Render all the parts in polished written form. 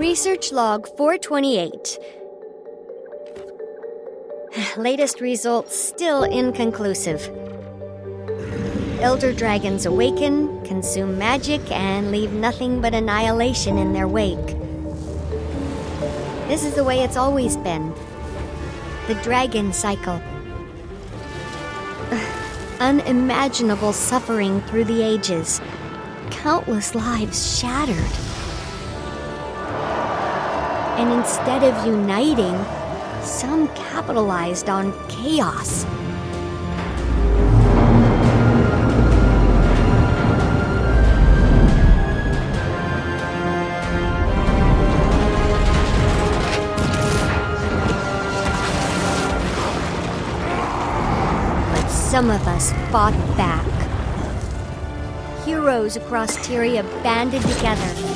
Research log 428. Latest results still inconclusive. Elder dragons awaken, consume magic, and leave nothing but annihilation in their wake. This is the way it's always been. The dragon cycle. Unimaginable suffering through the ages. Countless lives shattered. And instead of uniting, some capitalized on chaos. But some of us fought back. Heroes across Tyria banded together.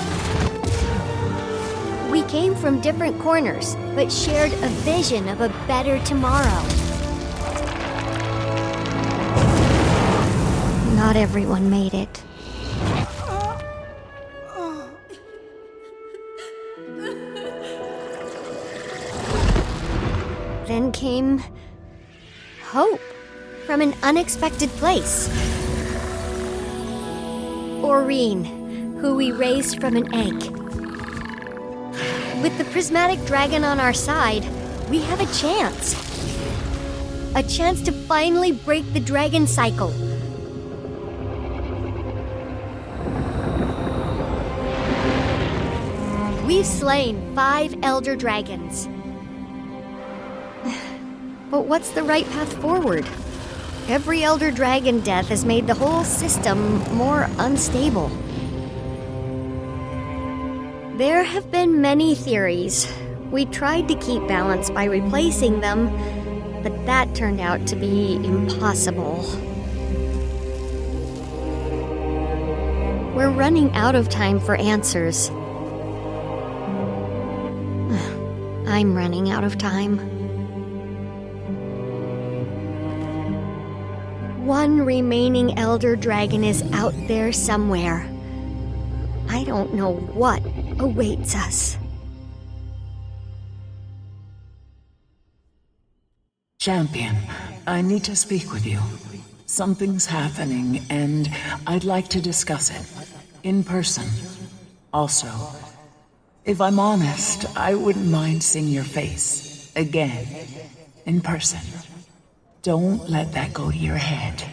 We came from different corners, but shared a vision of a better tomorrow. Not everyone made it. Then came hope from an unexpected place. Aurene, who we raised from an egg. With the prismatic dragon on our side, we have a chance. A chance to finally break the dragon cycle. We've slain 5 elder dragons. But what's the right path forward? Every elder dragon death has made the whole system more unstable. There have been many theories. We tried to keep balance by replacing them, but that turned out to be impossible. We're running out of time for answers. I'm running out of time. One remaining elder dragon is out there somewhere. I don't know what awaits us. Champion, I need to speak with you. Something's happening, and I'd like to discuss it. In person. Also, if I'm honest, I wouldn't mind seeing your face. Again. In person. Don't let that go to your head.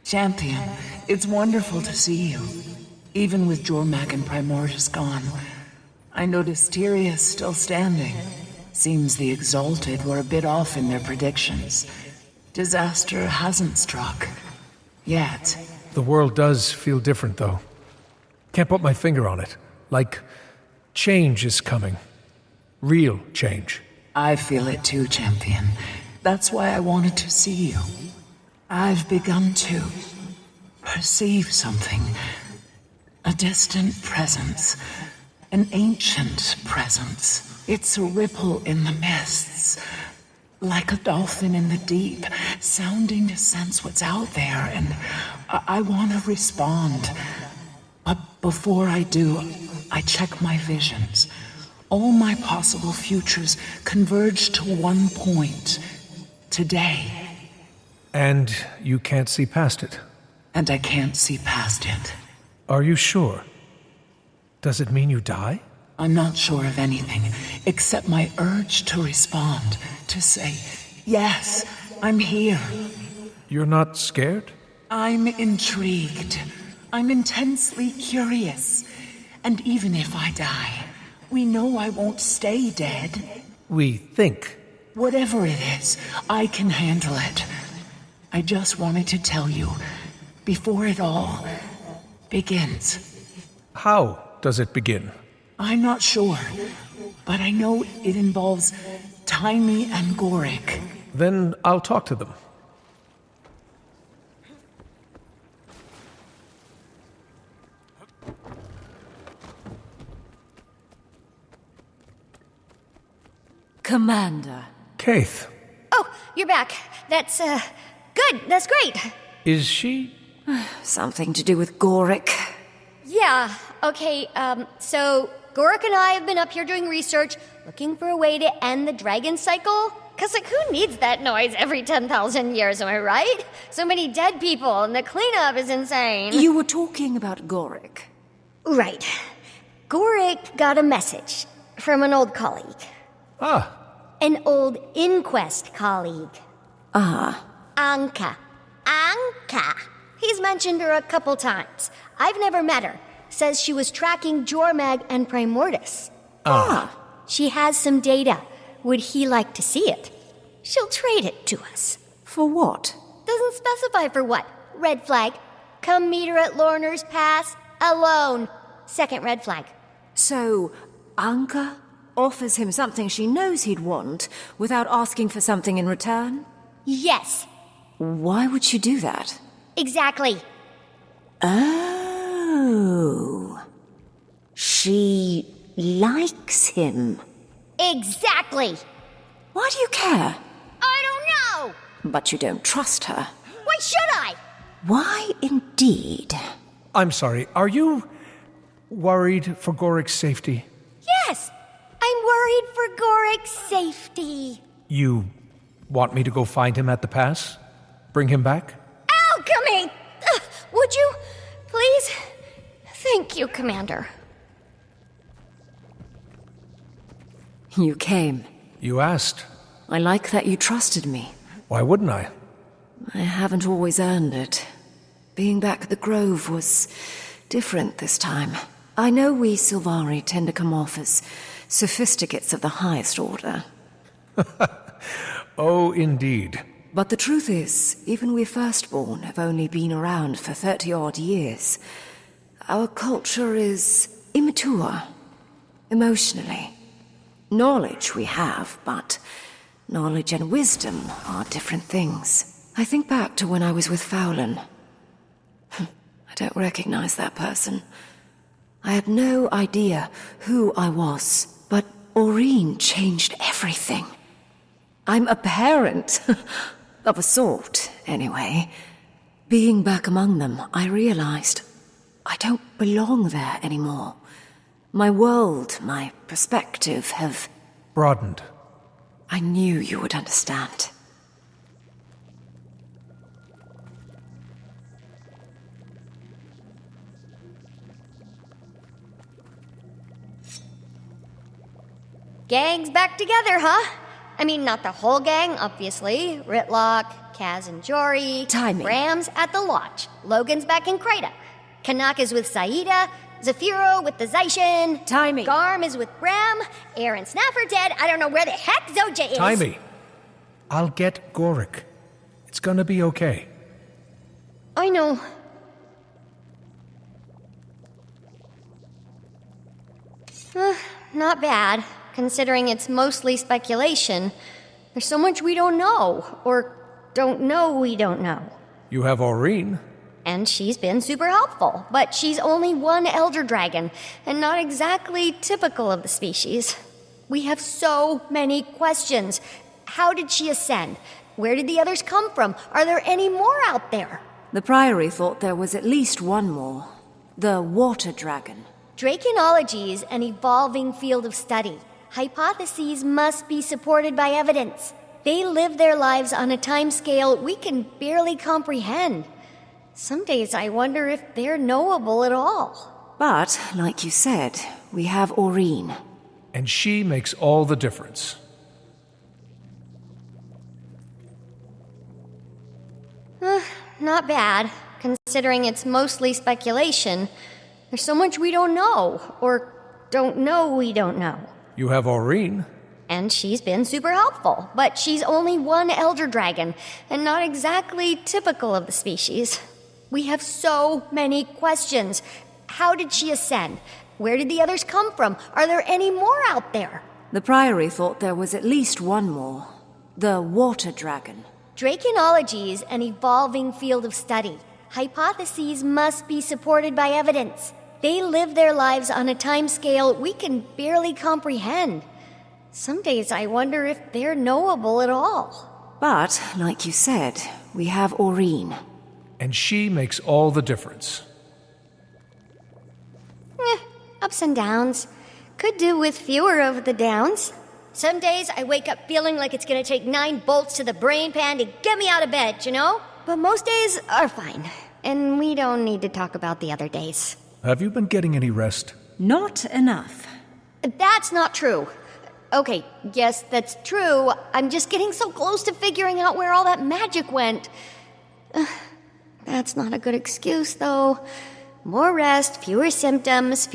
Champion, it's wonderful to see you. Even with Jormak and Primordius gone, I noticed Tyria's still standing. Seems the Exalted were a bit off in their predictions. Disaster hasn't struck. Yet. The world does feel different, though. Can't put my finger on it. Like, change is coming. Real change. I feel it too, Champion. That's why I wanted to see you. I've begun to perceive something. A distant presence. An ancient presence. It's a ripple in the mists. Like a dolphin in the deep, sounding to sense what's out there, and I want to respond. But before I do, I check my visions. All my possible futures converge to one point. Today. And you can't see past it? And I can't see past it. Are you sure? Does it mean you die? I'm not sure of anything except my urge to respond, to say, yes, I'm here. You're not scared? I'm intrigued. I'm intensely curious. And even if I die, we know I won't stay dead. We think. Whatever it is, I can handle it. I just wanted to tell you, before it all begins. How does it begin? I'm not sure, but I know it involves Taimi and Gorik. Then I'll talk to them. Commander. Kaith, Oh, you're back. That's, good. That's great. is she... Something to do with Gorik. Yeah, okay, so Gorik and I have been up here doing research, looking for a way to end the dragon cycle. Cause, like, who needs that noise every 10,000 years, am I right? So many dead people, and the cleanup is insane. You were talking about Gorik. Right. Gorik got a message from an old colleague. Ah, An old Inquest colleague. Anka. Anka. He's mentioned her a couple times. I've never met her. Says she was tracking Jormag and Primordus. She has some data. Would he like to see it? She'll trade it to us. For what? Doesn't specify for what. Red flag. Come meet her at Lorner's Pass alone. Second red flag. So, Anka offers him something she knows he'd want without asking for something in return? Yes, Why would she do that? exactly. Oh. She likes him. Exactly. Why do you care? I don't know. But you don't trust her. Why should I? Why indeed? I'm sorry, are you worried for Gorik's safety? Yes, I'm worried for Gorik's safety. You want me to go find him at the pass? Bring him back? Alchemy! Would you, please? Thank you, Commander. You came. You asked. I like that you trusted me. Why wouldn't I? I haven't always earned it. Being back at the Grove was different this time. I know we Sylvari tend to come off as sophisticates of the highest order. Oh, indeed. But the truth is, even we Firstborn have only been around for 30-odd years. Our culture is immature, emotionally. Knowledge we have, but knowledge and wisdom are different things. I think back to when I was with Fowlin. I don't recognize that person. I had no idea who I was, but Aureen changed everything. I'm a parent. Of a sort, anyway. Being back among them, I realized I don't belong there anymore. My world, my perspective have... Broadened. I knew you would understand. Gang's back together, huh? I mean, not the whole gang, obviously. Ritlock, Kaz and Jory. Timing. Ram's at the lodge. Logan's back in Krita. Kanak is with Saida. Zafiro with the Zaishin. Timing. Garm is with Bram. Aaron Snaffer dead. I don't know where the heck Zoja is. Timey. I'll get Gorik. It's gonna be okay. I know. Not bad, considering it's mostly speculation. There's so much we don't know, or don't know we don't know. You have Aureen. And she's been super helpful, but she's only one elder dragon, and not exactly typical of the species. We have so many questions. How did she ascend? Where did the others come from? Are there any more out there? The Priory thought there was at least one more. The Water Dragon. Draconology is an evolving field of study. Hypotheses must be supported by evidence. They live their lives on a timescale we can barely comprehend. Some days I wonder if they're knowable at all. But, like you said, we have Aureen. And she makes all the difference. Not bad, considering it's mostly speculation. There's so much we don't know, or don't know we don't know. You have Aureen. And she's been super helpful, but she's only one elder dragon, and not exactly typical of the species. We have so many questions. How did she ascend? Where did the others come from? Are there any more out there? The Priory thought there was at least one more. The Water Dragon. Draconology is an evolving field of study. Hypotheses must be supported by evidence. They live their lives on a timescale we can barely comprehend. Some days I wonder if they're knowable at all. But, like you said, we have Aureen. And she makes all the difference. Ups and downs. Could do with fewer of the downs. Some days I wake up feeling like it's gonna take 9 bolts to the brain pan to get me out of bed, you know? But most days are fine. And we don't need to talk about the other days. Have you been getting any rest? Not enough. That's not true. Okay, yes, that's true. I'm just getting so close to figuring out where all that magic went. That's not a good excuse, though. More rest, fewer symptoms,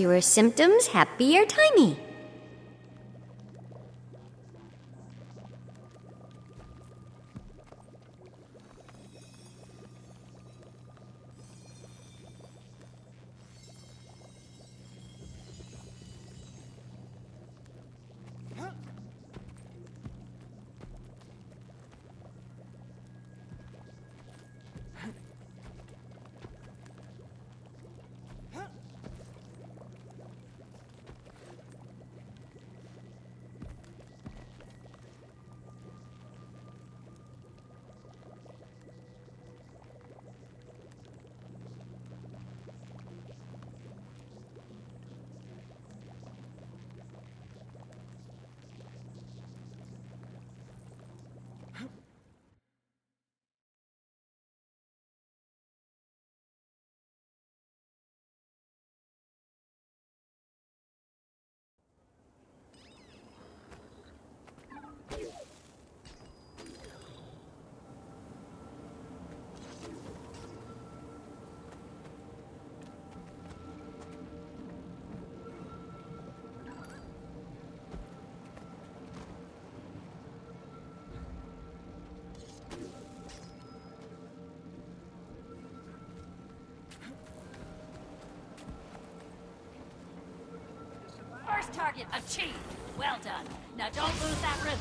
happier timey. First target achieved. Well done. Now don't lose that rhythm.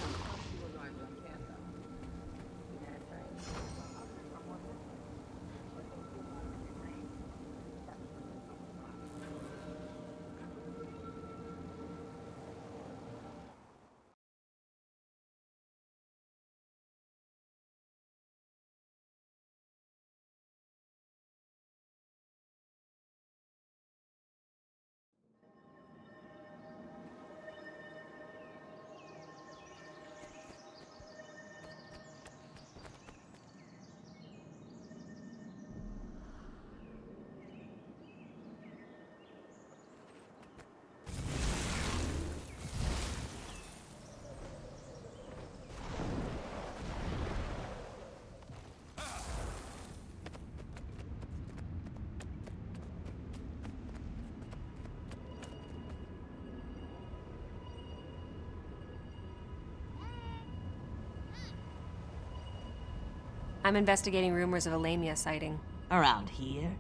I'm investigating rumors of a Lamia sighting. Around here?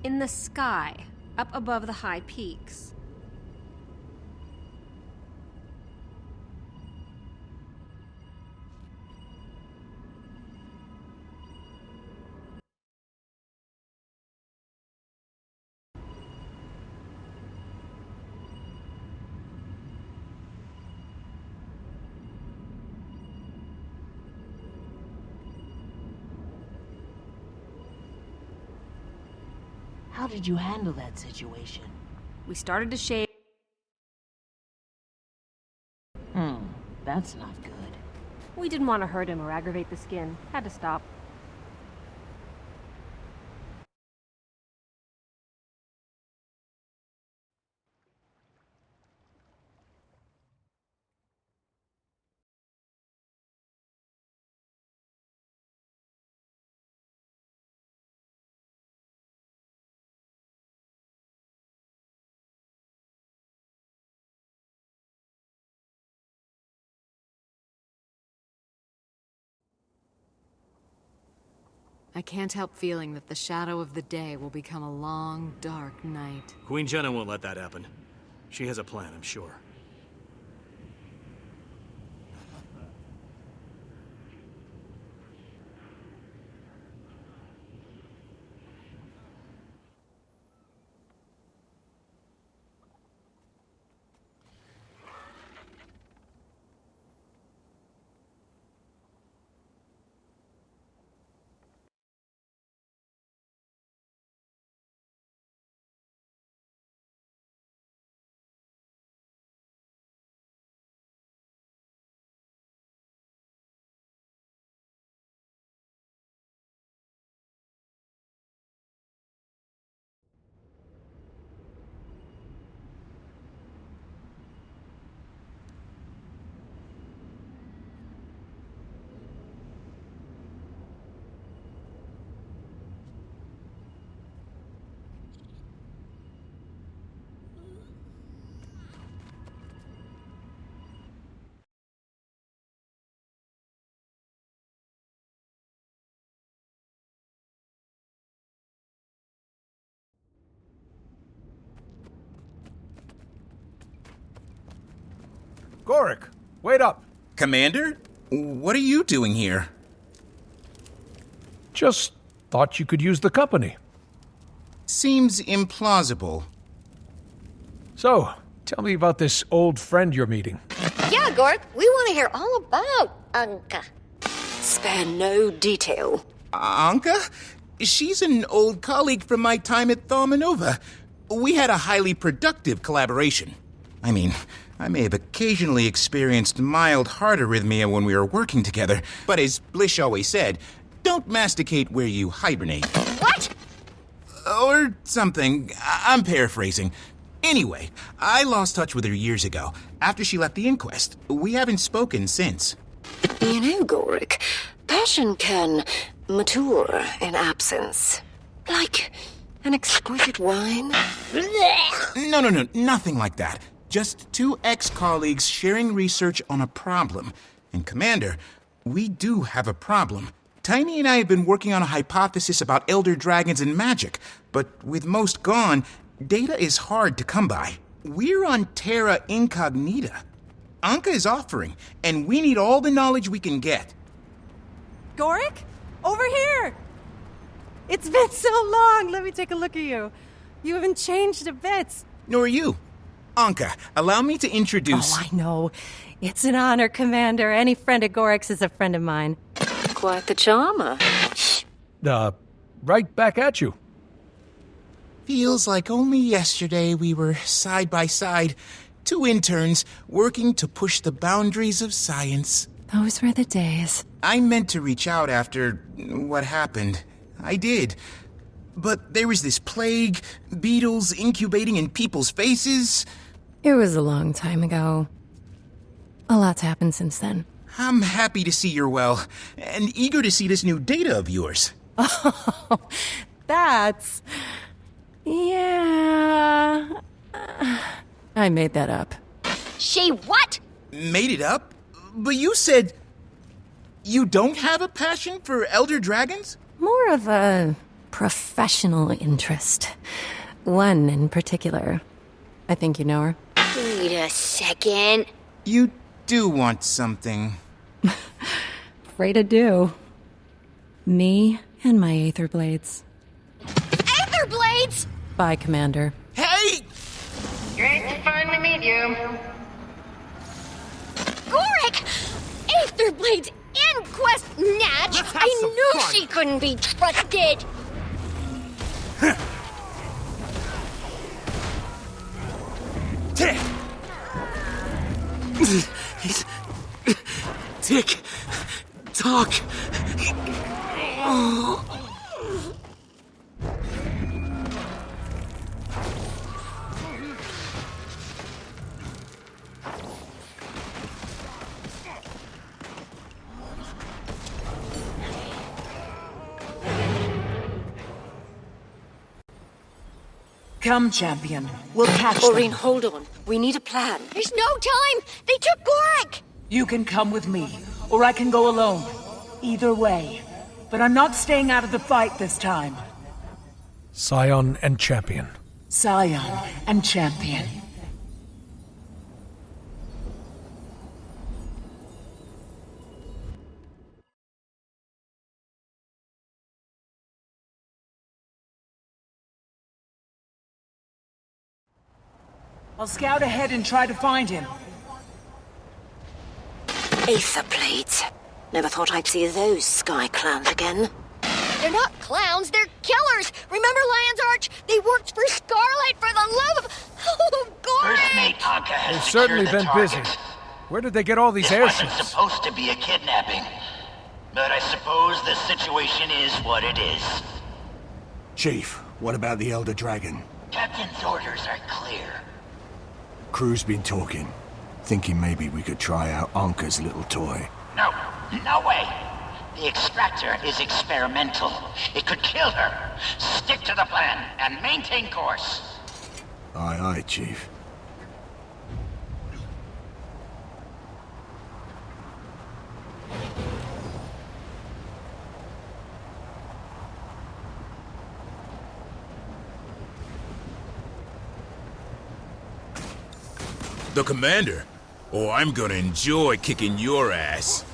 In the sky, up above the high peaks. How did you handle that situation? We started to shave. That's not good. We didn't want to hurt him or aggravate the skin. Had to stop. I can't help feeling that the shadow of the day will become a long, dark night. Queen Jenna won't let that happen. She has a plan, I'm sure. Gorik, wait up. Commander? What are you doing here? Just thought you could use the company. Seems implausible. So, tell me about this old friend you're meeting. Yeah, Gork, we want to hear all about Anka. Spare no detail. Anka? She's an old colleague from my time at Thaumanova. We had a highly productive collaboration. I mean, I may have occasionally experienced mild heart arrhythmia when we were working together, but as Blish always said, don't masticate where you hibernate. What? Or something. I'm paraphrasing. Anyway, I lost touch with her years ago, after she left the inquest. We haven't spoken since. You know, Gorik, passion can mature in absence. Like an exquisite wine. No, nothing like that. Just two ex-colleagues sharing research on a problem. And Commander, we do have a problem. Tiny and I have been working on a hypothesis about elder dragons and magic, but with most gone, data is hard to come by. We're on Terra Incognita. Anka is offering, and we need all the knowledge we can get. Gorik? Over here! It's been so long! Let me take a look at you. You haven't changed a bit. Nor you. Anka, allow me to introduce... Oh, I know. It's an honor, Commander. Any friend of Gorik's is a friend of mine. Quite the charmer. Right back at you. Feels like only yesterday we were side by side, two interns working to push the boundaries of science. Those were the days. I meant to reach out after what happened. I did. But there was this plague, beetles incubating in people's faces. It was a long time ago. A lot's happened since then. I'm happy to see you're well, and eager to see this new data of yours. Oh, that's... Yeah... I made that up. She what? Made it up? But you said... You don't have a passion for elder dragons? More of a professional interest. One in particular. I think you know her. Wait a second. You do want something. Afraid I do. Me and my Aetherblades. Aetherblades? Bye, Commander. Hey! Great to finally meet you. Gorik! Aetherblades Inquest Natch! I knew she couldn't be trusted! Tick. Talk. Come, champion. We'll catch Maureen, them. hold on. We need a plan. There's no time! They took Gorik! You can come with me, or I can go alone. Either way, but I'm not staying out of the fight this time. Scion and Champion. Scion and Champion. I'll scout ahead and try to find him. Aetherblades. Never thought I'd see those sky clowns again. They're not clowns, they're killers! Remember Lion's Arch? They worked for Starlight for the love of... Oh, God! First Mate Anka has They've secured certainly the been target. busy. Where did they get all these This wasn't airships? supposed to be a kidnapping. But I suppose the situation is what it is. Chief, what about the Elder Dragon? Captain's orders are clear. Crew's been talking, thinking maybe we could try out Anka's little toy. No, no way. The extractor is experimental. It could kill her. Stick to the plan and maintain course. Aye, aye, Chief. The commander? Oh, I'm gonna enjoy kicking your ass.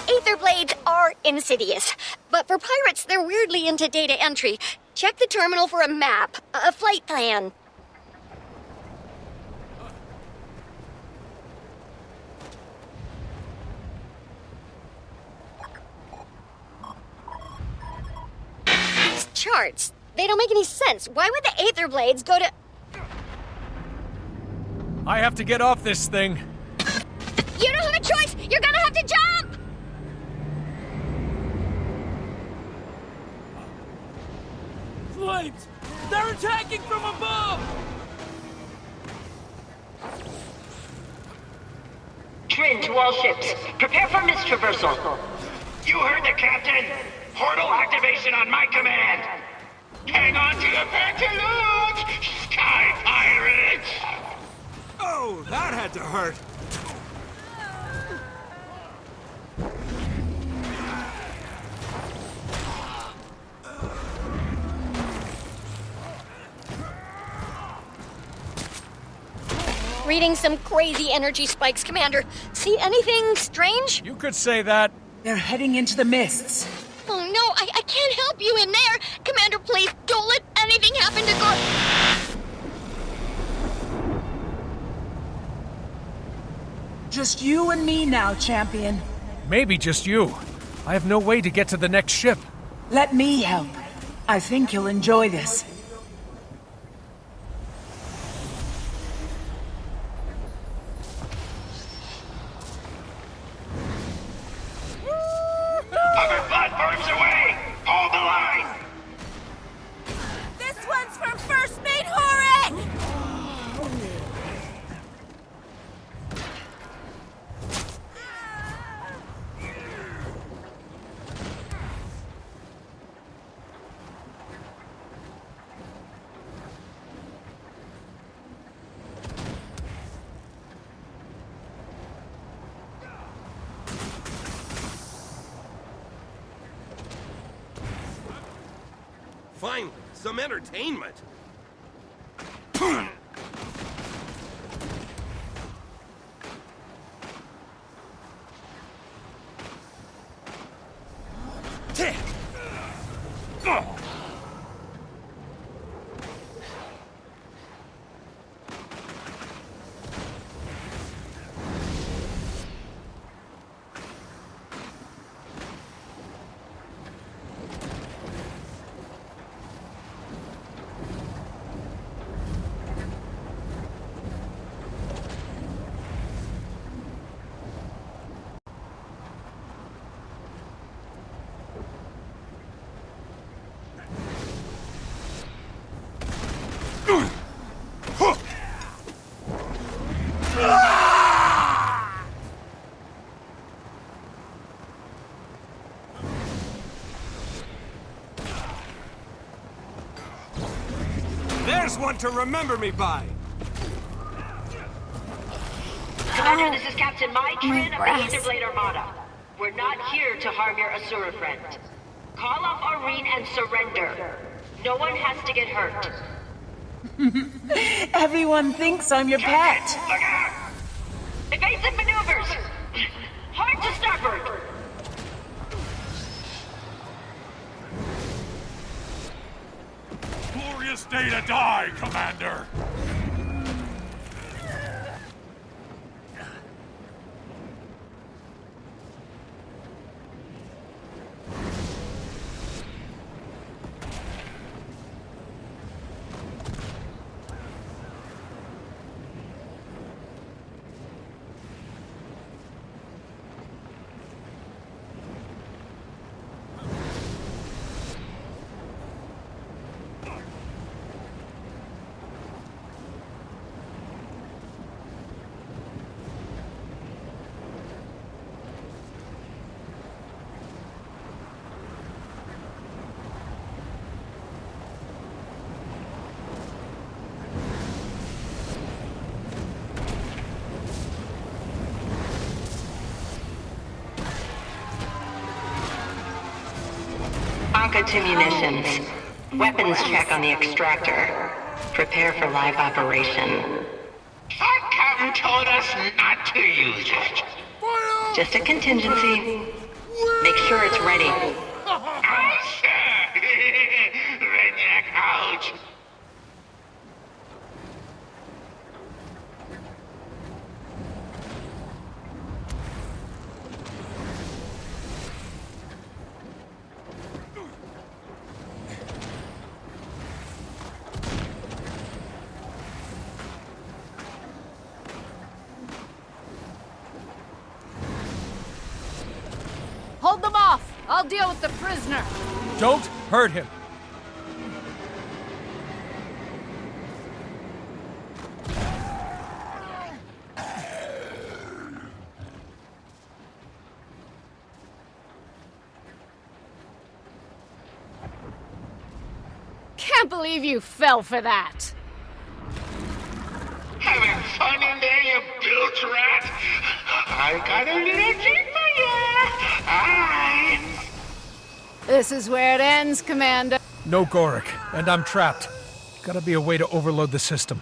Aetherblades are insidious, but for pirates, they're weirdly into data entry. Check the terminal for a map, a flight plan. These charts, they don't make any sense. Why would the Aetherblades go to... I have to get off this thing. You don't have a choice! You're gonna have to jump! Flames! They're attacking from above! Trin to all ships. Prepare for mist traversal. You heard the captain! Portal activation on my command! Hang on to your pantaloons, Sky Pirates! Oh, that had to hurt! Reading some crazy energy spikes, Commander. See anything strange? You could say that. They're heading into the mists. Oh no, I can't help you in there! Commander, please, don't let anything happen to Just you and me now, Champion. Maybe just you. I have no way to get to the next ship. Let me help. I think you'll enjoy this. Other platforms away! Hold the line! This one's from First Mate Horik! Finally, some entertainment. There's one to remember me by! Commander, this is Captain Trin of the brass. Aetherblade Armada. We're not here to harm your Asura friend. Call off Arene and surrender. No one has to get hurt. Everyone thinks I'm your pet. Look out! Evasive maneuvers! Hard to starboard! Glorious day to die, Commander! Anka to munitions. Weapons check on the extractor. Prepare for live operation. How come told us not to use it? Just a contingency. Make sure it's ready. Aye, sir! Redneck out! Hold them off! I'll deal with the prisoner! Don't hurt him. Can't believe you fell for that! Having fun in there, you bilge rat? I got a little treat for you! Aye! This is where it ends, Commander. No Gorik, and I'm trapped. Gotta be a way to overload the system.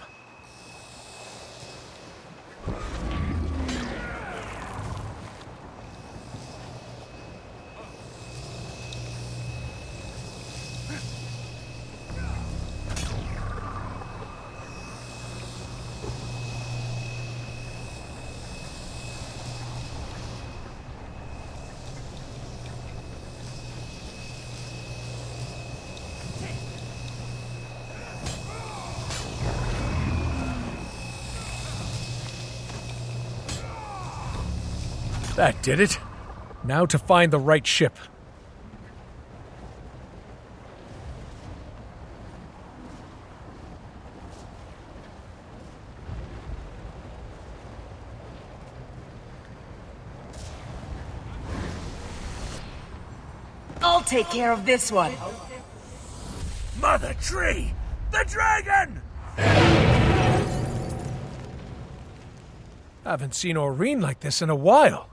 That did it. Now to find the right ship. I'll take care of this one. Mother Tree! The dragon! Haven't seen Aurene like this in a while.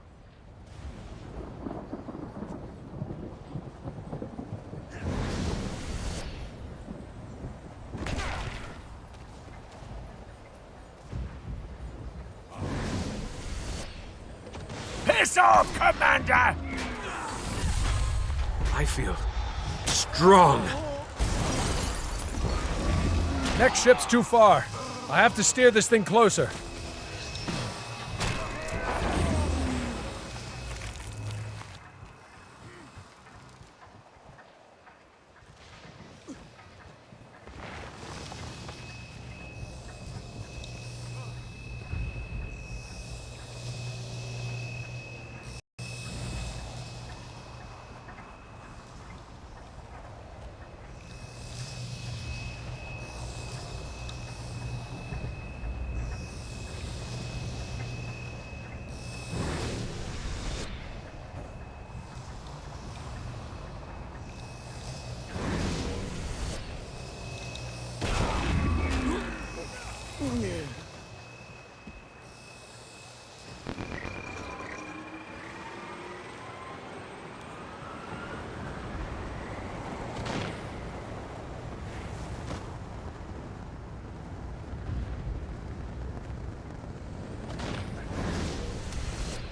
Piss off, Commander! I feel strong. Next ship's too far. I have to steer this thing closer.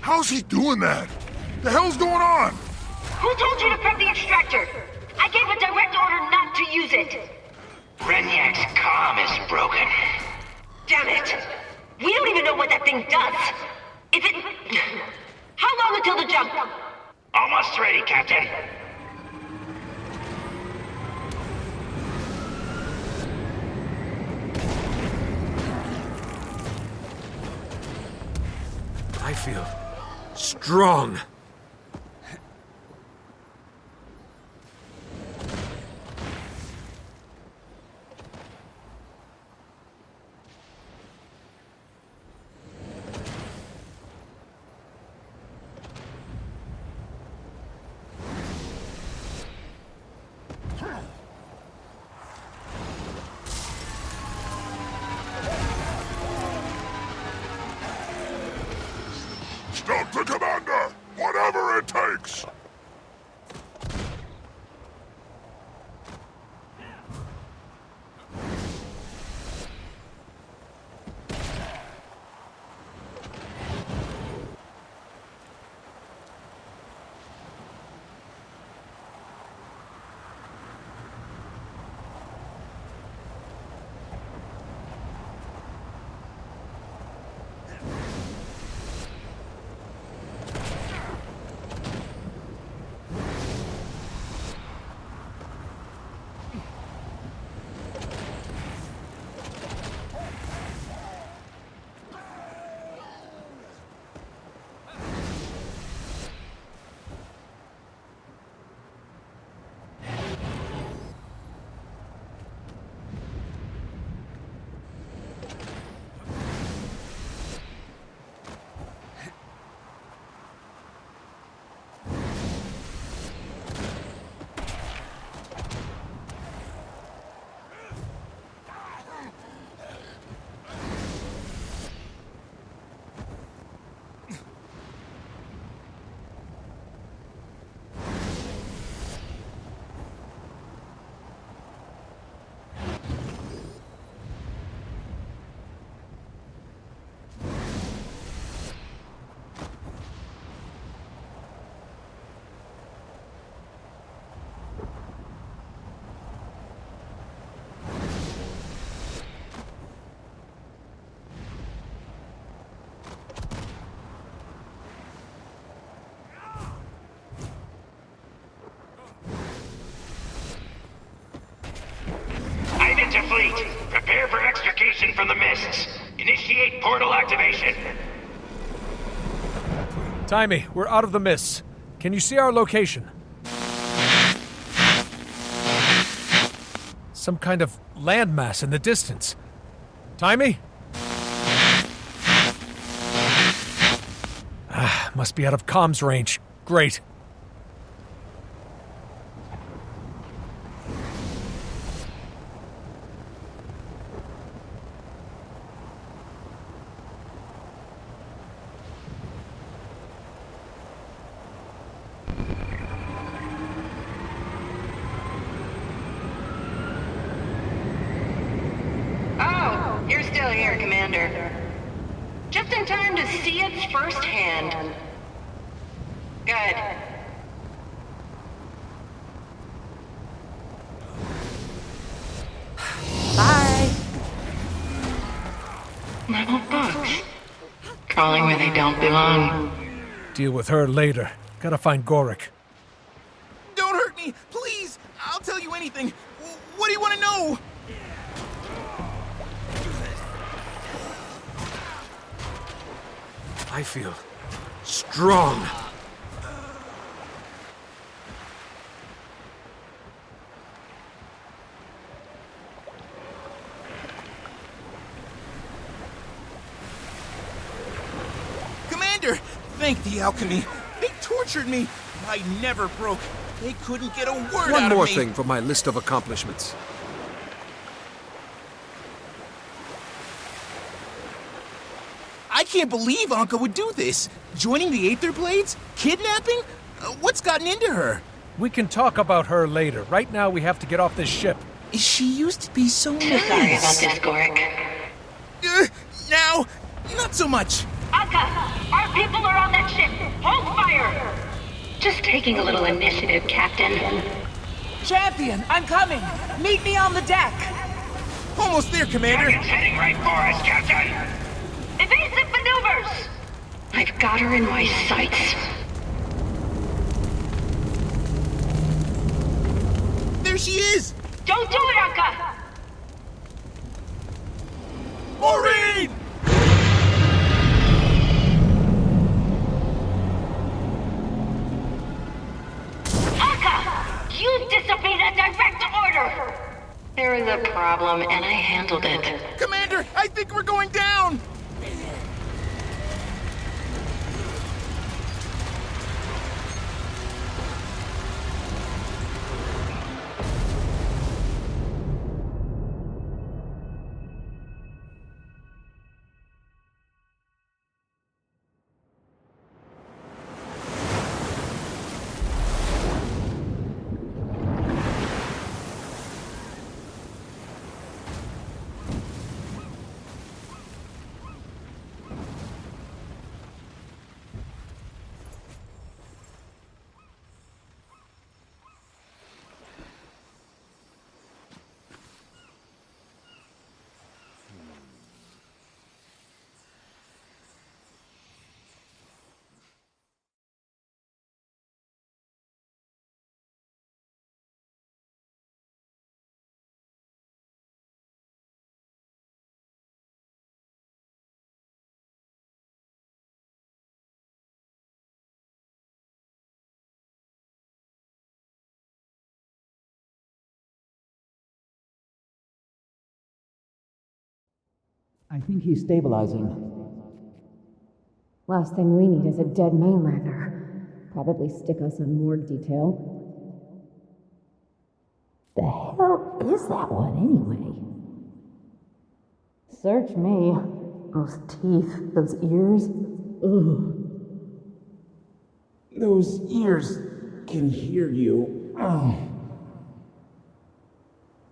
How's he doing that? The hell's going on? Who told you to prep the extractor? I gave a direct order not to use it. Renyak's comm is broken. Damn it! We don't even know what that thing does. Is it... How long until the jump? Almost ready, Captain. I feel strong. Stop the commander! Whatever it takes! To fleet. Prepare for extrication from the mists. Initiate portal activation. Timey, we're out of the mists. Can you see our location? Some kind of landmass in the distance. Timey? Must be out of comms range. Great. You're still here, Commander. Just in time to see it firsthand. Good. Bye. Little bugs. Crawling where they don't belong. Deal with her later. Gotta find Gorik. Don't hurt me, please! I'll tell you anything. What do you want to know? I feel strong. Commander, thank the alchemy. They tortured me. I never broke. They couldn't get a word out of me. One more thing for my list of accomplishments. I can't believe Anka would do this. Joining the Aetherblades? Kidnapping? What's gotten into her? We can talk about her later. Right now, we have to get off this ship. She used to be so nice. Sorry about this, Gorik. Now, not so much. Anka, our people are on that ship! Hold fire! Just taking a little initiative, Captain. Champion, I'm coming! Meet me on the deck! Almost there, Commander! Dragon's heading right for us, Captain! Evasive maneuvers! I've got her in my sights. There she is! Don't do it, Anka! Maureen! Anka! You disobeyed a direct order! There is a problem, and I handled it. Commander, I think we're going down! I think he's stabilizing. Last thing we need is a dead mainlander. Probably stick us on morgue detail. The hell is that one, anyway? Search me. Those teeth, those ears. Ugh. Those ears can hear you.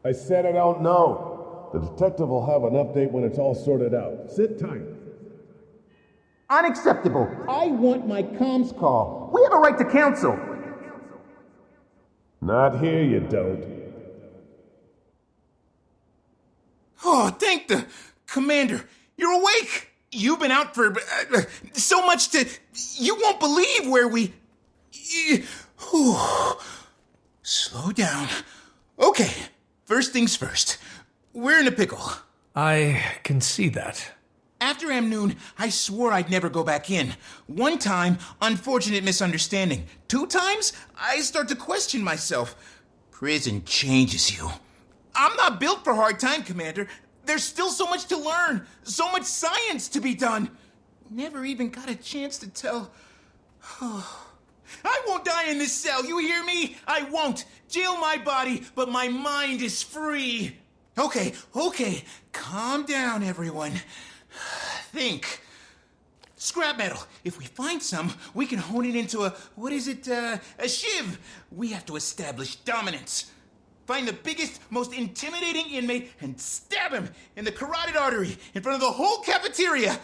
I said I don't know. The detective will have an update when it's all sorted out. Sit tight. Unacceptable. I want my comms call. We have a right to counsel. Not here, you don't. Oh, thank the Commander. You're awake. You've been out for so much to... You won't believe where we... Slow down. Okay, first things first. We're in a pickle. I can see that. After Amnoon, I swore I'd never go back in. One time, unfortunate misunderstanding. 2 times, I start to question myself. Prison changes you. I'm not built for hard time, Commander. There's still so much to learn, so much science to be done. Never even got a chance to tell... I won't die in this cell, you hear me? I won't. Jail my body, but my mind is free. Okay, calm down, everyone. Think. Scrap metal. If we find some, we can hone it into a shiv. We have to establish dominance. Find the biggest, most intimidating inmate and stab him in the carotid artery in front of the whole cafeteria.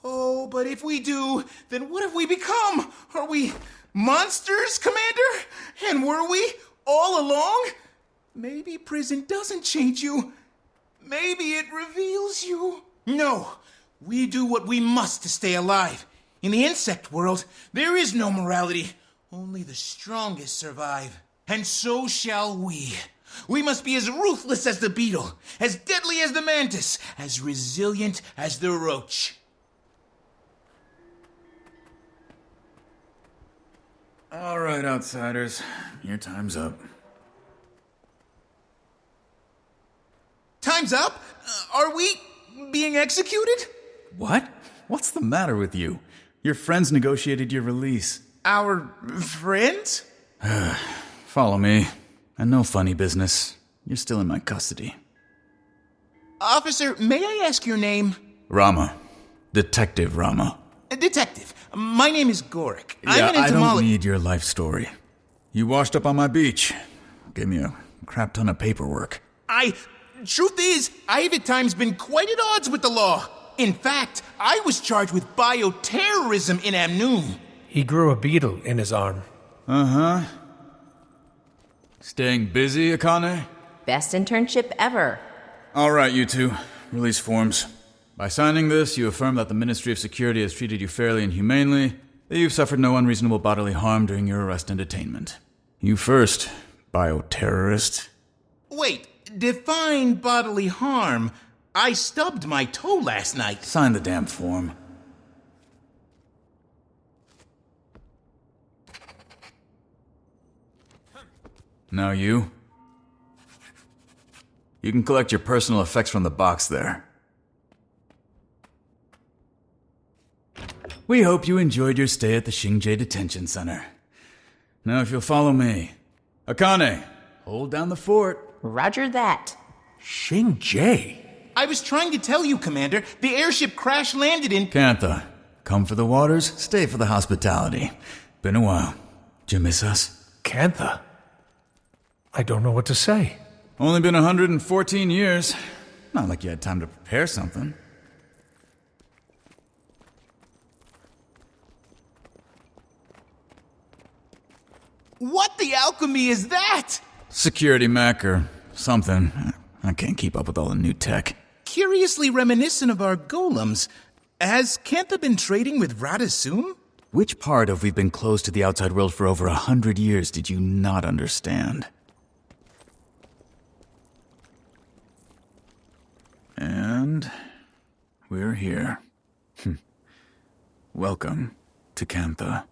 Oh, but if we do, then what have we become? Are we monsters, Commander? And were we all along? Maybe prison doesn't change you. Maybe it reveals you. No, we do what we must to stay alive. In the insect world, there is no morality. Only the strongest survive. And so shall we. We must be as ruthless as the beetle, as deadly as the mantis, as resilient as the roach. All right, outsiders. Your time's up. Time's up? Are we being executed? What? What's the matter with you? Your friends negotiated your release. Our friends? Follow me. And no funny business. You're still in my custody. Officer, may I ask your name? Rama. Detective Rama. Detective, my name is Gorik. Yeah, I don't need your life story. You washed up on my beach. Gave me a crap ton of paperwork. Truth is, I've at times been quite at odds with the law. In fact, I was charged with bioterrorism in Amnoon. He grew a beetle in his arm. Uh-huh. Staying busy, Akane? Best internship ever. All right, you two. Release forms. By signing this, you affirm that the Ministry of Security has treated you fairly and humanely, that you've suffered no unreasonable bodily harm during your arrest and detainment. You first, bioterrorist. Wait, define bodily harm. I stubbed my toe last night. Sign the damn form. Now you. You can collect your personal effects from the box there. We hope you enjoyed your stay at the Jade Detention Center. Now if you'll follow me. Akane, hold down the fort. Roger that. Jade? I was trying to tell you, Commander. The airship crash-landed in... Cantha, come for the waters, stay for the hospitality. Been a while. Did you miss us? Cantha? I don't know what to say. Only been 114 years. Not like you had time to prepare something. What the alchemy is that? Security mech or something. I can't keep up with all the new tech. Curiously reminiscent of our golems. Has Cantha been trading with Radisum? Which part of we've been closed to the outside world for over 100 years did you not understand? And we're here. Welcome to Cantha.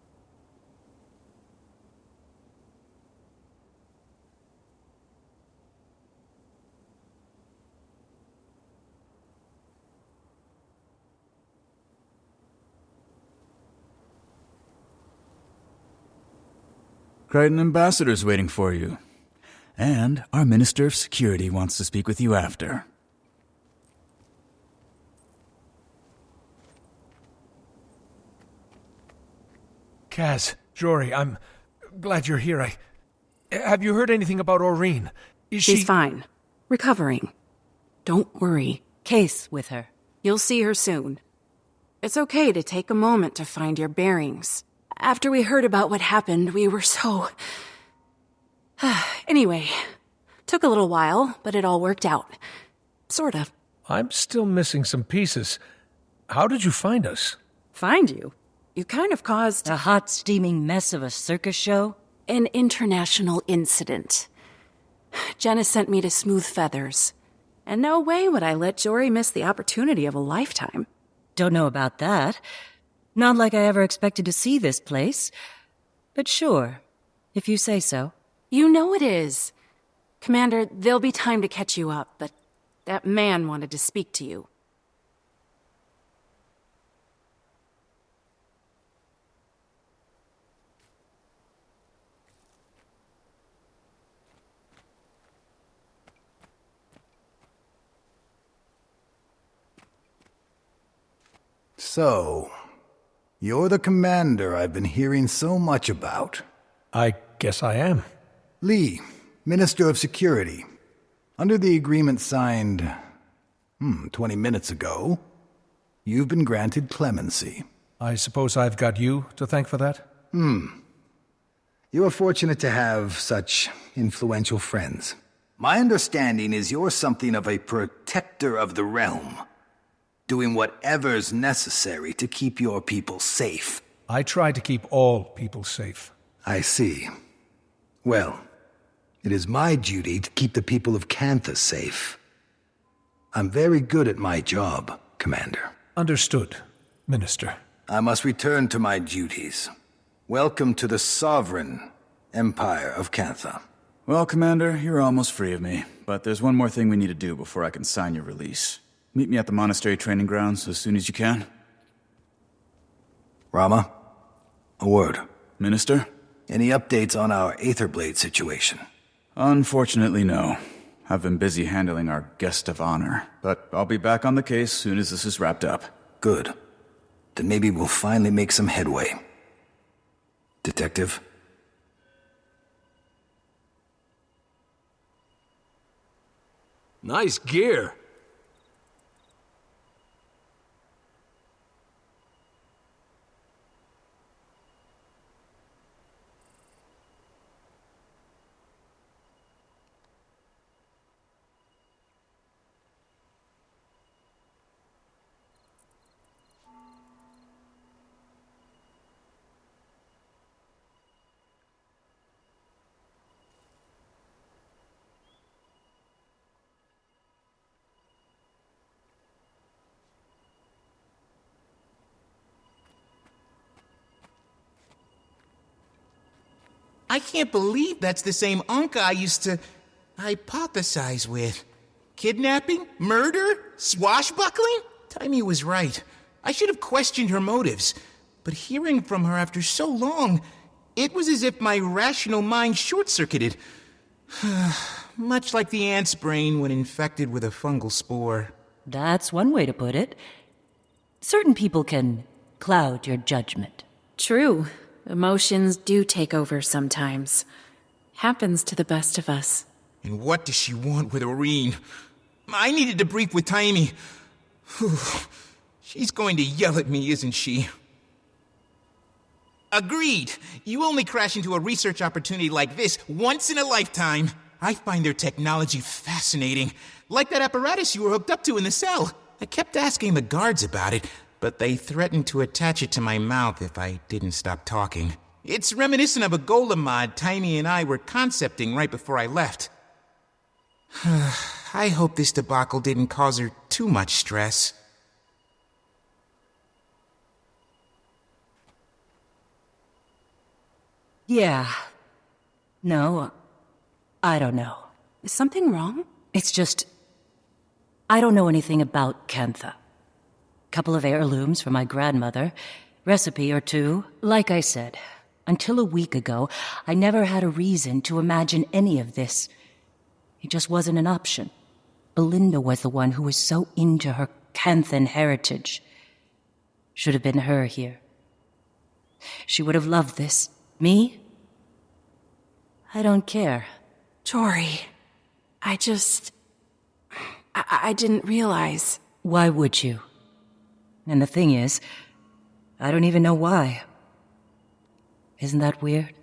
Crichton Ambassador's waiting for you. And our Minister of Security wants to speak with you after. Kaz, Jory, I'm glad you're here. Have you heard anything about Aureen? She's fine. Recovering. Don't worry. Case with her. You'll see her soon. It's okay to take a moment to find your bearings. After we heard about what happened, we were so... Anyway, took a little while, but it all worked out. Sort of. I'm still missing some pieces. How did you find us? Find you? You kind of caused... A hot, steaming mess of a circus show? An international incident. Jenna sent me to Smooth Feathers. And no way would I let Jory miss the opportunity of a lifetime. Don't know about that. Not like I ever expected to see this place. But sure, if you say so. You know it is. Commander, there'll be time to catch you up, but that man wanted to speak to you. So, you're the commander I've been hearing so much about. I guess I am. Lee, Minister of Security. Under the agreement signed, 20 minutes ago, you've been granted clemency. I suppose I've got you to thank for that? You are fortunate to have such influential friends. My understanding is you're something of a protector of the realm. Doing whatever's necessary to keep your people safe. I try to keep all people safe. I see. Well, it is my duty to keep the people of Cantha safe. I'm very good at my job, Commander. Understood, Minister. I must return to my duties. Welcome to the sovereign Empire of Cantha. Well, Commander, you're almost free of me, but there's one more thing we need to do before I can sign your release. Meet me at the monastery training grounds as soon as you can. Rama, a word. Minister? Any updates on our Aetherblade situation? Unfortunately, no. I've been busy handling our guest of honor, but I'll be back on the case soon as this is wrapped up. Good. Then maybe we'll finally make some headway. Detective? Nice gear. I can't believe that's the same Unca I used to hypothesize with. Kidnapping? Murder? Swashbuckling? Taimi was right. I should have questioned her motives. But hearing from her after so long, it was as if my rational mind short-circuited. Much like the ant's brain when infected with a fungal spore. That's one way to put it. Certain people can cloud your judgment. True. Emotions do take over sometimes. Happens to the best of us. And what does she want with Aurene? I needed to brief with Taimi. She's going to yell at me, isn't she? Agreed. You only crash into a research opportunity like this once in a lifetime. I find their technology fascinating. Like that apparatus you were hooked up to in the cell. I kept asking the guards about it, but they threatened to attach it to my mouth if I didn't stop talking. It's reminiscent of a golem mod Taimi and I were concepting right before I left. I hope this debacle didn't cause her too much stress. Yeah. No, I don't know. Is something wrong? It's just, I don't know anything about Cantha. Couple of heirlooms from my grandmother, recipe or two. Like I said, until a week ago, I never had a reason to imagine any of this. It just wasn't an option. Belinda was the one who was so into her Canthan heritage. Should have been her here. She would have loved this. Me? I don't care. Jory, I didn't realize. Why would you? And the thing is, I don't even know why. Isn't that weird?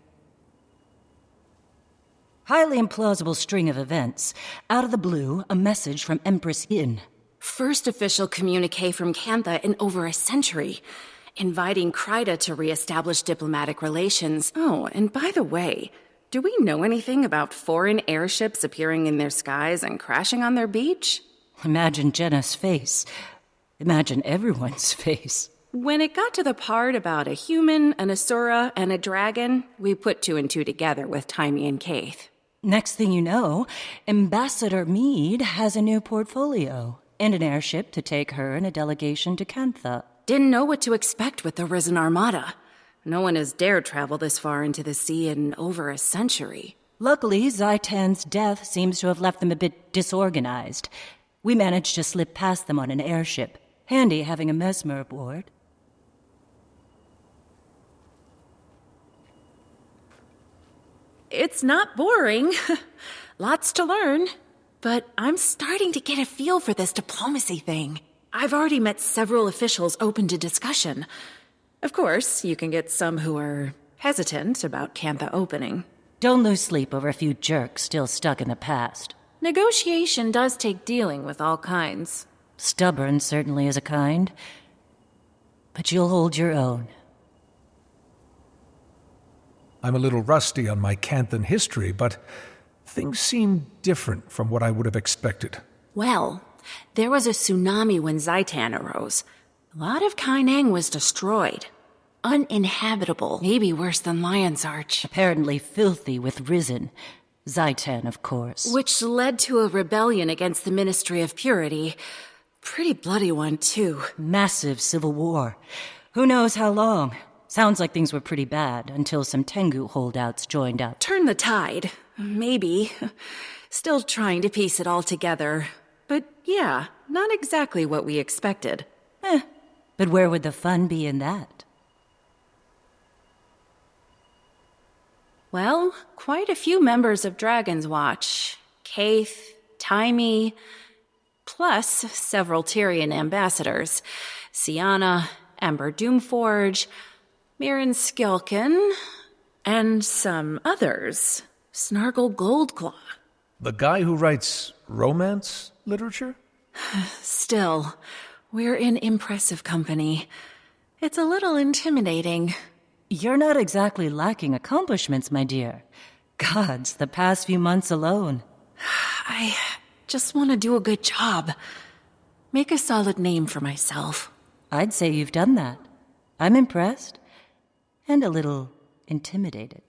Highly implausible string of events. Out of the blue, a message from Empress Yin. First official communique from Cantha in over a century. Inviting Kryda to re-establish diplomatic relations. Oh, and by the way, do we know anything about foreign airships appearing in their skies and crashing on their beach? Imagine Jenna's face. Imagine everyone's face. When it got to the part about a human, an Asura, and a dragon, we put two and two together with Taimi and Kaith. Next thing you know, Ambassador Meade has a new portfolio and an airship to take her and a delegation to Cantha. Didn't know what to expect with the Risen Armada. No one has dared travel this far into the sea in over a century. Luckily, Zaitan's death seems to have left them a bit disorganized. We managed to slip past them on an airship. Handy having a mesmer aboard. It's not boring. Lots to learn. But I'm starting to get a feel for this diplomacy thing. I've already met several officials open to discussion. Of course, you can get some who are hesitant about Cantha opening. Don't lose sleep over a few jerks still stuck in the past. Negotiation does take dealing with all kinds. Stubborn certainly is a kind. But you'll hold your own. I'm a little rusty on my Canthan history, but things seem different from what I would have expected. Well, there was a tsunami when Zaitan arose. A lot of Kainang was destroyed. Uninhabitable, maybe worse than Lion's Arch. Apparently filthy with Risen. Zaitan, of course. Which led to a rebellion against the Ministry of Purity. Pretty bloody one, too. Massive civil war. Who knows how long? Sounds like things were pretty bad until some Tengu holdouts joined up. Turn the tide. Maybe. Still trying to piece it all together. But yeah, not exactly what we expected. But where would the fun be in that? Well, quite a few members of Dragon's Watch. Kaith, Taimi, plus several Tyrian ambassadors. Sienna, Ember Doomforge, Mirren Skilkin, and some others. Snargle Goldclaw. The guy who writes romance literature? Still, we're in impressive company. It's a little intimidating. You're not exactly lacking accomplishments, my dear. Gods, the past few months alone. I just want to do a good job. Make a solid name for myself. I'd say you've done that. I'm impressed. And a little intimidated.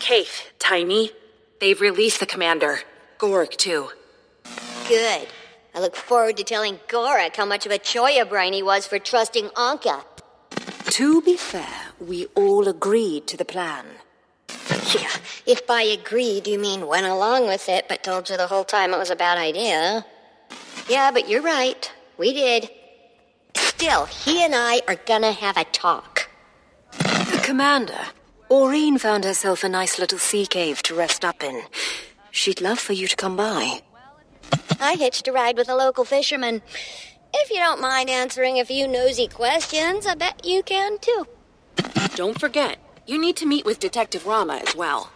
Kate, Tiny, they've released the commander. Gorik, too. Good. I look forward to telling Gorik how much of a choya brain he was for trusting Anka. To be fair, we all agreed to the plan. Yeah, if by agreed you mean went along with it, but told you the whole time it was a bad idea. Yeah, but you're right. We did. Still, he and I are gonna have a talk. Commander, Aureen found herself a nice little sea cave to rest up in. She'd love for you to come by. I hitched a ride with a local fisherman. If you don't mind answering a few nosy questions, I bet you can too. Don't forget, you need to meet with Detective Rama as well.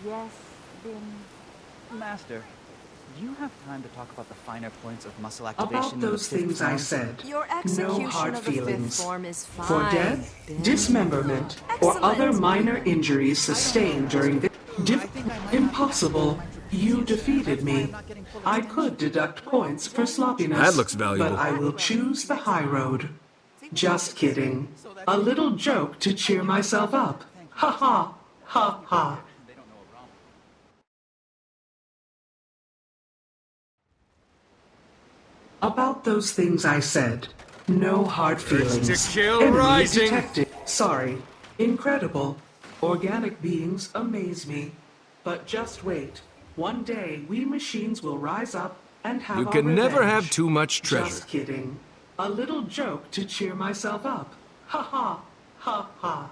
Yes, Master, do you have time to talk about the finer points of muscle activation About in the those fifth things form? I said. Your execution No hard of the feelings. fifth form is fine. For death, Ben. dismemberment, or other minor injuries sustained during the... Impossible. You defeated me. I could deduct points for sloppiness. That looks valuable. But I will choose the high road. Just kidding. A little joke to cheer myself up. Ha ha. Ha ha. About those things I said. No hard feelings. To kill Enemy rising. detected. Sorry. Incredible. Organic beings amaze me. But just wait. One day we machines will rise up and have You our can never revenge. have too much treasure. Just kidding. A little joke to cheer myself up. Ha ha. Ha ha.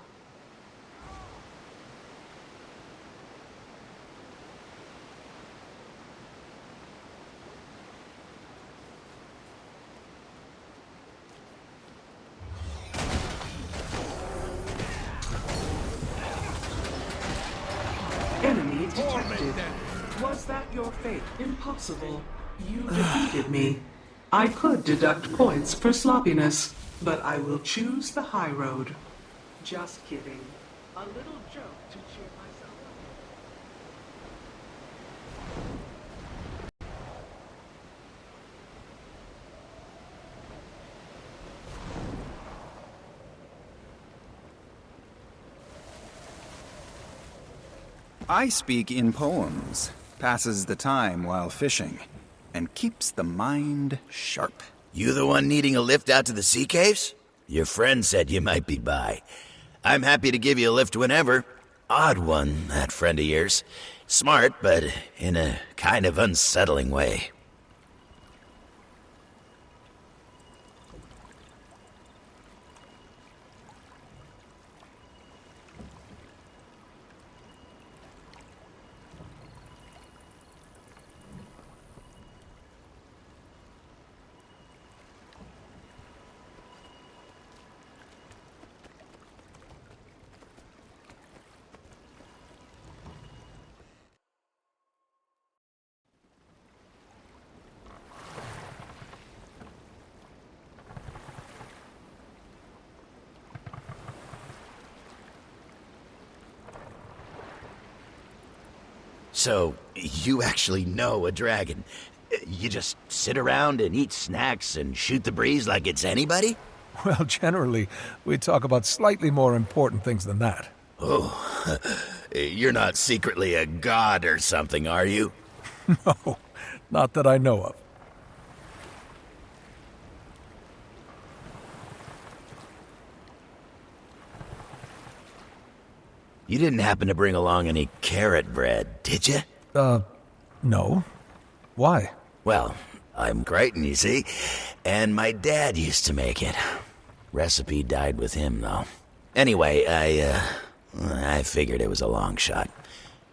Enemy detected. Was that your fate? Impossible. You defeated me. I could deduct points for sloppiness, but I will choose the high road. Just kidding. A little joke to cheer myself up. I speak in poems, passes the time while fishing, and keeps the mind sharp. You the one needing a lift out to the sea caves? Your friend said you might be by. I'm happy to give you a lift whenever. Odd one, that friend of yours. Smart, but in a kind of unsettling way. So, you actually know a dragon. You just sit around and eat snacks and shoot the breeze like it's anybody? Well, generally, we talk about slightly more important things than that. Oh, you're not secretly a god or something, are you? No, not that I know of. You didn't happen to bring along any carrot bread, did you? No. Why? Well, I'm Crichton, you see, and my dad used to make it. Recipe died with him, though. Anyway, I figured it was a long shot.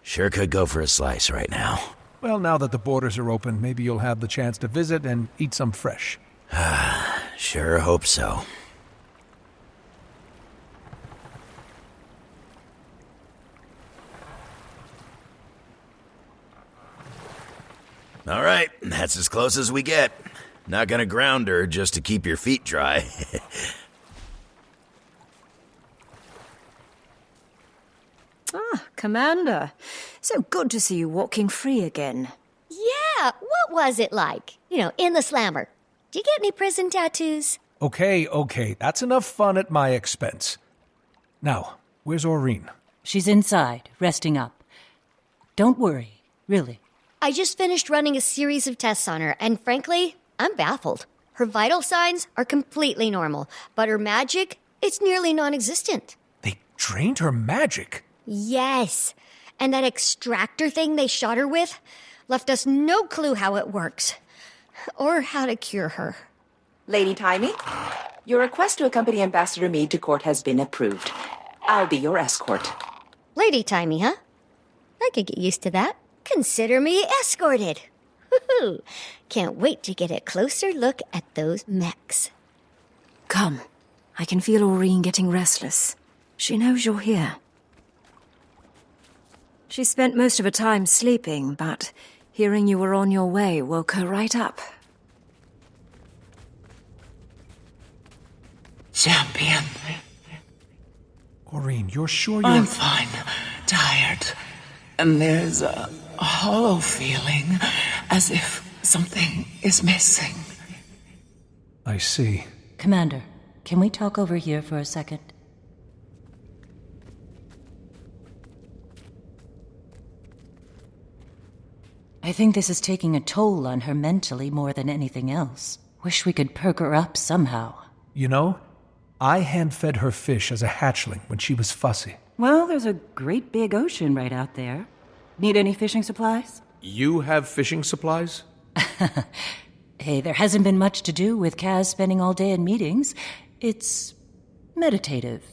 Sure could go for a slice right now. Well, now that the borders are open, maybe you'll have the chance to visit and eat some fresh. Sure hope so. All right, that's as close as we get. Not gonna ground her just to keep your feet dry. Commander. So good to see you walking free again. Yeah, what was it like? In the slammer. Did you get any prison tattoos? Okay, that's enough fun at my expense. Now, where's Aureen? She's inside, resting up. Don't worry, really. I just finished running a series of tests on her, and frankly, I'm baffled. Her vital signs are completely normal, but her magic, it's nearly non-existent. They drained her magic? Yes, and that extractor thing they shot her with left us no clue how it works, or how to cure her. Lady Timey, your request to accompany Ambassador Meade to court has been approved. I'll be your escort. Lady Timey, huh? I could get used to that. Consider me escorted. Woohoo! Can't wait to get a closer look at those mechs. Come. I can feel Aureen getting restless. She knows you're here. She spent most of her time sleeping, but hearing you were on your way woke her right up. Champion. Aureen, you're sure you're... I'm fine. Tired. And there's a hollow feeling, as if something is missing. I see. Commander, can we talk over here for a second? I think this is taking a toll on her mentally more than anything else. Wish we could perk her up somehow. I hand-fed her fish as a hatchling when she was fussy. Well, there's a great big ocean right out there. Need any fishing supplies? You have fishing supplies? Hey, there hasn't been much to do with Kaz spending all day in meetings. It's meditative.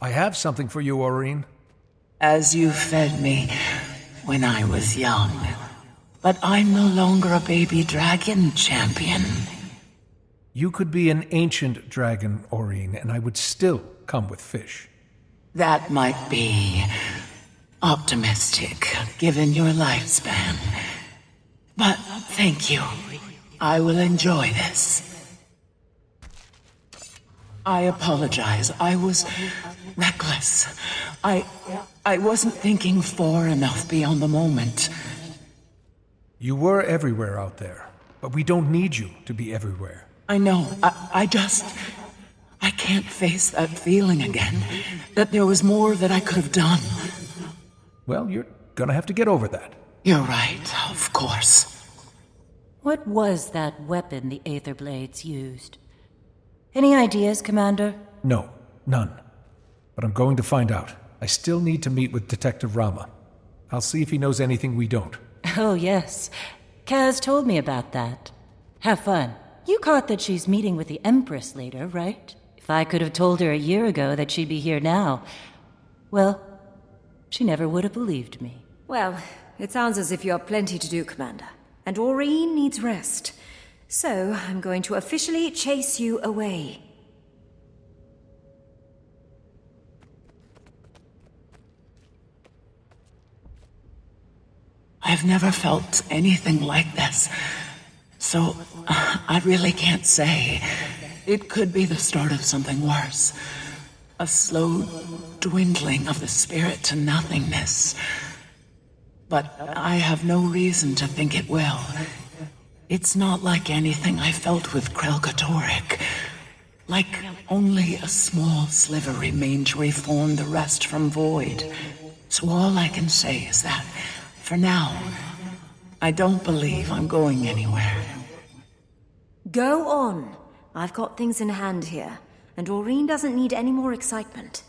I have something for you, Aureen. As you fed me when I was young. But I'm no longer a baby dragon, champion. You could be an ancient dragon, Aureen, and I would still come with fish. That might be optimistic, given your lifespan. But thank you. I will enjoy this. I apologize. I was reckless. I wasn't thinking far enough beyond the moment. You were everywhere out there, but we don't need you to be everywhere. I know. I can't face that feeling again. That there was more that I could have done. Well, you're gonna have to get over that. You're right, of course. What was that weapon the Aetherblades used? Any ideas, Commander? No, none. But I'm going to find out. I still need to meet with Detective Rama. I'll see if he knows anything we don't. Oh, yes. Kaz told me about that. Have fun. You caught that she's meeting with the Empress later, right? If I could have told her a year ago that she'd be here now, Well, she never would have believed me. Well, it sounds as if you have plenty to do, Commander. And Aureen needs rest. So, I'm going to officially chase you away. I've never felt anything like this. So, I really can't say. It could be the start of something worse. A slow dwindling of the spirit to nothingness. But I have no reason to think it will. It's not like anything I felt with Krelkatoric. Like only a small sliver remained to reform the rest from void. So all I can say is that, for now, I don't believe I'm going anywhere. Go on. I've got things in hand here, and Aureen doesn't need any more excitement.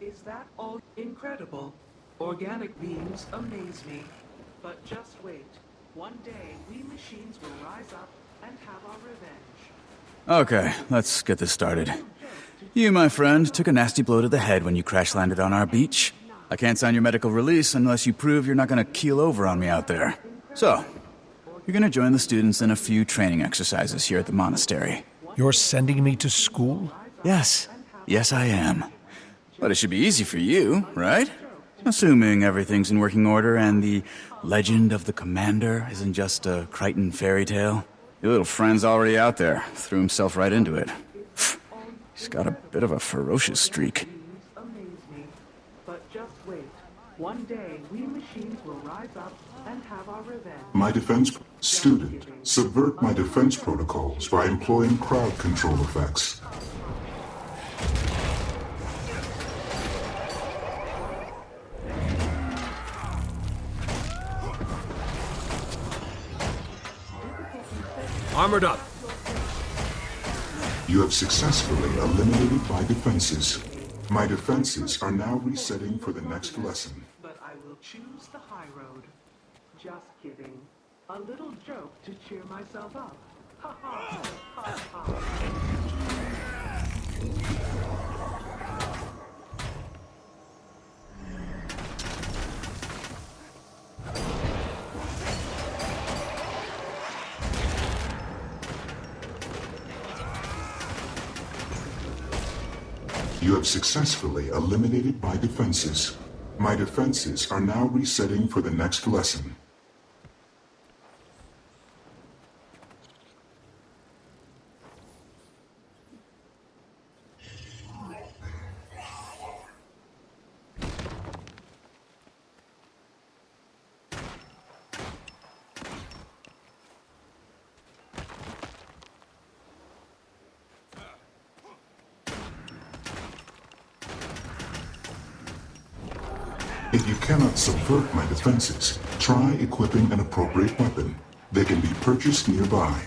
Is that all? Incredible. Organic beings amaze me. But just wait. One day, we machines will rise up and have our revenge. Okay, let's get this started. You, my friend, took a nasty blow to the head when you crash-landed on our beach. I can't sign your medical release unless you prove you're not gonna keel over on me out there. So, you're gonna join the students in a few training exercises here at the monastery. You're sending me to school? Yes. Yes, I am. But it should be easy for you, right? Assuming everything's in working order and the legend of the commander isn't just a Crichton fairy tale. Your little friend's already out there. Threw himself right into it. He's got a bit of a ferocious streak. But just wait. One day, we machines will rise up and have our revenge. My defense student, subvert my defense protocols by employing crowd control effects. Armored up. You have successfully eliminated my defenses. My defenses are now resetting for the next lesson. But I will choose the high road. Just kidding. A little joke to cheer myself up. Ha ha ha ha. You have successfully eliminated my defenses. My defenses are now resetting for the next lesson. If you cannot subvert my defenses, try equipping an appropriate weapon. They can be purchased nearby.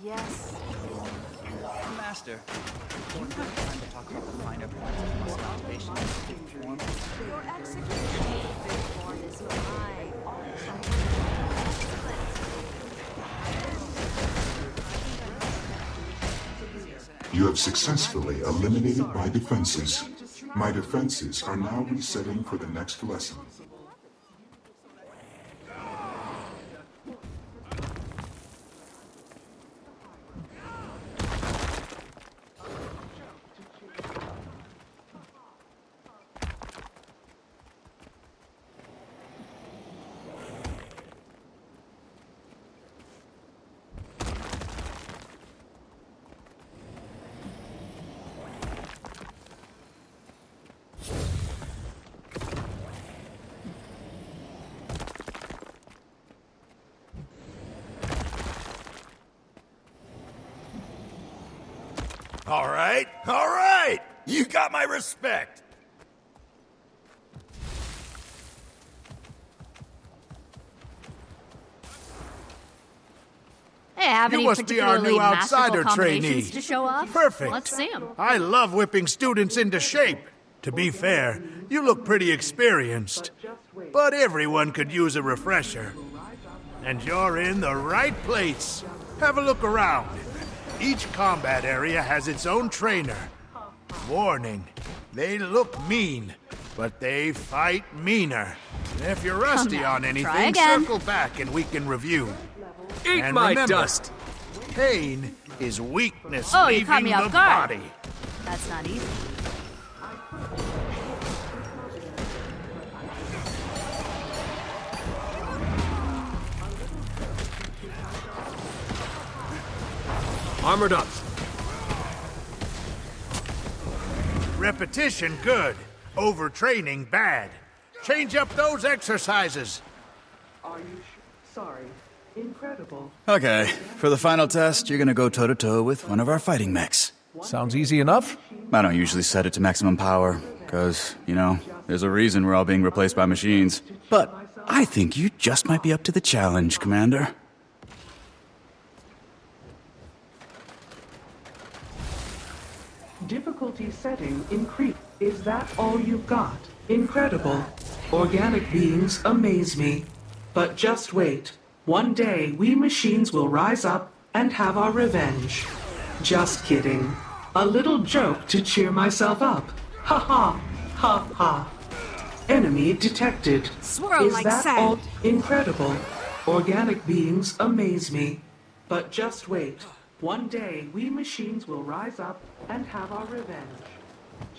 Yes. Master, do you have time to talk about the finer points of muscle activation in form? Your execution of this form is my You have successfully eliminated my defenses. My defenses are now resetting for the next lesson. All right! You got my respect! Hey, have You any must be our particularly new masterful outsider combinations trainee. to show off? Perfect. Let's see 'em. I love whipping students into shape. To be fair, you look pretty experienced. But everyone could use a refresher. And you're in the right place. Have a look around. Each combat area has its own trainer. Warning, they look mean, but they fight meaner. If you're rusty now, on try anything, again. circle back and we can review. Eat And my remember, dust! Pain is weakness Oh, you leaving caught me the off guard. body. That's not easy. Armored up. Repetition good. Overtraining bad. Change up those exercises. Are you sorry? Incredible. Okay, for the final test, you're gonna go toe-to-toe with one of our fighting mechs. Sounds easy enough. I don't usually set it to maximum power, because, there's a reason we're all being replaced by machines. But I think you just might be up to the challenge, Commander. Difficulty setting increased. Is that all you've got? Incredible. Organic beings amaze me. But just wait. One day we machines will rise up and have our revenge. Just kidding. A little joke to cheer myself up. Ha ha. Ha ha. Enemy detected. Swirl Is like that sand. all? Incredible. Organic beings amaze me. But just wait. One day, we machines will rise up and have our revenge.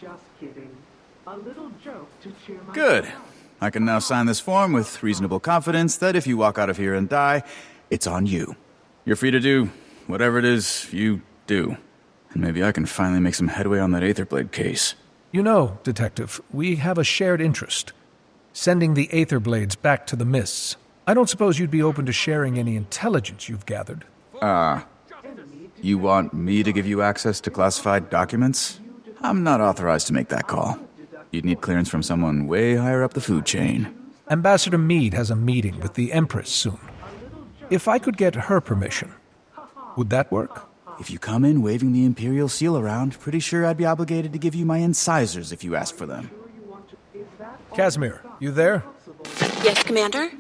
Just kidding. A little joke to cheer my... Good. I can now sign this form with reasonable confidence that if you walk out of here and die, it's on you. You're free to do whatever it is you do. And maybe I can finally make some headway on that Aetherblade case. You know, Detective, we have a shared interest. Sending the Aetherblades back to the Mists. I don't suppose you'd be open to sharing any intelligence you've gathered. You want me to give you access to classified documents? I'm not authorized to make that call. You'd need clearance from someone way higher up the food chain. Ambassador Meade has a meeting with the Empress soon. If I could get her permission, would that work? If you come in waving the Imperial seal around, pretty sure I'd be obligated to give you my incisors if you ask for them. Casimir, you there? Yes, Commander?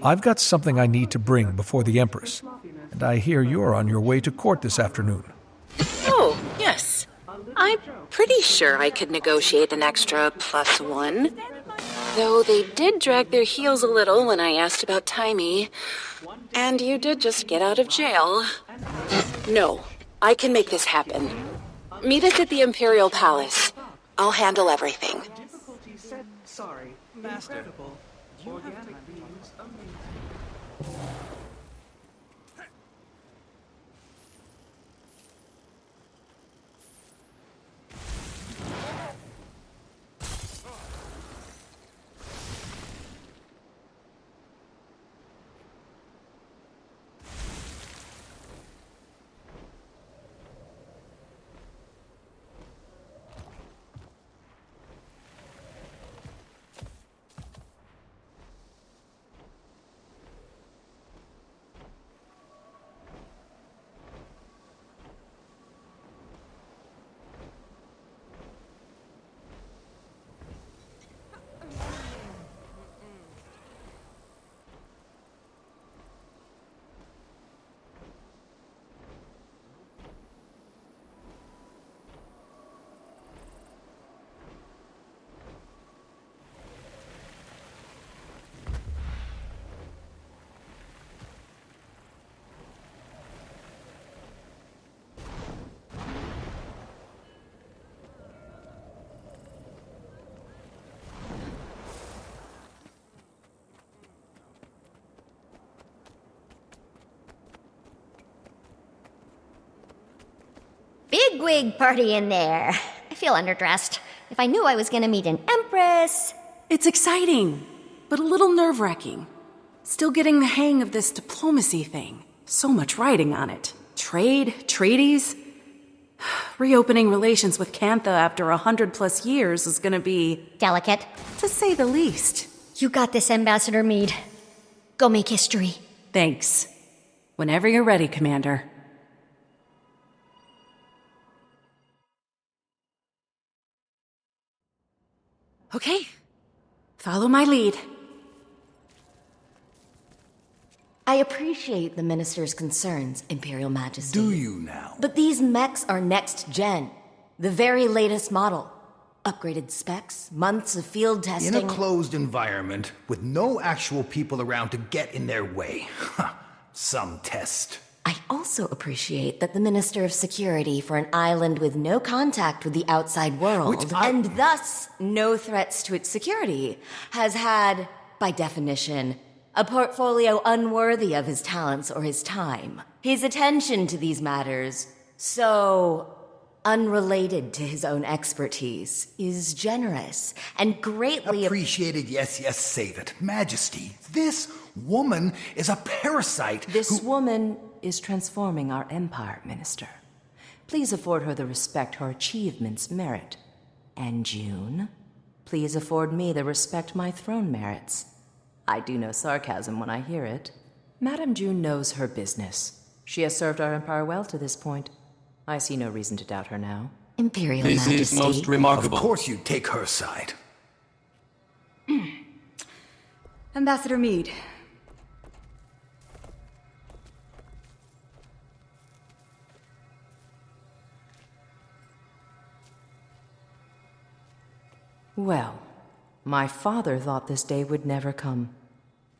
I've got something I need to bring before the Empress, and I hear you're on your way to court this afternoon. Oh, yes. I'm pretty sure I could negotiate an extra +1. Though they did drag their heels a little when I asked about Timey. And you did just get out of jail. No, I can make this happen. Meet us at the Imperial Palace. I'll handle everything. Sorry, Master. Organic beings amazing. Bigwig party in there. I feel underdressed. If I knew I was gonna meet an empress... It's exciting, but a little nerve-wracking. Still getting the hang of this diplomacy thing. So much writing on it. Trade, treaties. Reopening relations with Cantha after 100+ years is gonna be... delicate. To say the least. You got this, Ambassador Meade. Go make history. Thanks. Whenever you're ready, Commander. Okay. Follow my lead. I appreciate the Minister's concerns, Imperial Majesty. Do you now? But these mechs are next gen. The very latest model. Upgraded specs, months of field testing... In a closed environment, with no actual people around to get in their way. Some test. I also appreciate that the Minister of Security for an island with no contact with the outside world, and thus no threats to its security, has had, by definition, a portfolio unworthy of his talents or his time. His attention to these matters, so unrelated to his own expertise, is generous and greatly appreciated. Yes, save it. Majesty, this woman is a parasite. This woman is transforming our empire, Minister. Please afford her the respect her achievements merit. And June, please afford me the respect my throne merits. I do know sarcasm when I hear it. Madame June knows her business. She has served our empire well to this point. I see no reason to doubt her now. Imperial Majesty. This is most remarkable. Of course you take her side. Ambassador Meade. Well, my father thought this day would never come.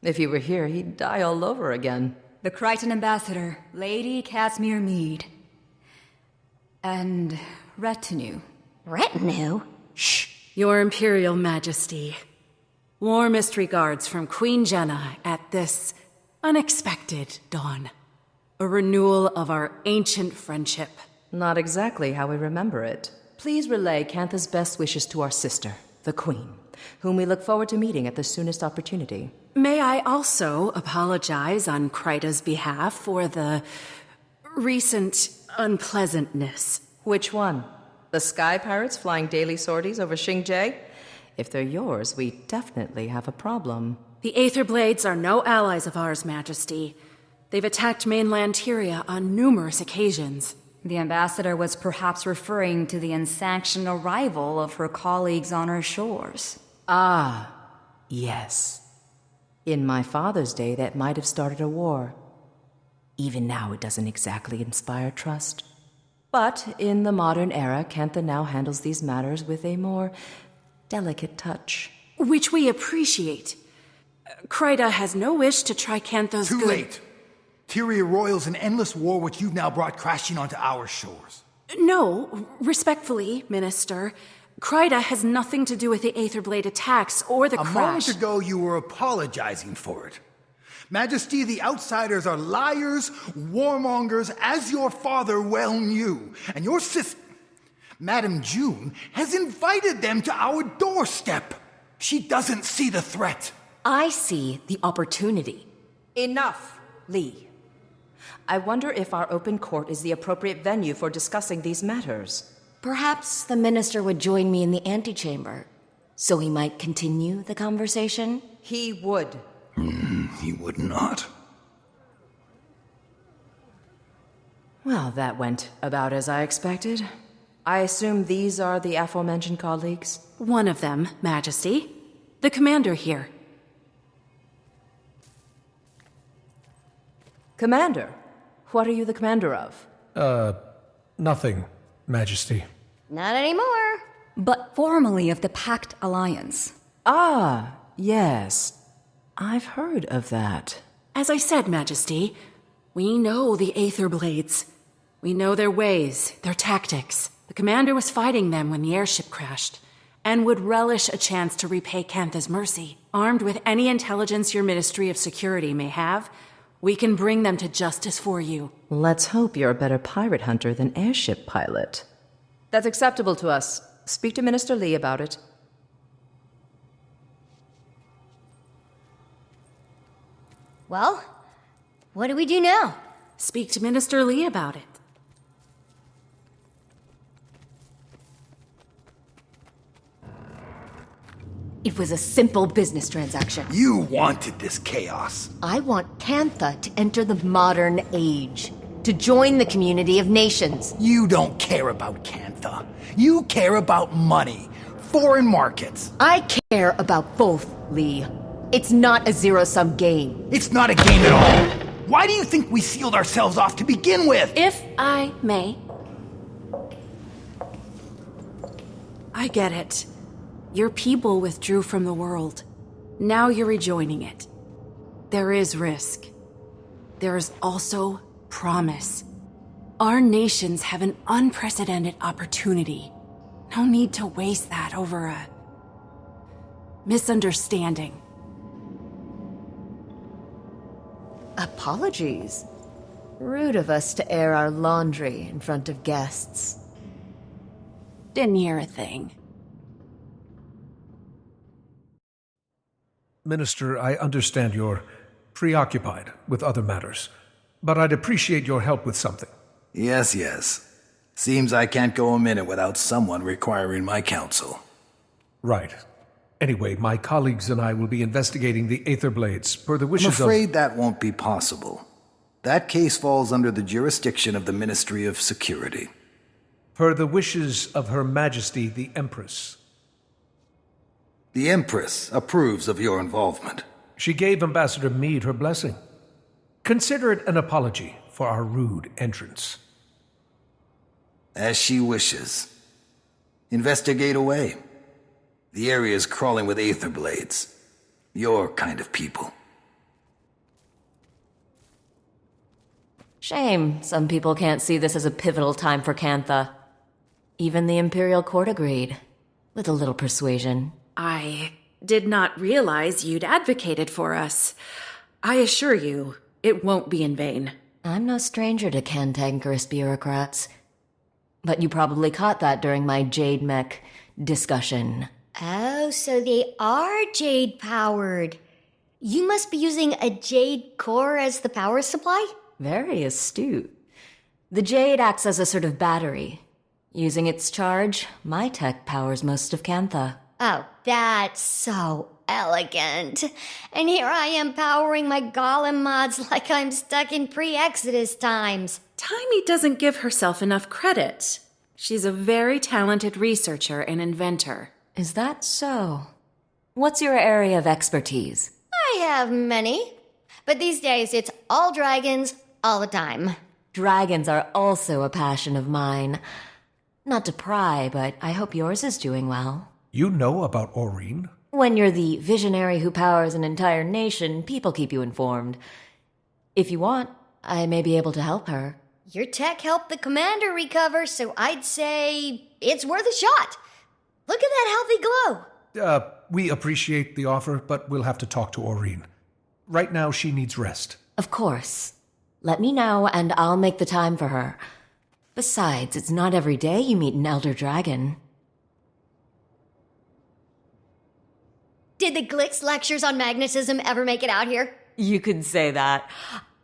If he were here, he'd die all over again. the Crichton Ambassador, Lady Casimir Meade. And retinue. Retinue? Shh! Your Imperial Majesty. Warmest regards from Queen Jenna at this unexpected dawn. A renewal of our ancient friendship. Not exactly how we remember it. Please relay Cantha's best wishes to our sister, the Queen, whom we look forward to meeting at the soonest opportunity. May I also apologize on Kryta's behalf for the recent unpleasantness. Which one? The Sky Pirates flying daily sorties over Xingje? If they're yours, we definitely have a problem. The Aetherblades are no allies of ours, Majesty. They've attacked mainland Tyria on numerous occasions. The ambassador was perhaps referring to the unsanctioned arrival of her colleagues on our shores. Ah, yes. In my father's day, that might have started a war. Even now, it doesn't exactly inspire trust. But in the modern era, Cantha now handles these matters with a more delicate touch. Which we appreciate. Kryta has no wish to try Cantha's Too late. Tyria roils an endless war which you've now brought crashing onto our shores. No, respectfully, Minister. Kryta has nothing to do with the Aetherblade attacks or the crash. A moment ago, you were apologizing for it. Majesty, the outsiders are liars, warmongers, as your father well knew. And your sister, Madame June, has invited them to our doorstep. She doesn't see the threat. I see the opportunity. Enough, Lee. I wonder if our open court is the appropriate venue for discussing these matters. Perhaps the minister would join me in the antechamber, so he might continue the conversation? He would. He would not. Well, that went about as I expected. I assume these are the aforementioned colleagues? One of them, Majesty. The commander here. Commander? What are you the commander of? Nothing, Majesty. Not anymore. But formerly of the Pact Alliance. Ah, yes. I've heard of that. As I said, Majesty, we know the Aetherblades. We know their ways, their tactics. The commander was fighting them when the airship crashed, and would relish a chance to repay Cantha's mercy. Armed with any intelligence your Ministry of Security may have, we can bring them to justice for you. Let's hope you're a better pirate hunter than airship pilot. That's acceptable to us. Speak to Minister Lee about it. Well, what do we do now? Speak to Minister Lee about it. It was a simple business transaction. You wanted this chaos. I want Cantha to enter the modern age, to join the community of nations. You don't care about Cantha. You care about money, foreign markets. I care about both, Lee. It's not a zero-sum game. It's not a game at all. Why do you think we sealed ourselves off to begin with? If I may. I get it. Your people withdrew from the world. Now you're rejoining it. There is risk. There is also promise. Our nations have an unprecedented opportunity. No need to waste that over a misunderstanding. Apologies. Rude of us to air our laundry in front of guests. Didn't hear a thing. Minister, I understand you're preoccupied with other matters, but I'd appreciate your help with something. Yes, yes. Seems I can't go a minute without someone requiring my counsel. Right. Anyway, my colleagues and I will be investigating the Aetherblades per the wishes I'm afraid that won't be possible. That case falls under the jurisdiction of the Ministry of Security. Per the wishes of Her Majesty the Empress. The Empress approves of your involvement. She gave Ambassador Meade her blessing. Consider it an apology for our rude entrance. As she wishes. Investigate away. The area is crawling with Aetherblades. Your kind of people. Shame some people can't see this as a pivotal time for Cantha. Even the Imperial Court agreed, with a little persuasion. I did not realize you'd advocated for us. I assure you, it won't be in vain. I'm no stranger to cantankerous bureaucrats. But you probably caught that during my Jade mech discussion. Oh, so they are Jade-powered. You must be using a Jade core as the power supply? Very astute. The Jade acts as a sort of battery. Using its charge, my tech powers most of Cantha. Oh, that's so elegant. And here I am powering my golem mods like I'm stuck in pre-Exodus times. Taimi doesn't give herself enough credit. She's a very talented researcher and inventor. Is that so? What's your area of expertise? I have many. But these days, it's all dragons, all the time. Dragons are also a passion of mine. Not to pry, but I hope yours is doing well. You know about Aurene? When you're the visionary who powers an entire nation, people keep you informed. If you want, I may be able to help her. Your tech helped the commander recover, so I'd say it's worth a shot. Look at that healthy glow. We appreciate the offer, but we'll have to talk to Aurene. Right now, she needs rest. Of course. Let me know, and I'll make the time for her. Besides, it's not every day you meet an elder dragon. Did the Glix lectures on magnetism ever make it out here? You could say that.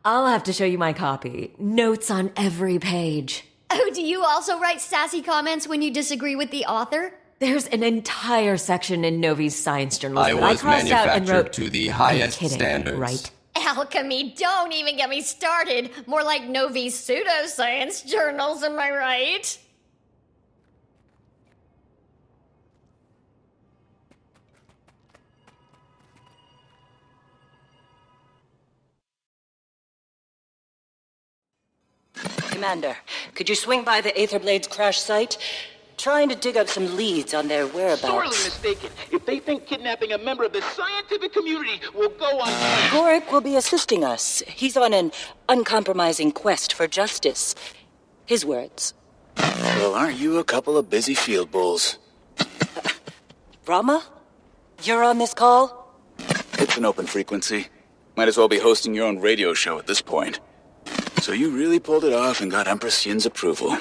I'll have to show you my copy. Notes on every page. Oh, do you also write sassy comments when you disagree with the author? There's an entire section in Novi's science journals I that was I crossed out and manufactured wrote, to the highest I'm kidding, standards. right? Alchemy, don't even get me started. More like Novi's pseudoscience journals, am I right? Commander, could you swing by the Aetherblade's crash site? Trying to dig up some leads on their whereabouts. Sorely mistaken. If they think kidnapping a member of the scientific community will go on... Gorik will be assisting us. He's on an uncompromising quest for justice. His words. Well, aren't you a couple of busy field bulls? Rama? You're on this call? It's an open frequency. Might as well be hosting your own radio show at this point. So you really pulled it off and got Empress Yin's approval.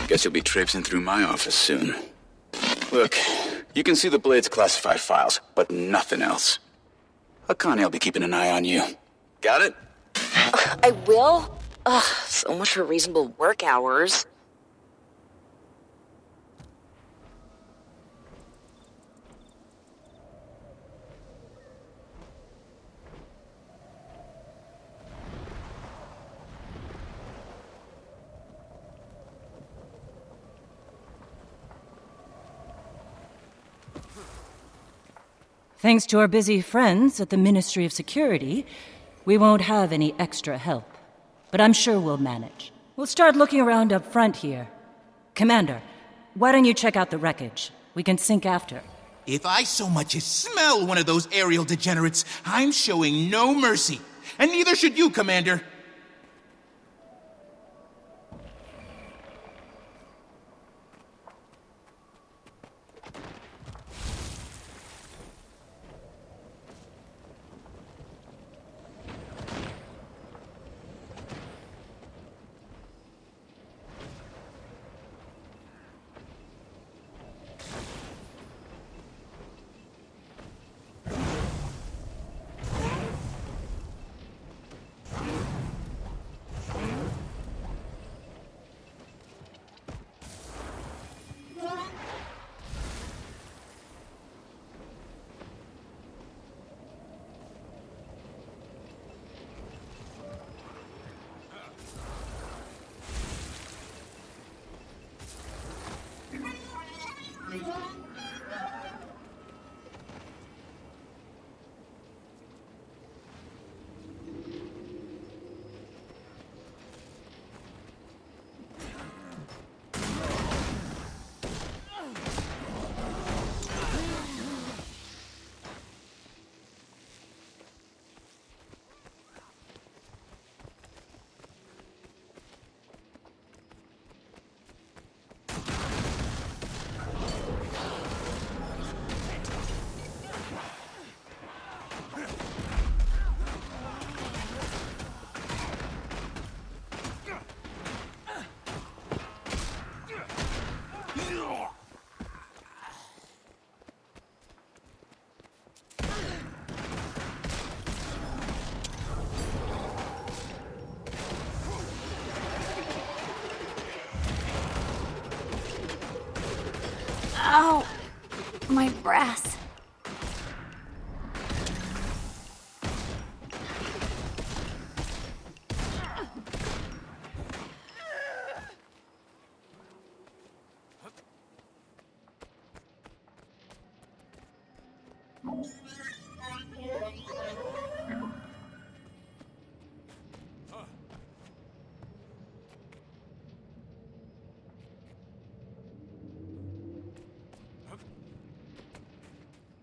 Guess you'll be traipsing through my office soon. Look, you can see the Blade's classified files, but nothing else. Akane will be keeping an eye on you. Got it? I will? Ugh, so much for reasonable work hours. Thanks to our busy friends at the Ministry of Security, we won't have any extra help. But I'm sure we'll manage. We'll start looking around up front here. Commander, why don't you check out the wreckage? We can sync after. If I so much as smell one of those aerial degenerates, I'm showing no mercy. And neither should you, Commander. Ow! My breast.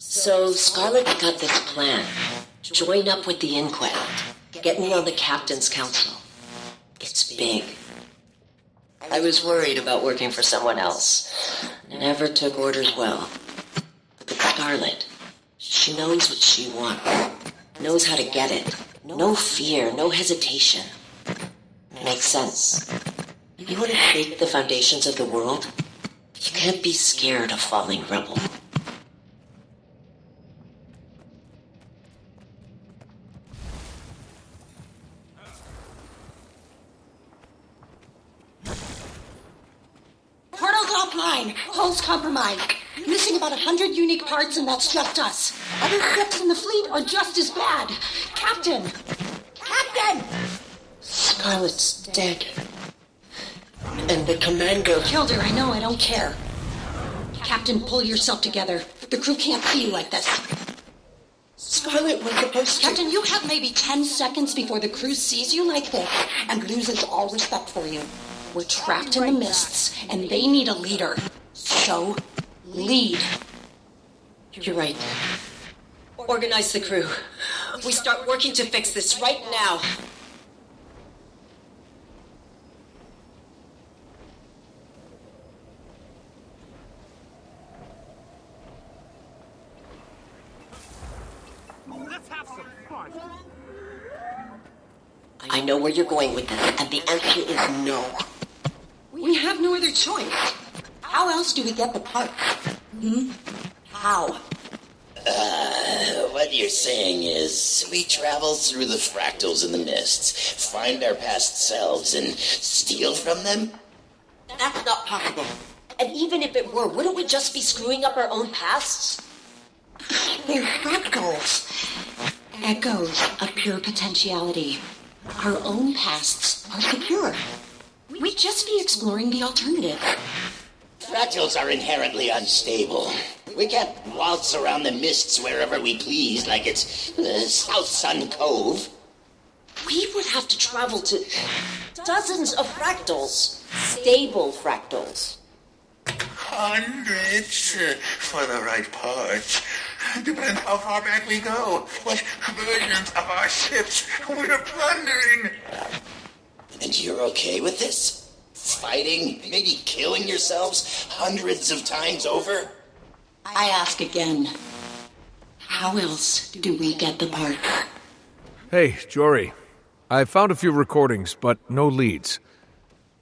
So Scarlett's got this plan. Join up with the Inquest. Get me on the Captain's Council. It's big. I was worried about working for someone else. Never took orders well. But Scarlett, she knows what she wants. Knows how to get it. No fear, no hesitation. Makes sense. You want to shake the foundations of the world? You can't be scared of falling rebel. Portal's offline. Hull's compromised. Missing about 100 unique parts, and that's just us. Other ships in the fleet are just as bad. Captain! Captain! Scarlett's dead. And the commander... Killed her, I know, I don't care. Captain, pull yourself together. The crew can't see you like this. Scarlett was supposed to... Captain, you have maybe 10 seconds before the crew sees you like this and loses all respect for you. We're trapped in the mists, and they need a leader. So, lead. You're right. Organize the crew. We start working to fix this right now. Let's have some fun. I know where you're going with this, and the answer is no. We have no other choice. How else do we get the parts? How? What you're saying is, we travel through the fractals in the mists, find our past selves, and steal from them? That's not possible. And even if it were, wouldn't we just be screwing up our own pasts? They're fractals. Echoes of pure potentiality. Our own pasts are secure. We'd just be exploring the alternative. Fractals are inherently unstable. We can't waltz around the mists wherever we please like it's South Sun Cove. We would have to travel to dozens of fractals. Stable fractals. Hundreds for the right parts. Depends how far back we go, what versions of our ships we're plundering. And you're okay with this? Fighting, maybe killing yourselves hundreds of times over? I ask again. How else do we get the part? Hey, Jory. I found a few recordings, but no leads.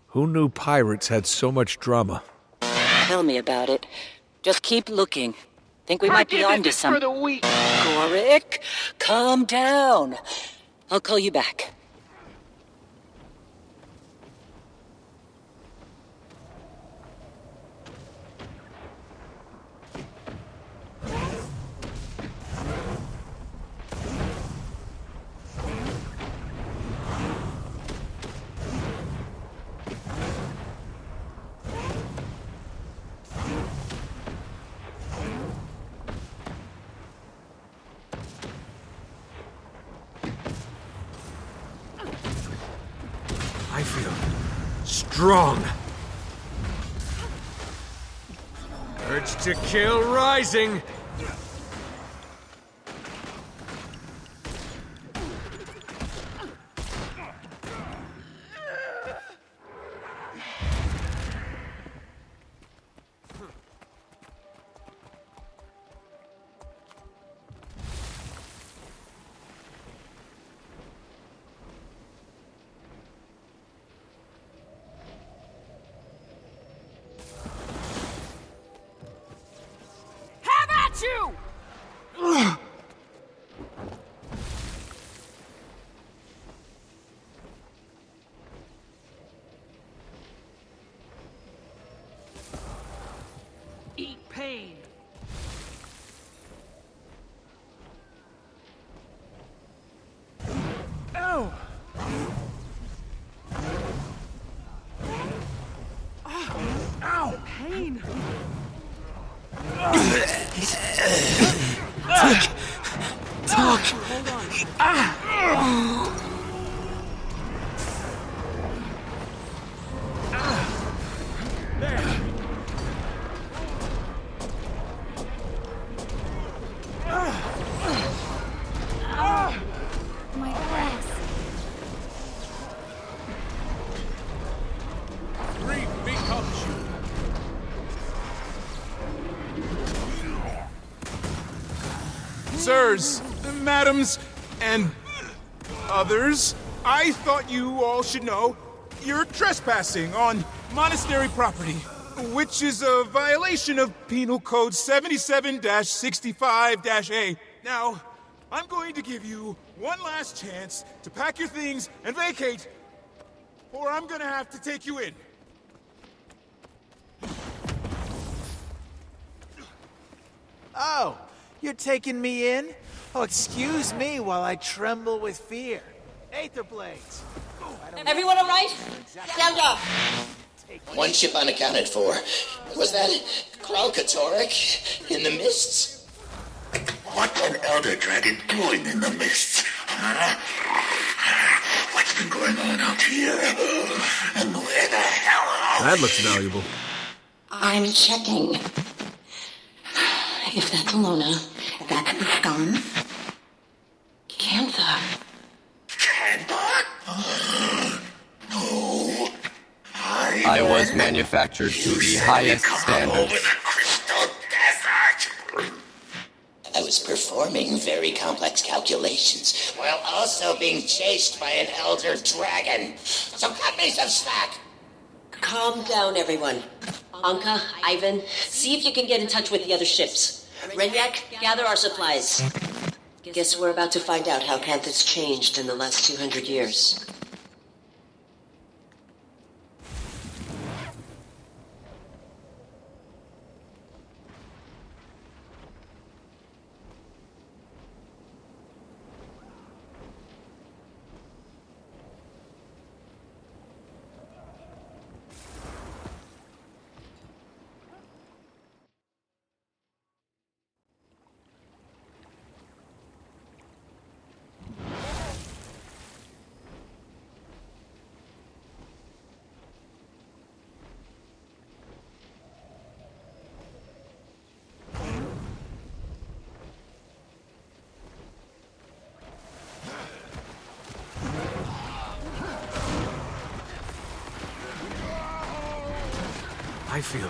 Who knew pirates had so much drama? Tell me about it. Just keep looking. Think we might be onto something. Gorik, calm down. I'll call you back. I feel strong. Urge to kill rising. Have at pain. Ow! Ow! The pain! Talk! Hold on. There. My breath. Grief becomes you. Sirs, madams, and others, I thought you all should know you're trespassing on monastery property, which is a violation of Penal Code 77-65-A. Now, I'm going to give you one last chance to pack your things and vacate, or I'm gonna have to take you in. Oh, you're taking me in? Oh, excuse me while I tremble with fear. Aetherblades. Everyone all right? Stand up! One ship unaccounted for. Was that Kralkatorek in the mists? What's an elder dragon doing in the mists? Huh? What's been going on out here? And where the hell are That looks valuable. I'm checking. If that's Alona, that could be Scone. Cantha. No. I was manufactured to the highest standards. I was performing very complex calculations while also being chased by an elder dragon. So cut me some slack. Calm down, everyone. Anka, Ivan, see if you can get in touch with the other ships. Renyak, gather our supplies. Guess we're about to find out how Cantha's changed in the last 200 years. I feel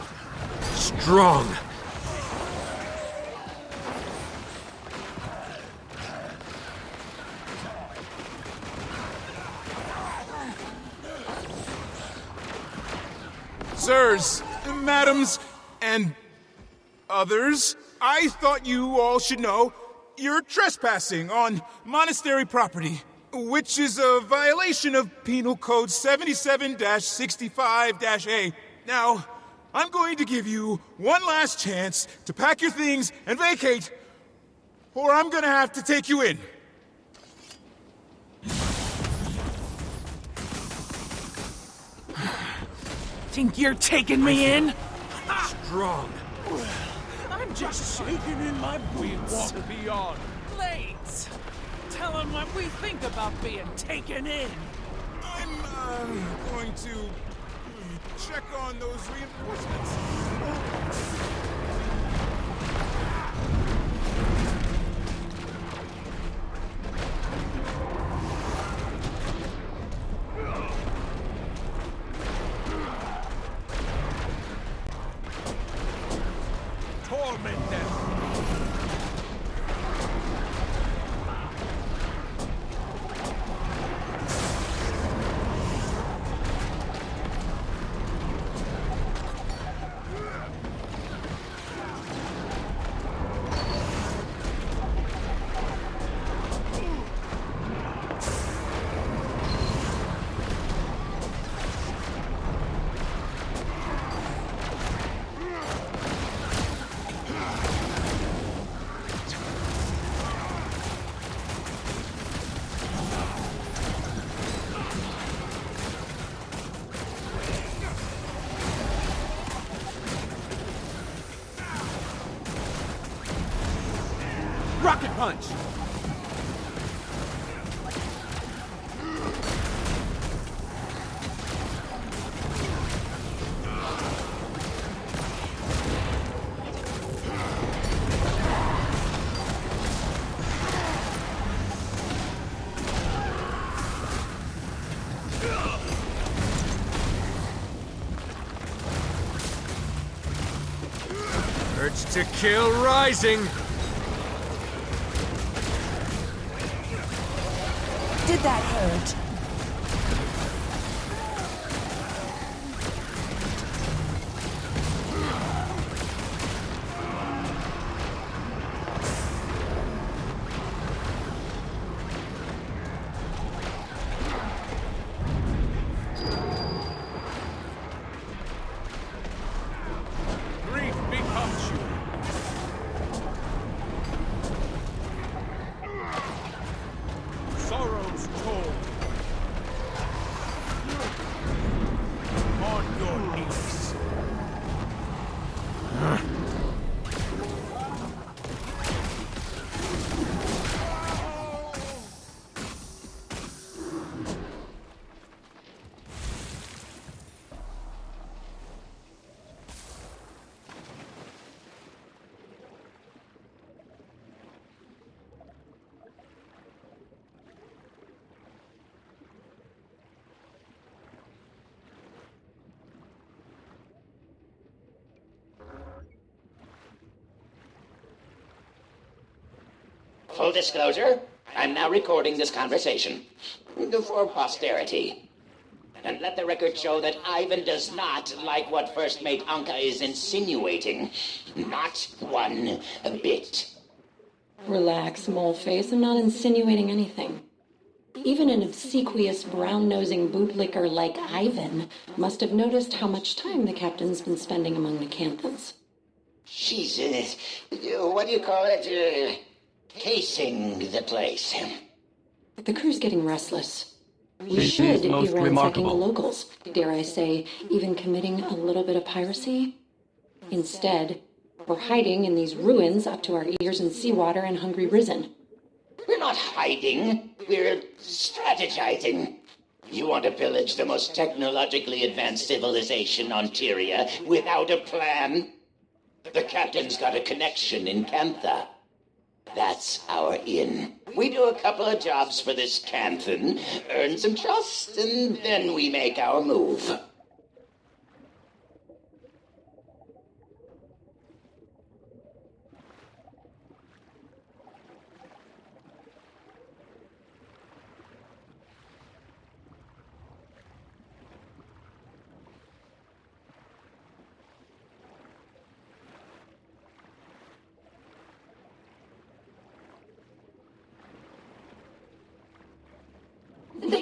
strong. Sirs, madams, and others, I thought you all should know you're trespassing on monastery property, which is a violation of Penal Code 77-65-A. Now, I'm going to give you one last chance to pack your things and vacate, or I'm gonna have to take you in. Think you're taking me in? Strong. I'm just shaking in my We boots. walk beyond. Blades! Tell him what we think about being taken in. I'm going to check on those reinforcements. Torment them. Rocket punch! Urge to kill rising! Did that hurt? Grief becomes you! Sorrow's toll! On your knees! Full disclosure, I'm now recording this conversation for posterity. And let the record show that Ivan does not like what First Mate Anka is insinuating. Not one bit. Relax, moleface. I'm not insinuating anything. Even an obsequious, brown-nosing bootlicker like Ivan must have noticed how much time the captain's been spending among the Canthons. She's, what do you call it? Casing the place. The crew's getting restless. We This should is be most ransacking remarkable. the locals. Dare I say, even committing a little bit of piracy? Instead, we're hiding in these ruins up to our ears in seawater and hungry risen. We're not hiding. We're strategizing. You want to pillage the most technologically advanced civilization on Tyria without a plan? The captain's got a connection in Cantha. That's our in. We do a couple of jobs for this Canthon, earn some trust, and then we make our move.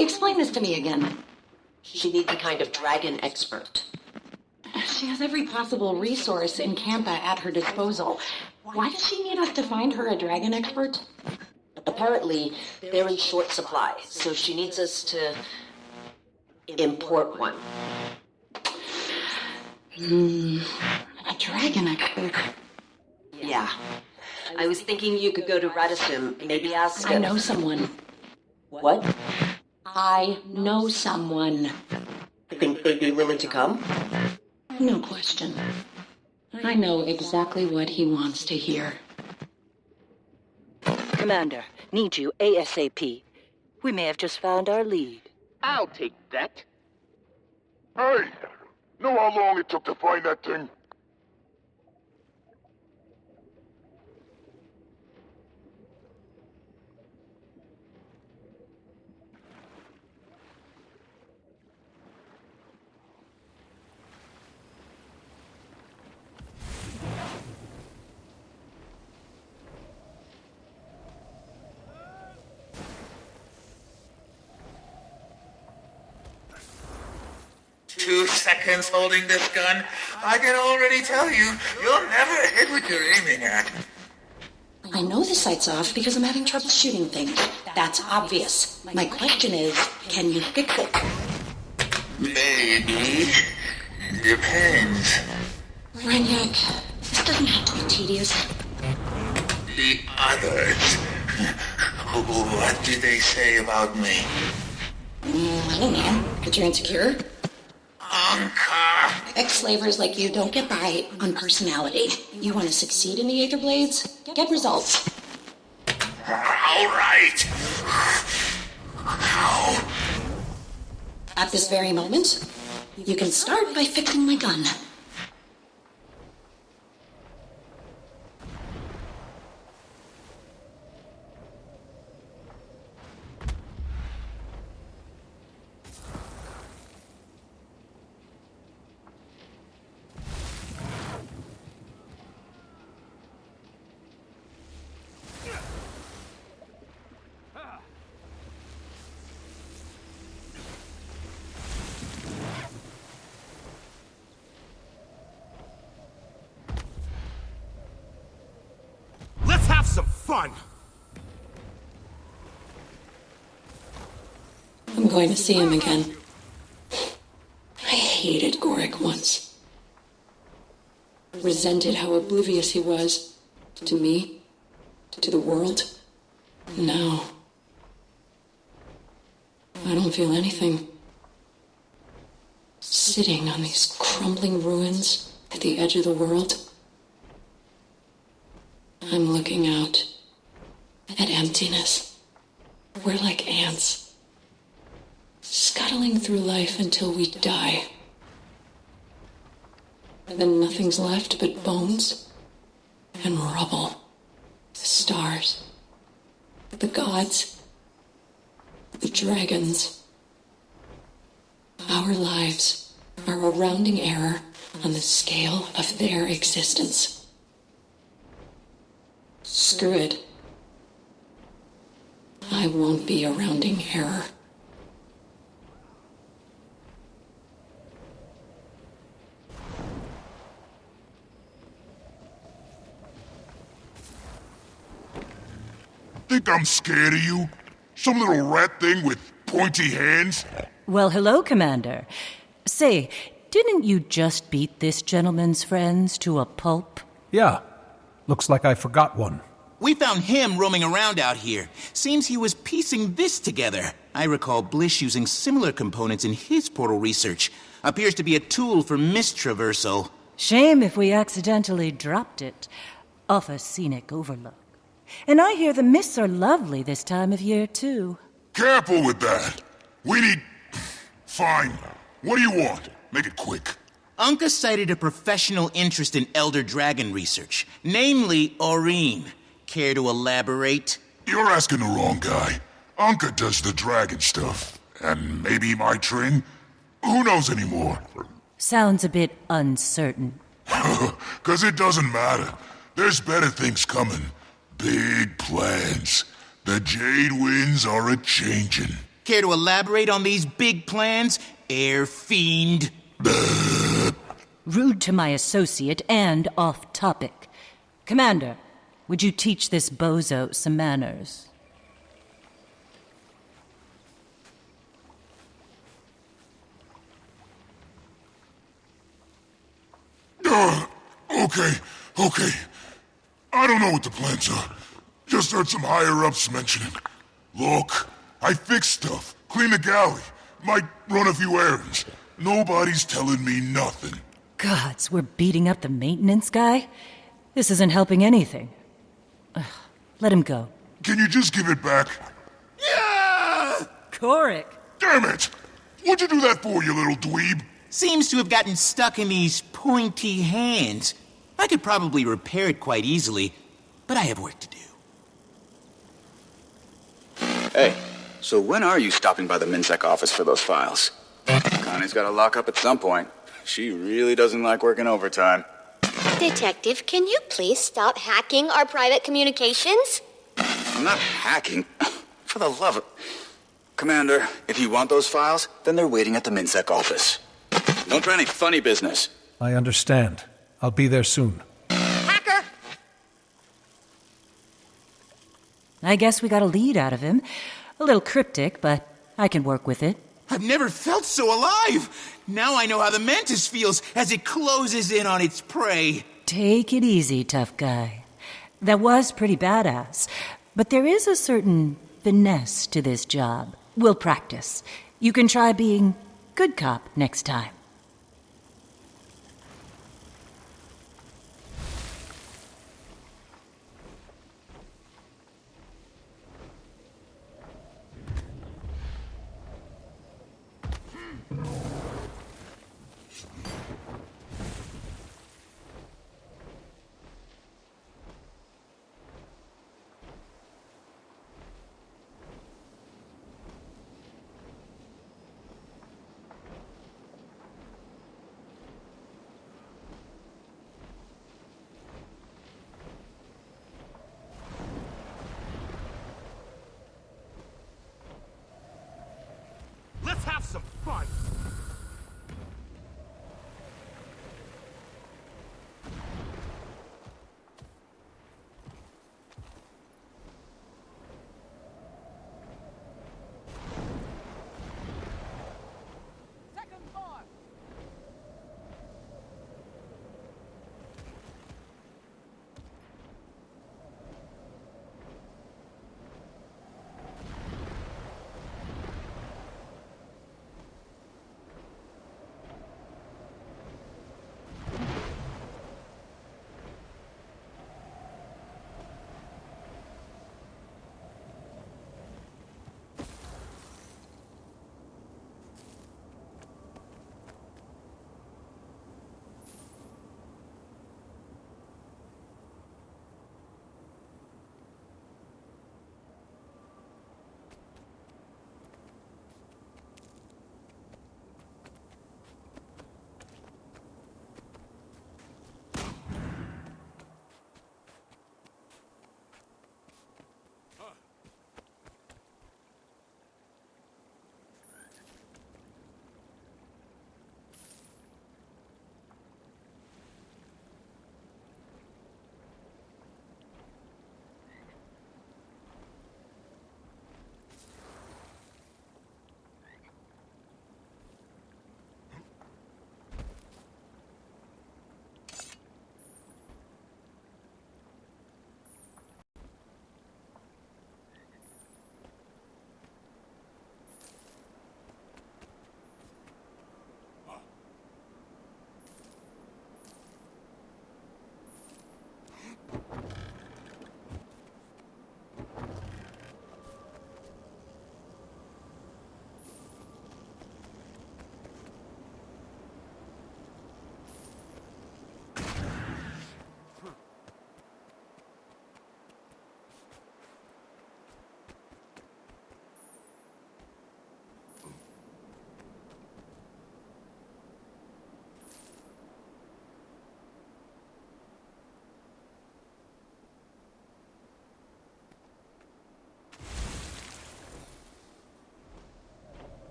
Explain this to me again. She needs a kind of dragon expert. She has every possible resource in Cantha at her disposal. Why does she need us to find her a dragon expert? Apparently, they're in short supply, so she needs us to import one. A dragon expert? Yeah. I was thinking you could go to Radisim, maybe ask... I know someone. What? I know someone. Think they'd be willing to come? No question. I know exactly what he wants to hear. Commander, need you ASAP. We may have just found our lead. I'll take that. Hey, know how long it took to find that thing? Seconds holding this gun, I can already tell you'll never hit what you're aiming at. I know the sight's off because I'm having trouble shooting things. That's obvious. My question is, can you fix it? Maybe. Depends. Ranyak, this doesn't have to be tedious. The the others? What did they say about me? I don't know. That you're insecure? Anka! Ex-slavers like you don't get by on personality. You want to succeed in the Aetherblades? Get results. All right. How? At this very moment, you can start by fixing my gun. Let's have some fun! I'm going to see him again. I hated Gorik once. Resented how oblivious he was. To me. To the world. Now. I don't feel anything. Sitting on these crumbling ruins at the edge of the world. I'm looking out at emptiness. We're like ants, scuttling through life until we die. And then nothing's left but bones and rubble. The stars, the gods, the dragons. Our lives are a rounding error on the scale of their existence. Screw it. I won't be a rounding error. Think I'm scared of you? Some little rat thing with pointy hands? Well, hello, Commander. Say, didn't you just beat this gentleman's friends to a pulp? Yeah. Looks like I forgot one. We found him roaming around out here. Seems he was piecing this together. I recall Blish using similar components in his portal research. Appears to be a tool for mist traversal. Shame if we accidentally dropped it off a scenic overlook. And I hear the mists are lovely this time of year, too. Careful with that. We need... Fine. What do you want? Make it quick. Anka cited a professional interest in Elder Dragon research, namely Aurene. Care to elaborate? You're asking the wrong guy. Anka does the dragon stuff. And maybe my tring? Who knows anymore? Sounds a bit uncertain. 'Cause it doesn't matter. There's better things coming. Big plans. The Jade winds are a-changin'. Care to elaborate on these big plans, air fiend? Rude to my associate and off topic. Commander, would you teach this bozo some manners? Okay. I don't know what the plans are. Just heard some higher-ups mentioning. Look, I fixed stuff, clean the galley, might run a few errands. Nobody's telling me nothing. Gods, we're beating up the maintenance guy? This isn't helping anything. Let him go. Can you just give it back? Yeah! Gorik! Damn it! What'd you do that for, you little dweeb? Seems to have gotten stuck in these pointy hands. I could probably repair it quite easily, but I have work to do. Hey, so when are you stopping by the MinSec office for those files? Connie's got to lock up at some point. She really doesn't like working overtime. Detective, can you please stop hacking our private communications? I'm not hacking. For the love of... Commander, if you want those files, then they're waiting at the MinSec office. Don't try any funny business. I understand. I'll be there soon. Hacker! I guess we got a lead out of him. A little cryptic, but I can work with it. I've never felt so alive! Now I know how the Mantis feels as it closes in on its prey. Take it easy, tough guy. That was pretty badass. But there is a certain finesse to this job. We'll practice. You can try being good cop next time. Let's have some fun!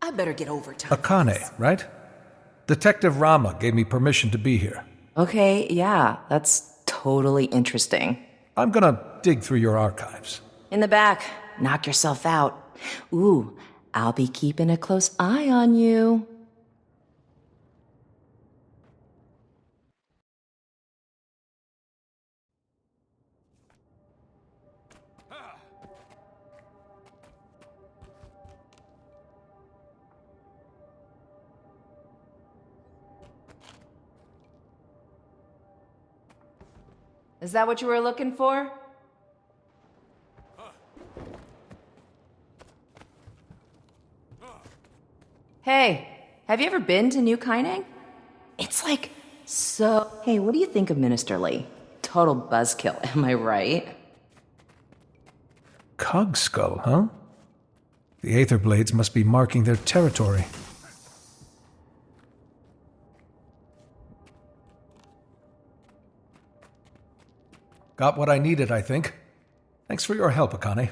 I better get overtime. Akane, right? Detective Rama gave me permission to be here. Okay, yeah, that's totally interesting. I'm gonna dig through your archives. In the back, knock yourself out. Ooh, I'll be keeping a close eye on you. Is that what you were looking for? Hey, have you ever been to New Kaineng? It's like so... Hey, what do you think of Minister Lee? Total buzzkill, am I right? Cog Skull, huh? The Aetherblades must be marking their territory. Got what I needed, I think. Thanks for your help, Akane.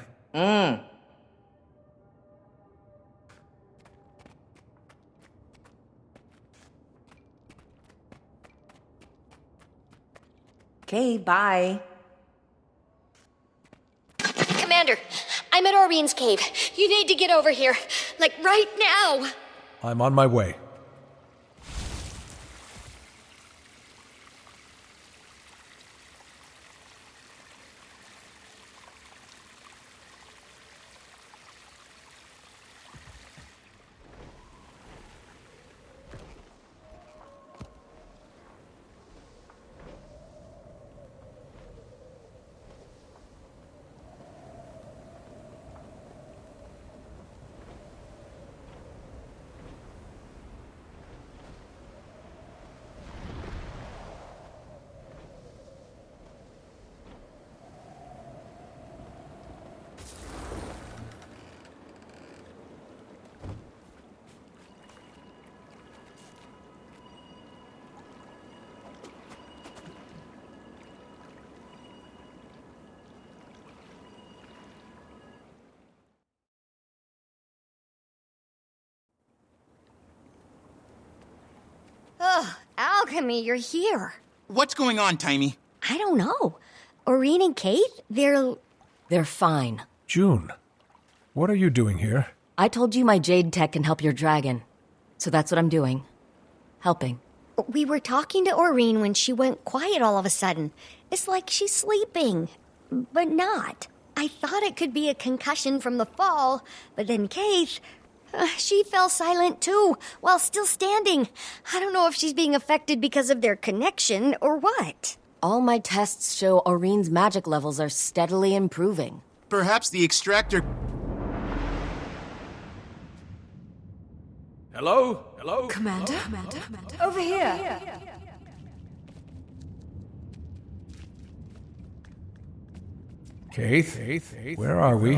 Okay, bye. I'm at Oreen's cave. You need to get over here. Like, right now. I'm on my way. Ugh, Alchemy, you're here. What's going on, Timey? I don't know. Oreen and Kate, They're fine. June, what are you doing here? I told you my Jade tech can help your dragon. So that's what I'm doing. Helping. We were talking to Oreen when she went quiet all of a sudden. It's like she's sleeping, but not. I thought it could be a concussion from the fall, but then Kate, she fell silent too, while still standing. I don't know if she's being affected because of their connection or what. All my tests show Oreen's magic levels are steadily improving. Perhaps the extractor... Hello? Hello? Commander? Over here. Keith, where are we?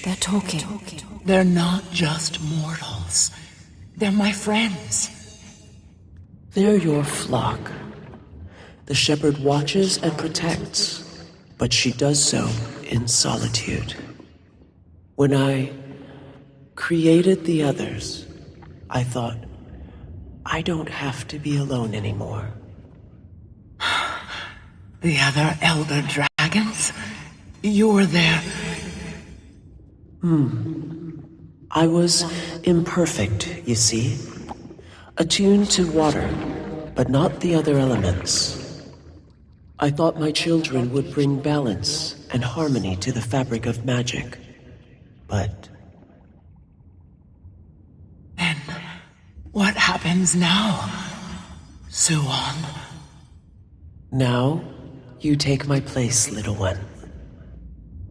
They're talking. They're not just mortals. They're my friends. They're your flock. The shepherd watches and protects, but she does so in solitude. When I created the others, I thought, I don't have to be alone anymore. The other elder dragons? You're there. I was imperfect, you see. Attuned to water, but not the other elements. I thought my children would bring balance and harmony to the fabric of magic. But... then, what happens now, Suwon? Now, you take my place, little one.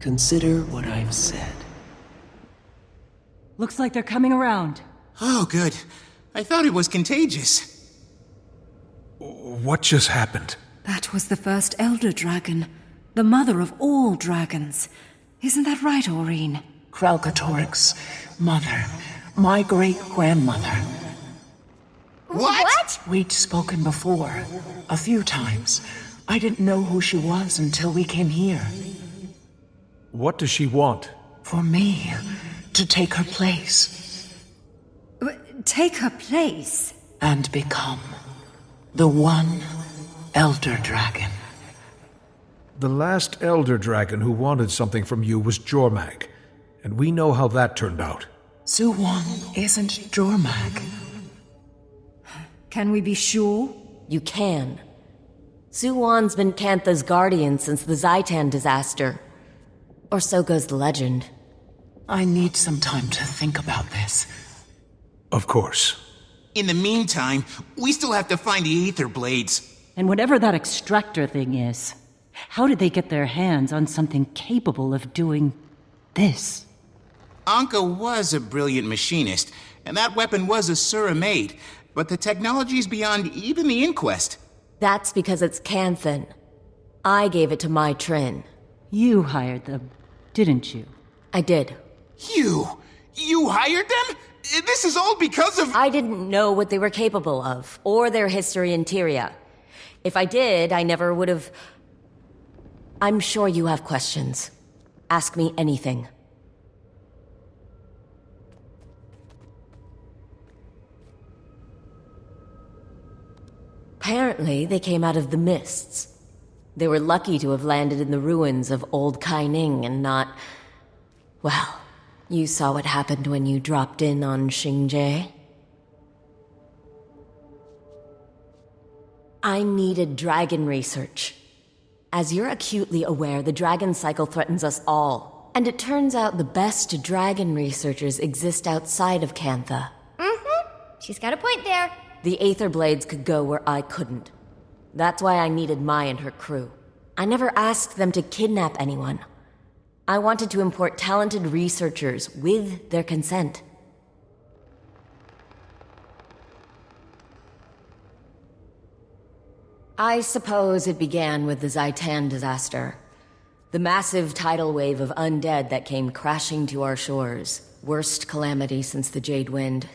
Consider what I've said. Looks like they're coming around. Oh, good. I thought it was contagious. What just happened? That was the first elder dragon. The mother of all dragons. Isn't that right, Oreen? Kralkatorik's mother. My great-grandmother. What? We'd spoken before. A few times. I didn't know who she was until we came here. What does she want? For me to take her place. Take her place? And become the one elder dragon. The last elder dragon who wanted something from you was Jormag, and we know how that turned out. Suwon isn't Jormag. Can we be sure? You can. Suwon's been Kantha's guardian since the Zaitan disaster. Or so goes the legend. I need some time to think about this. Of course. In the meantime, we still have to find the Aetherblades. And whatever that extractor thing is, how did they get their hands on something capable of doing this? Anka was a brilliant machinist, and that weapon was a Sura-made, but the technology's beyond even the Inquest. That's because it's Canthan. I gave it to my Trin. You hired them, didn't you? I did. You hired them? This is all because of... I didn't know what they were capable of, or their history in Tyria. If I did, I never would have... I'm sure you have questions. Ask me anything. Apparently, they came out of the mists. They were lucky to have landed in the ruins of Old Kaining and not Well, you saw what happened when you dropped in on Xingje. I needed dragon research. As you're acutely aware, the dragon cycle threatens us all. And it turns out the best dragon researchers exist outside of Cantha. Mm-hmm. She's got a point there. The Aetherblades could go where I couldn't. That's why I needed Mai and her crew. I never asked them to kidnap anyone. I wanted to import talented researchers with their consent. I suppose it began with the Zaitan disaster. The massive tidal wave of undead that came crashing to our shores. Worst calamity since the Jade Wind.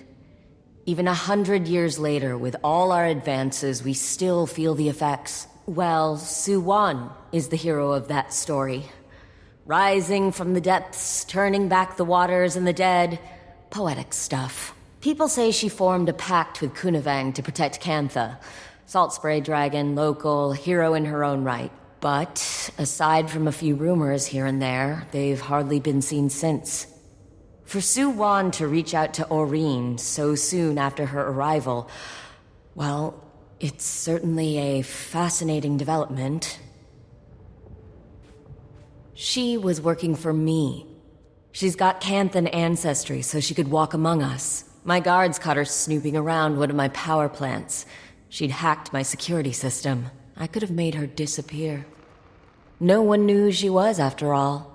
Even 100 years later, with all our advances, we still feel the effects. Well, Suwan is the hero of that story. Rising from the depths, turning back the waters and the dead. Poetic stuff. People say she formed a pact with Kunavang to protect Cantha. Salt Spray Dragon, local, hero in her own right. But, aside from a few rumors here and there, they've hardly been seen since. For Suwan to reach out to Aureen so soon after her arrival, well, it's certainly a fascinating development. She was working for me. She's got Canthan ancestry, so she could walk among us. My guards caught her snooping around one of my power plants. She'd hacked my security system. I could have made her disappear. No one knew who she was, after all.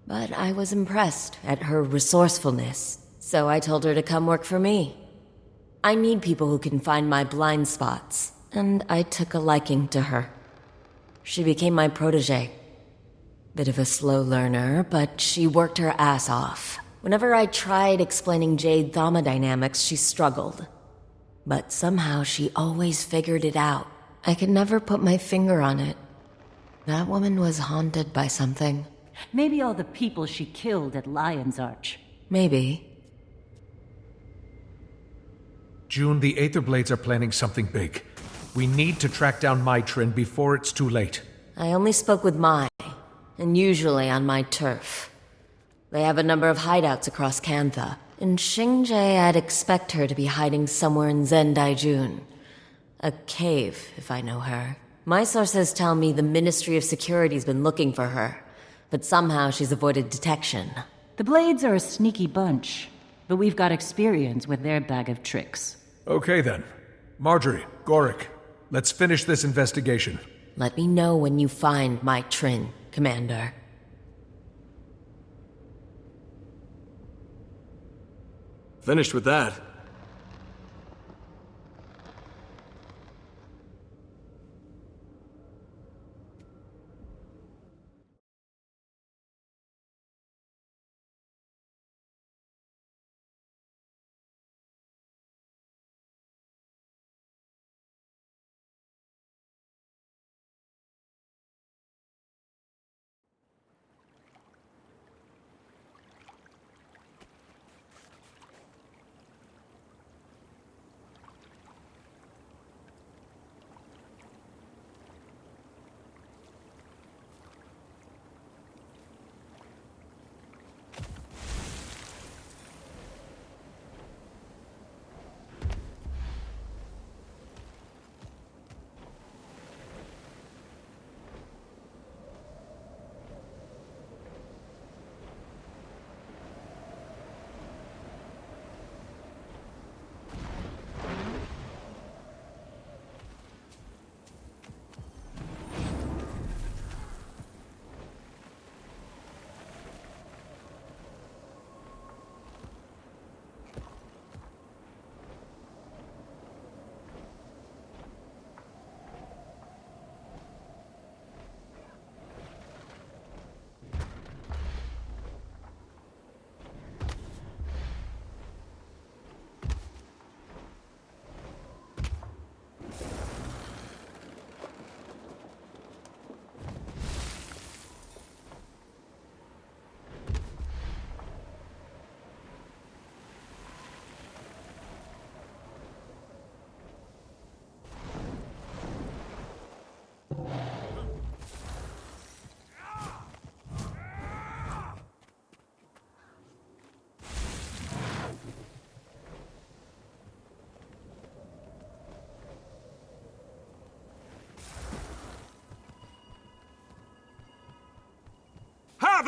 But I was impressed at her resourcefulness, so I told her to come work for me. I need people who can find my blind spots, and I took a liking to her. She became my protege. Bit of a slow learner, but she worked her ass off. Whenever I tried explaining Jade thermodynamics, she struggled. But somehow she always figured it out. I could never put my finger on it. That woman was haunted by something. Maybe all the people she killed at Lion's Arch. Maybe. June, the Aetherblades are planning something big. We need to track down Maitrin before it's too late. I only spoke with Mai, and usually on my turf. They have a number of hideouts across Cantha. In Xingje, I'd expect her to be hiding somewhere in Zendaijun. A cave, if I know her. My sources tell me the Ministry of Security's been looking for her, but somehow she's avoided detection. The Blades are a sneaky bunch, but we've got experience with their bag of tricks. Okay then. Marjorie, Gorik, let's finish this investigation. Let me know when you find Maitrin, Commander. Finished with that.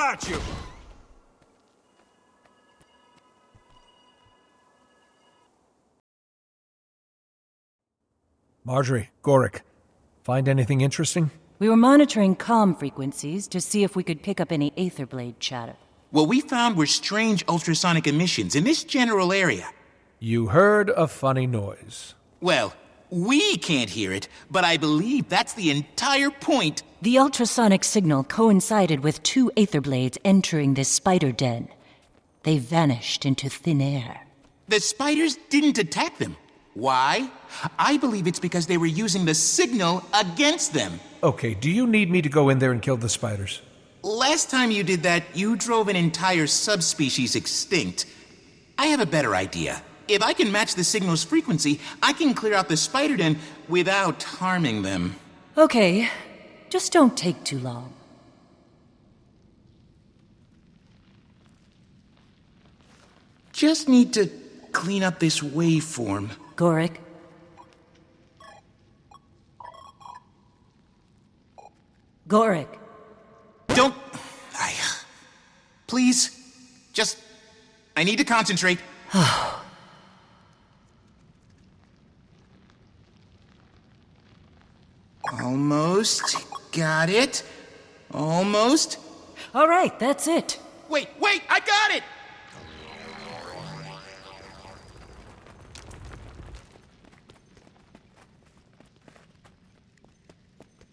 at you! Marjorie, Gorik, find anything interesting? We were monitoring comm frequencies to see if we could pick up any Aetherblade chatter. What we found were strange ultrasonic emissions in this general area. You heard a funny noise. Well, we can't hear it, but I believe that's the entire point. The ultrasonic signal coincided with 2 Aetherblades entering this spider den. They vanished into thin air. The spiders didn't attack them. Why? I believe it's because they were using the signal against them. Okay, do you need me to go in there and kill the spiders? Last time you did that, you drove an entire subspecies extinct. I have a better idea. If I can match the signal's frequency, I can clear out the spider den without harming them. Okay, just don't take too long. Just need to clean up this waveform. Gorik? Gorik! Don't... Please, I need to concentrate. Almost. Got it. Almost. All right, that's it. Wait, I got it!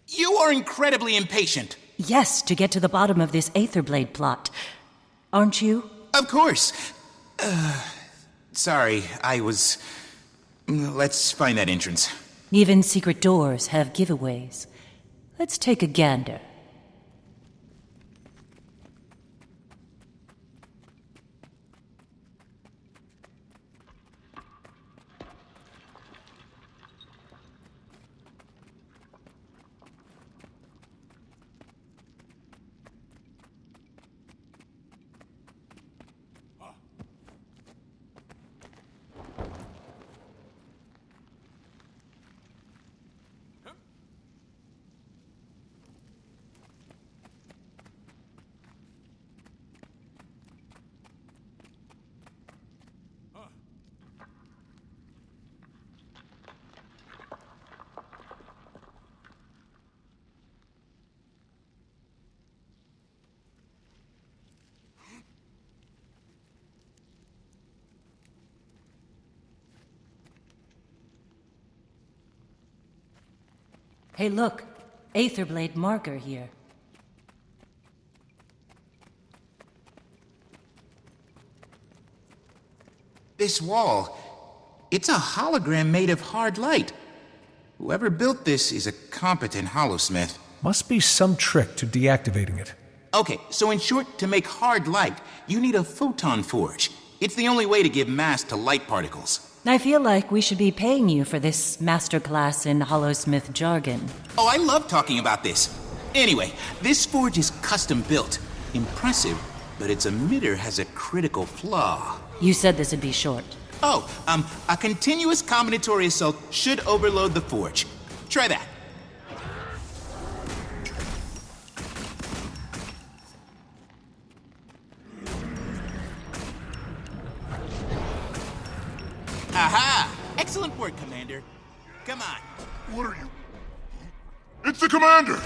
You are incredibly impatient. Yes, to get to the bottom of this Aetherblade plot. Aren't you? Of course. Sorry, Let's find that entrance. Even secret doors have giveaways. Let's take a gander. Hey, look. Aetherblade marker here. This wall, it's a hologram made of hard light. Whoever built this is a competent holosmith. Must be some trick to deactivating it. Okay, so in short, to make hard light, you need a photon forge. It's the only way to give mass to light particles. I feel like we should be paying you for this masterclass in holosmith jargon. Oh, I love talking about this. Anyway, this forge is custom built. Impressive, but its emitter has a critical flaw. You said this would be short. Oh, a continuous combinatory assault should overload the forge. Try that. Aha! Excellent work, Commander. Come on. What are you? It's the Commander!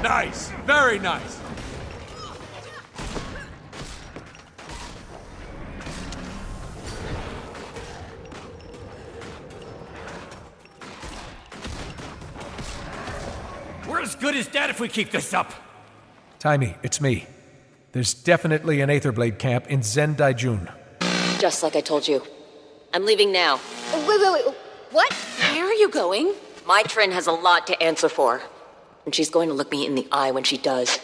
Nice! Very nice! We're as good as dead if we keep this up! Timey, it's me. There's definitely an Aetherblade camp in Zendaijun. Just like I told you. I'm leaving now. Wait. What? Where are you going? My Trin has a lot to answer for. And she's going to look me in the eye when she does.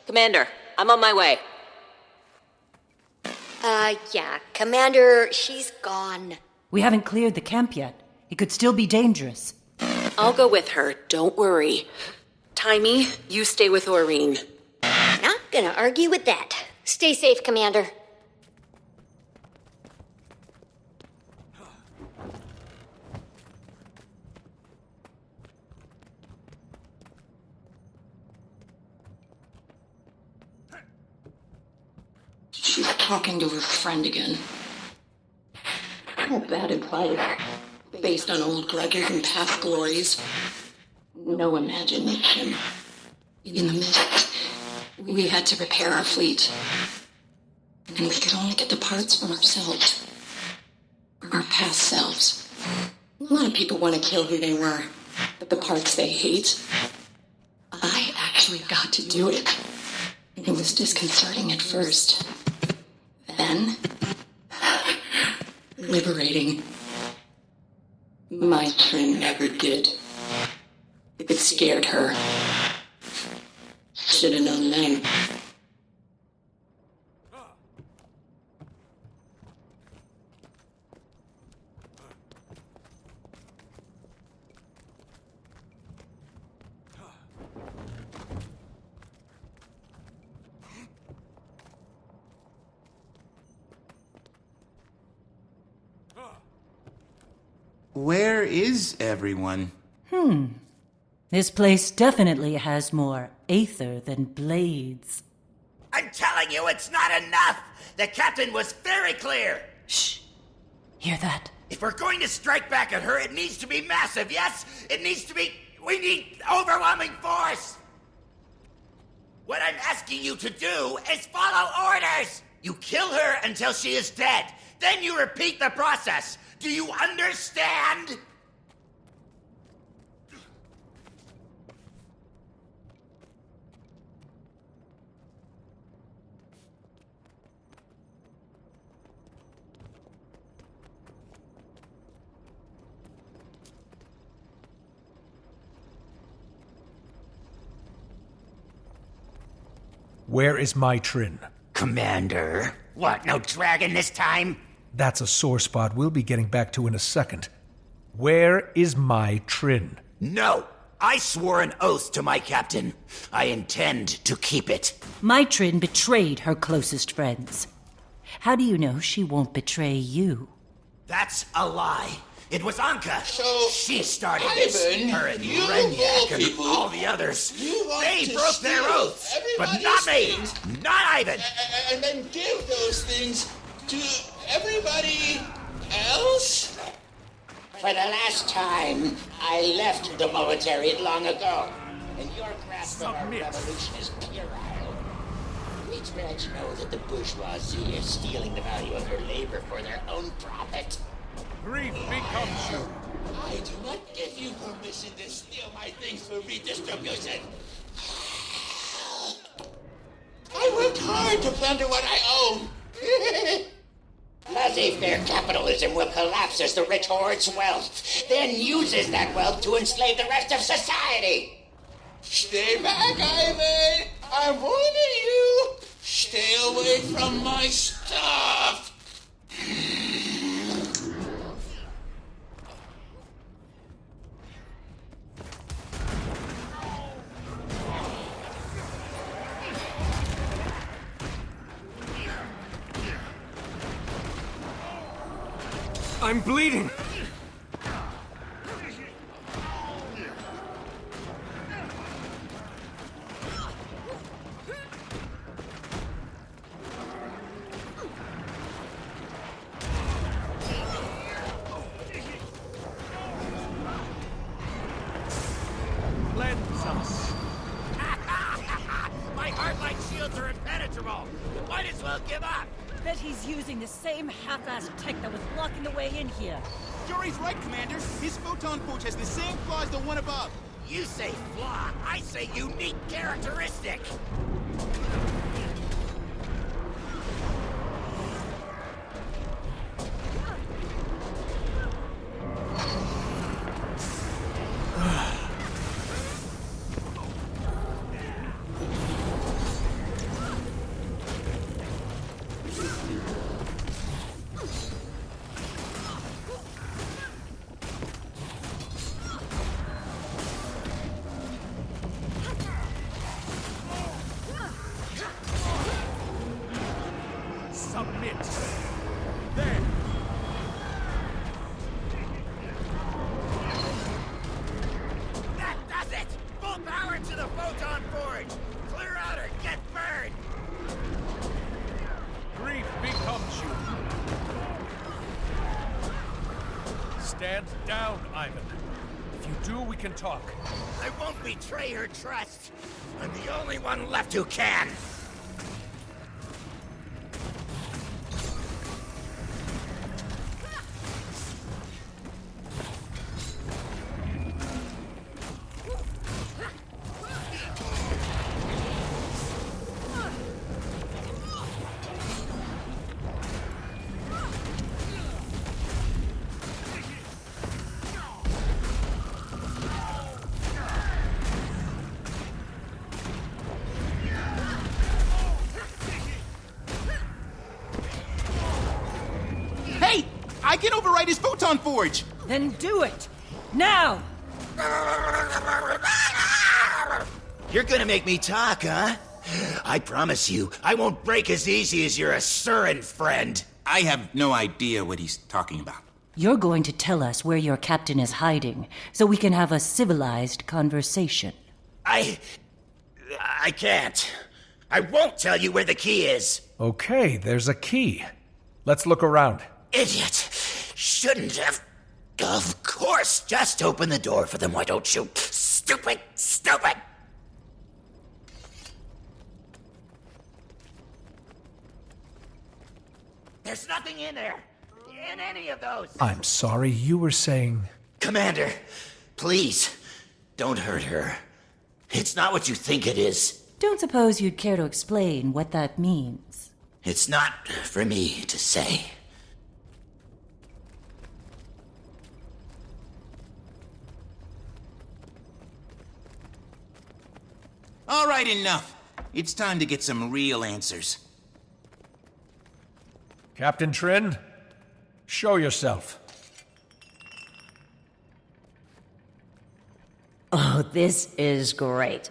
Commander, I'm on my way. Yeah, Commander, she's gone. We haven't cleared the camp yet. It could still be dangerous. I'll go with her, don't worry. Timey, you stay with Aureen. Not gonna argue with that. Stay safe, Commander. She's talking to her friend again. Bad advice, based on old grudges and past glories. No imagination. In the mist, we had to repair our fleet. And we could only get the parts from ourselves. Our past selves. A lot of people want to kill who they were, but the parts they hate. I actually got to do it. It was disconcerting at first. Then, liberating. My Trin never did. It scared her. Should have known then. Where is everyone? This place definitely has more aether than blades. I'm telling you, it's not enough! The captain was very clear! Shh. Hear that? If we're going to strike back at her, it needs to be massive, yes? It needs to be... We need overwhelming force! What I'm asking you to do is follow orders! You kill her until she is dead. Then you repeat the process. Do you understand? Where is my Trin? Commander. What, no dragon this time? That's a sore spot we'll be getting back to in a second. Where is my Trin? No! I swore an oath to my captain. I intend to keep it. My Trin betrayed her closest friends. How do you know she won't betray you? That's a lie. It was Anka. So, she started Ivan, this. Her and you Renyak and people, all the others. They to broke their steal oaths. But not me. things Not Ivan. and then give those things to everybody else? For the last time, I left the military long ago, and your grasp of our revolution is puerile. Its branch know that the bourgeoisie is stealing the value of their labor for their own profit. Grief becomes you. I do not give you permission to steal my things for redistribution. I worked hard to plunder what I own. Laissez-faire capitalism will collapse as the rich hoards wealth, then uses that wealth to enslave the rest of society. Stay back, Ivan! I'm warning you! Stay away from my stuff! I'm bleeding! Cleanse us. My heart-like shields are impenetrable. Might as well give up. Bet he's using the same half-assed tech that was blocking the way in here. Jory's right, Commander. His photon forge has the same flaw as the one above. You say flaw, I say unique characteristic. Submit. There. That does it! Full power to the photon forge! Clear out or get burned! Stand down, Ivan. If you do, we can talk. I won't betray her trust. I'm the only one left who can. Hey! I can override his photon forge! Then do it! Now! You're gonna make me talk, huh? I promise you, I won't break as easy as your Asuran friend. I have no idea what he's talking about. You're going to tell us where your captain is hiding, so we can have a civilized conversation. I can't. I won't tell you where the key is. Okay, there's a key. Let's look around. Idiot. Shouldn't have. Of course, just open the door for them, why don't you? Stupid, stupid! There's nothing in there. In any of those. I'm sorry, you were saying... Commander, please, don't hurt her. It's not what you think it is. Don't suppose you'd care to explain what that means? It's not for me to say. All right, enough. It's time to get some real answers. Captain Trin, show yourself. Oh, this is great.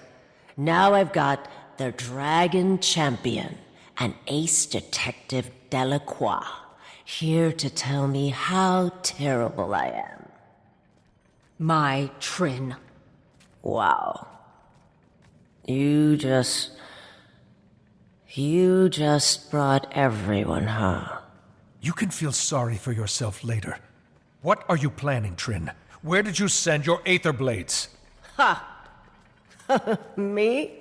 Now I've got the Dragon Champion, an ace detective Delacroix, here to tell me how terrible I am. My Trin. Wow. You just brought everyone, huh? You can feel sorry for yourself later. What are you planning, Trin? Where did you send your Aetherblades? Ha! Me?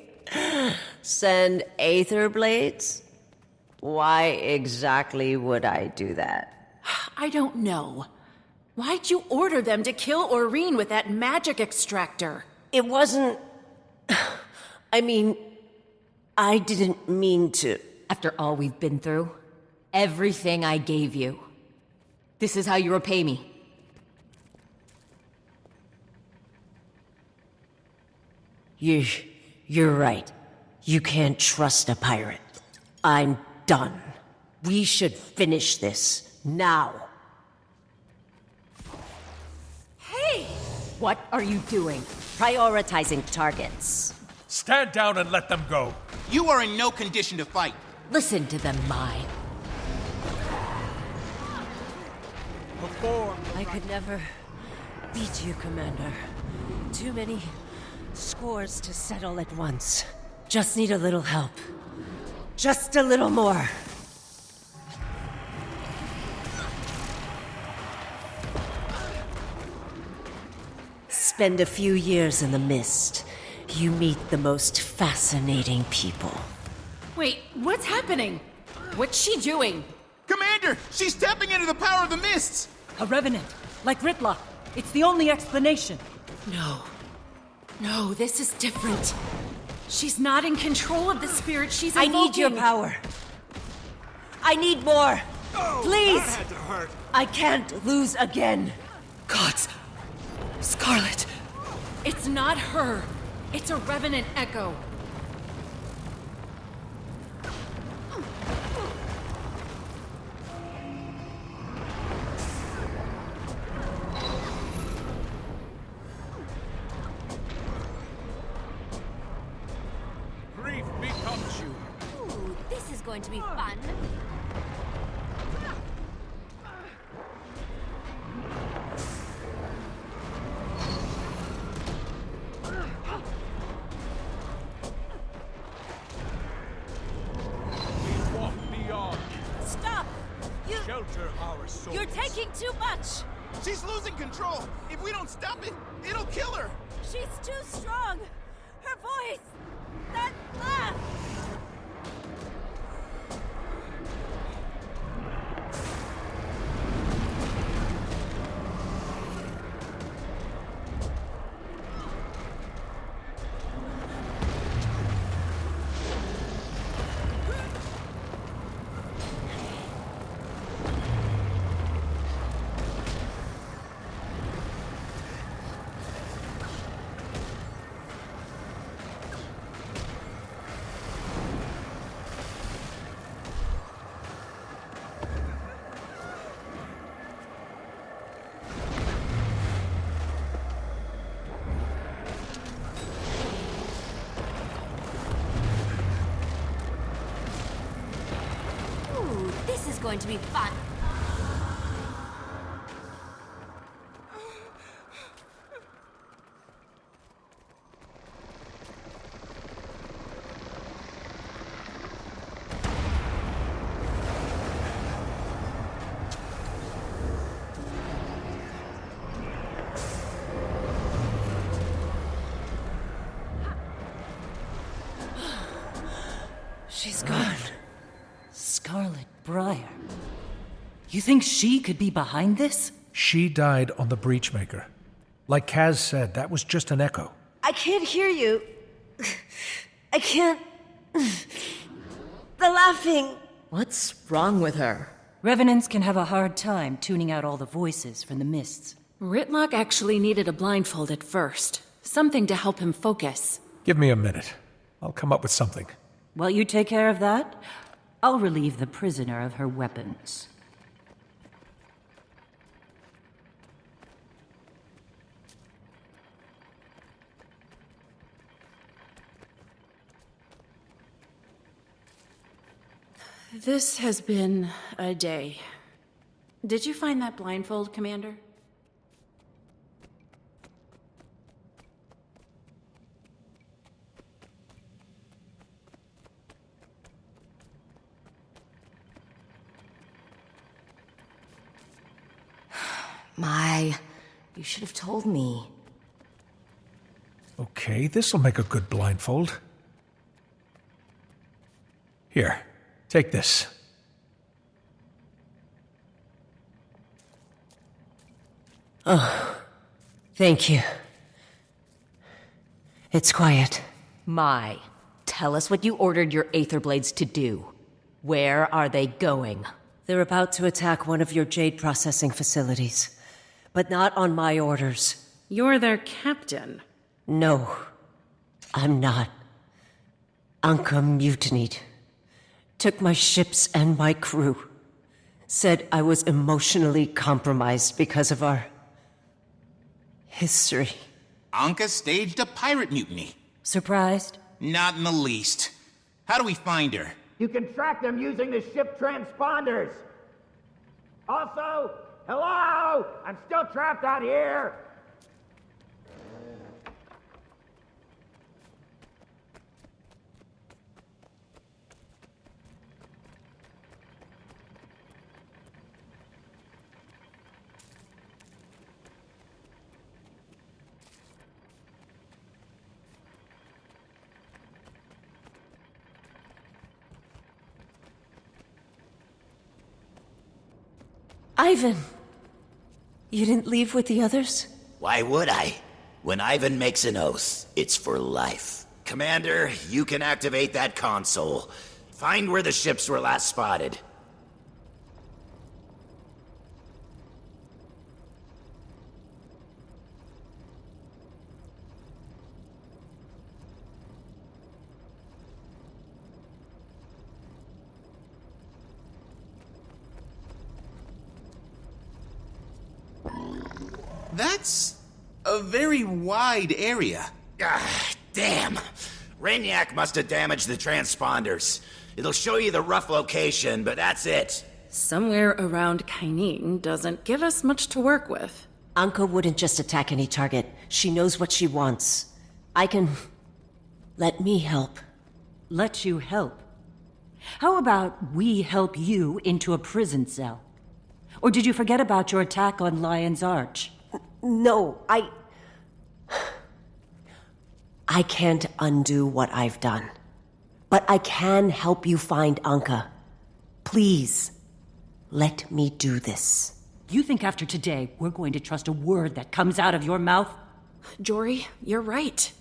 Send Aetherblades? Why exactly would I do that? I don't know. Why'd you order them to kill Aurene with that magic extractor? It wasn't... I mean, I didn't mean to... After all we've been through, everything I gave you, this is how you repay me. You're right. You can't trust a pirate. I'm done. We should finish this, now. Hey! What are you doing? Prioritizing targets. Stand down and let them go. You are in no condition to fight. Listen to them, Mai. I could never beat you, Commander. Too many scores to settle at once. Just need a little help. Just a little more. Spend a few years in the mist. You meet the most fascinating people. Wait, what's happening? What's she doing? Commander, she's tapping into the power of the mists! A revenant, like Ritla. It's the only explanation. No, this is different. She's not in control of the spirit she's I invoking. need your power. I need more. Please! That had to hurt. I can't lose again. Gods. Scarlet. It's not her. It's a revenant echo. Grief becomes you. Ooh, this is going to be fun. We walk beyond. Stop! Shelter our souls. You're taking too much! She's losing control! If we don't stop it, it'll kill her! She's too strong! Her voice! That laugh! This is going to be fun. She's gone. Scarlet Briar. You think she could be behind this? She died on the Breachmaker. Like Kaz said, that was just an echo. I can't hear you. I can't. The laughing. What's wrong with her? Revenants can have a hard time tuning out all the voices from the mists. Ritlock actually needed a blindfold at first. Something to help him focus. Give me a minute. I'll come up with something. While you take care of that, I'll relieve the prisoner of her weapons. This has been a day. Did you find that blindfold, Commander? You should have told me. Okay, this'll make a good blindfold. Here, take this. Oh, thank you. It's quiet. Tell us what you ordered your Aetherblades to do. Where are they going? They're about to attack one of your Jade processing facilities. But not on my orders. You're their captain. No, I'm not. Anka mutinied. Took my ships and my crew. Said I was emotionally compromised because of our history. Anka staged a pirate mutiny. Surprised? Not in the least. How do we find her? You can track them using the ship transponders. Also, hello? I'm still trapped out here. Ivan! You didn't leave with the others? Why would I? When Ivan makes an oath, it's for life. Commander, you can activate that console. Find where the ships were last spotted. That's a very wide area. Ah, damn. Rainiac must have damaged the transponders. It'll show you the rough location, but that's it. Somewhere around Kaining doesn't give us much to work with. Anka wouldn't just attack any target. She knows what she wants. I can... Let me help. Let you help? How about we help you into a prison cell? Or did you forget about your attack on Lion's Arch? No, I can't undo what I've done. But I can help you find Anka. Please, let me do this. You think after today, we're going to trust a word that comes out of your mouth? Jory, you're right.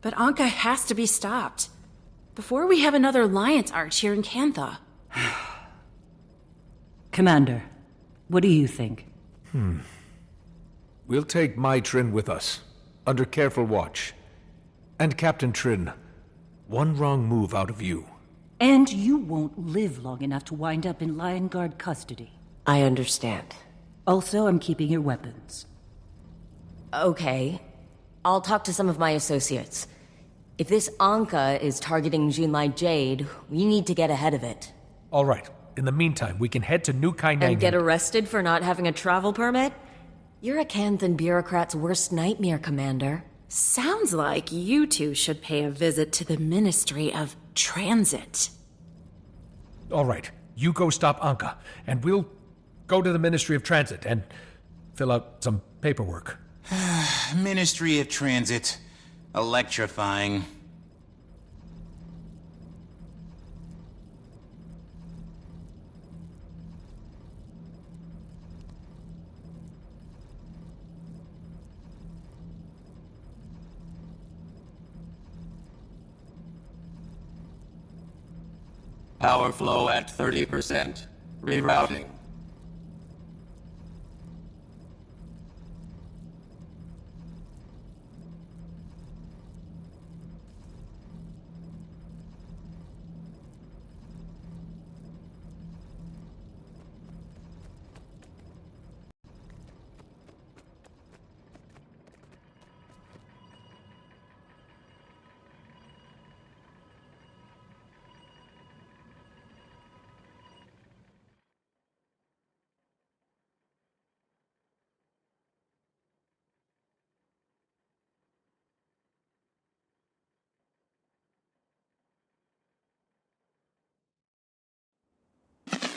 But Anka has to be stopped. Before we have another Alliance Arch here in Cantha. Commander, what do you think? We'll take my Trin with us, under careful watch. And Captain Trin, one wrong move out of you. And you won't live long enough to wind up in Lion Guard custody. I understand. Also, I'm keeping your weapons. Okay. I'll talk to some of my associates. If this Anka is targeting Junlai Jade, we need to get ahead of it. All right. In the meantime, we can head to New Kaineng And get arrested for not having a travel permit? You're a Canthan bureaucrat's worst nightmare, Commander. Sounds like you two should pay a visit to the Ministry of Transit. All right. You go stop Anka, and we'll go to the Ministry of Transit and fill out some paperwork. Ministry of Transit. Electrifying. Power flow at 30%. Rerouting.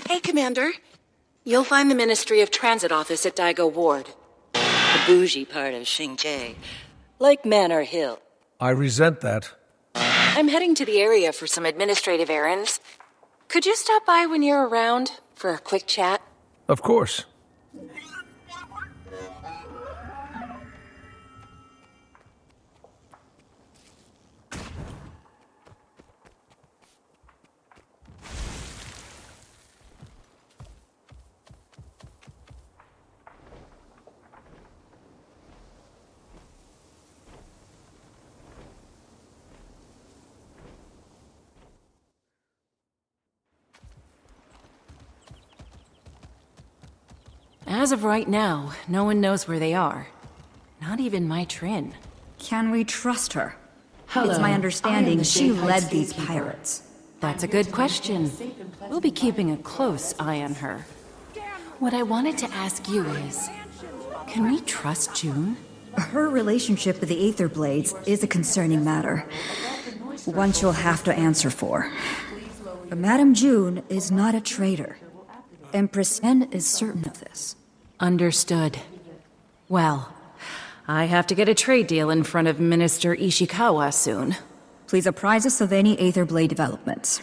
Hey, Commander. You'll find the Ministry of Transit office at Daigo Ward. The bougie part of Xingjie. Like Manor Hill. I resent that. I'm heading to the area for some administrative errands. Could you stop by when you're around for a quick chat? Of course. As of right now, no one knows where they are. Not even my Trin. Can we trust her? Hello. It's my understanding she Jade led Heights these gatekeeper. pirates. That's a good question. We'll be keeping a close eye on her. What I wanted to ask you is, can we trust June? Her relationship with the Aetherblades is a concerning matter. One she'll have to answer for. But Madame June is not a traitor. Empress N is certain of this. Understood. Well, I have to get a trade deal in front of Minister Ishikawa soon. Please apprise us of any Aetherblade developments.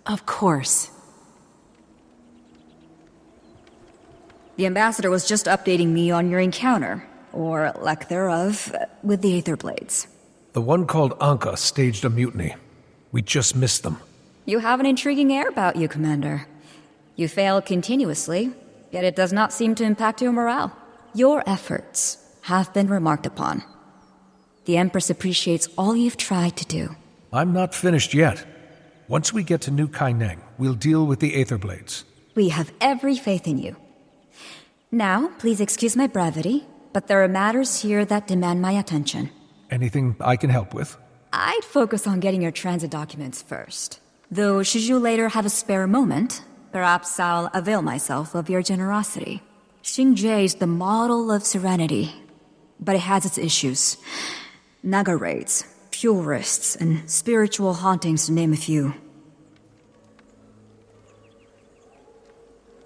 Of course. The ambassador was just updating me on your encounter, or lack thereof, with the Aetherblades. The one called Anka staged a mutiny. We just missed them. You have an intriguing air about you, Commander. You fail continuously, yet it does not seem to impact your morale. Your efforts have been remarked upon. The Empress appreciates all you've tried to do. I'm not finished yet. Once we get to New Kaineng, we'll deal with the Aetherblades. We have every faith in you. Now, please excuse my brevity, but there are matters here that demand my attention. Anything I can help with? I'd focus on getting your transit documents first. Though, should you later have a spare moment, perhaps I'll avail myself of your generosity. Xingjie is the model of serenity, but it has its issues. Naga raids, purists, and spiritual hauntings to name a few.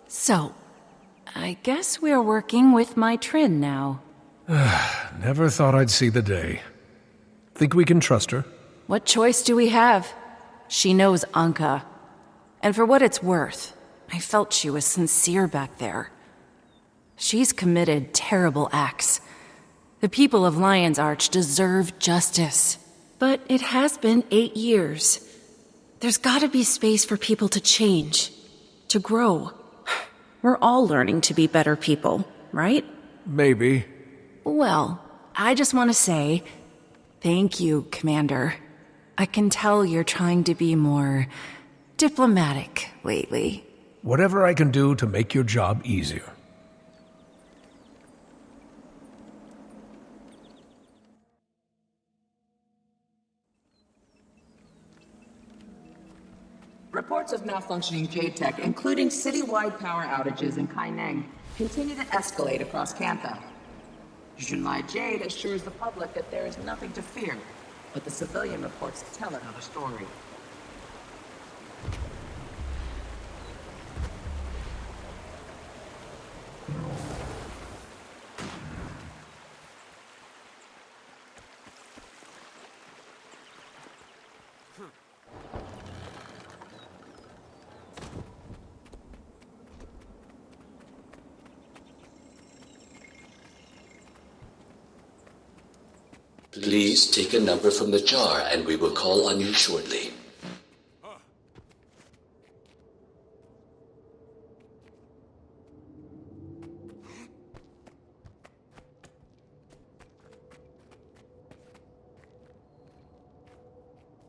So, I guess we're working with my Trin now. Never thought I'd see the day. Think we can trust her? What choice do we have? She knows Anka. And for what it's worth, I felt she was sincere back there. She's committed terrible acts. The people of Lion's Arch deserve justice. But it has been 8 years. There's gotta be space for people to change, to grow. We're all learning to be better people, right? Maybe. Well, I just want to say, thank you, Commander. I can tell you're trying to be more diplomatic lately. Whatever I can do to make your job easier. Reports of malfunctioning Jade tech, including citywide power outages in Kaineng, continue to escalate across Cantha. Junlai Jade assures the public that there is nothing to fear, but the civilian reports tell another story. Please take a number from the jar and we will call on you shortly.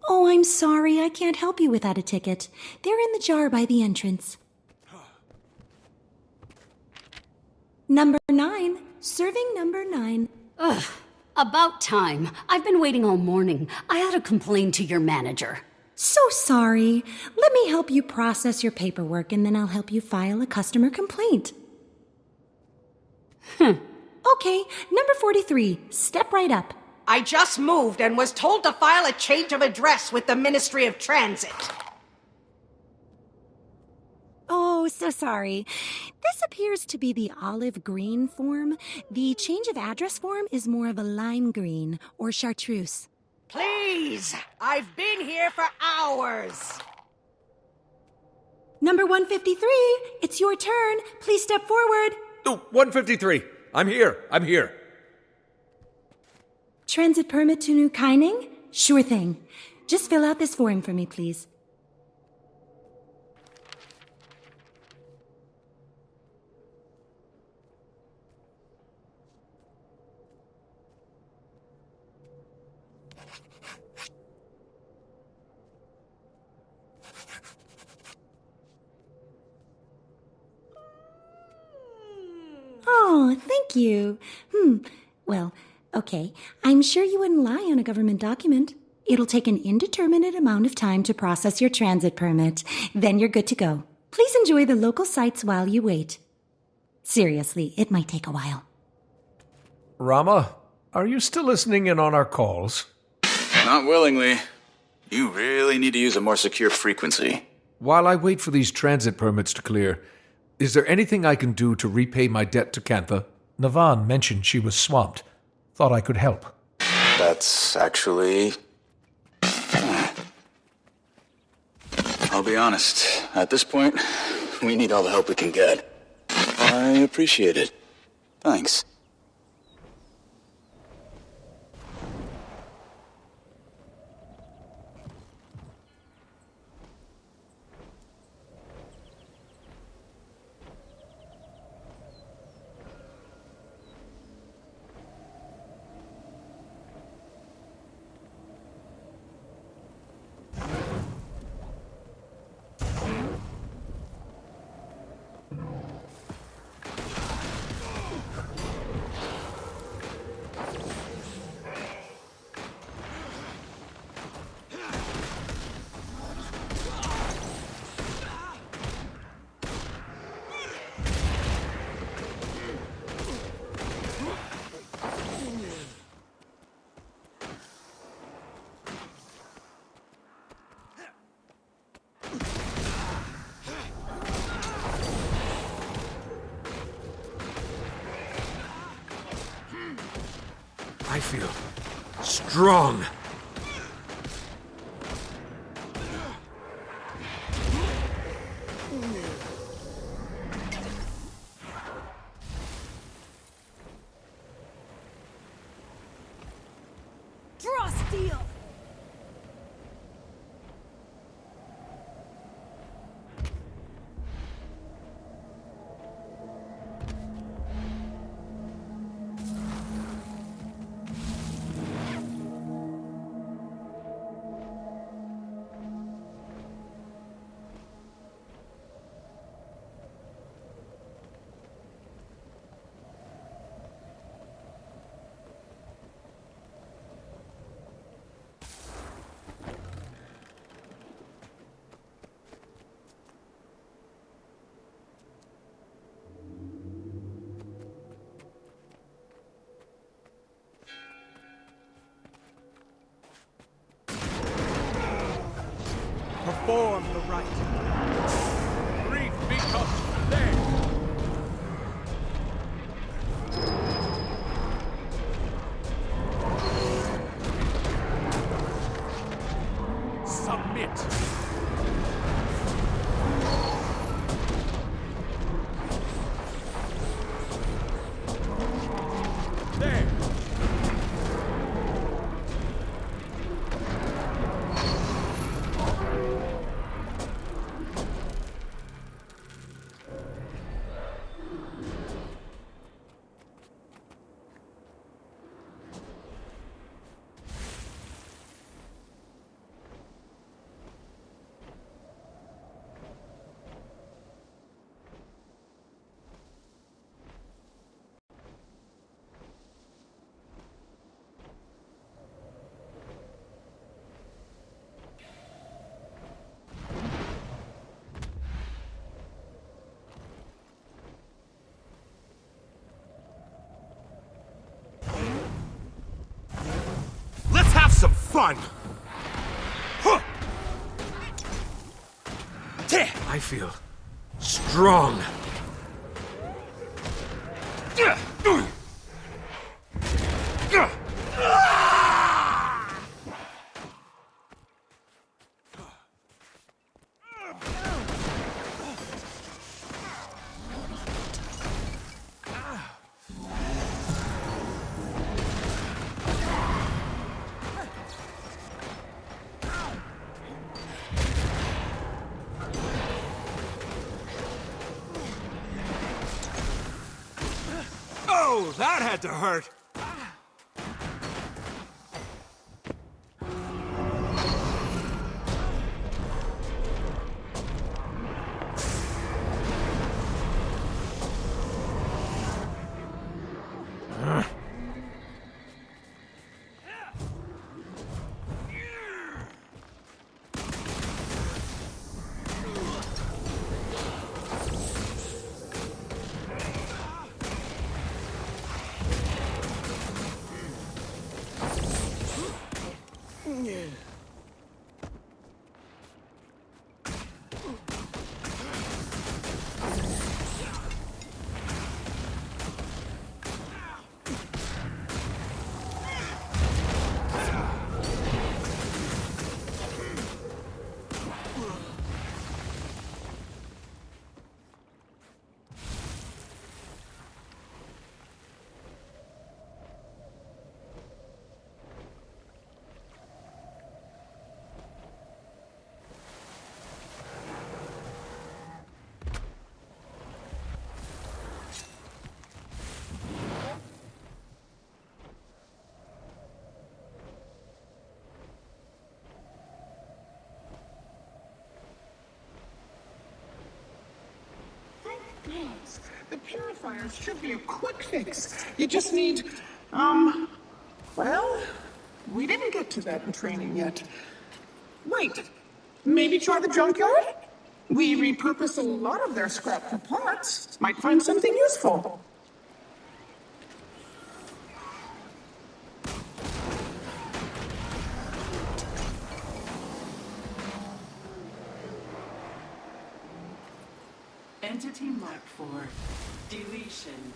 Oh, I'm sorry. I can't help you without a ticket. They're in the jar by the entrance. Number 9. Serving number 9. Ugh. About time. I've been waiting all morning. I had to complain to your manager. So sorry. Let me help you process your paperwork and then I'll help you file a customer complaint. Okay, number 43. Step right up. I just moved and was told to file a change of address with the Ministry of Transit. Oh, so sorry. This appears to be the olive green form. The change of address form is more of a lime green or chartreuse. Please! I've been here for hours! Number 153, it's your turn. Please step forward. Oh, 153. I'm here. Transit permit to New Kaining? Sure thing. Just fill out this form for me, please. Oh, thank you. Well, okay. I'm sure you wouldn't lie on a government document. It'll take an indeterminate amount of time to process your transit permit. Then you're good to go. Please enjoy the local sights while you wait. Seriously, it might take a while. Rama, are you still listening in on our calls? Not willingly. You really need to use a more secure frequency. While I wait for these transit permits to clear, is there anything I can do to repay my debt to Cantha? Navan mentioned she was swamped. Thought I could help. That's actually... I'll be honest. At this point, we need all the help we can get. I appreciate it. Thanks. feel strong. Draw steel! Perform the rite. Grief becomes there. Submit. There. Let's have some fun! Huh. I feel strong. Oh, that had to hurt! The purifiers should be a quick fix. You just need, well, we didn't get to that in training yet. Wait, maybe try the junkyard? We repurpose a lot of their scrap for parts. Might find something useful. Entity marked for deletion.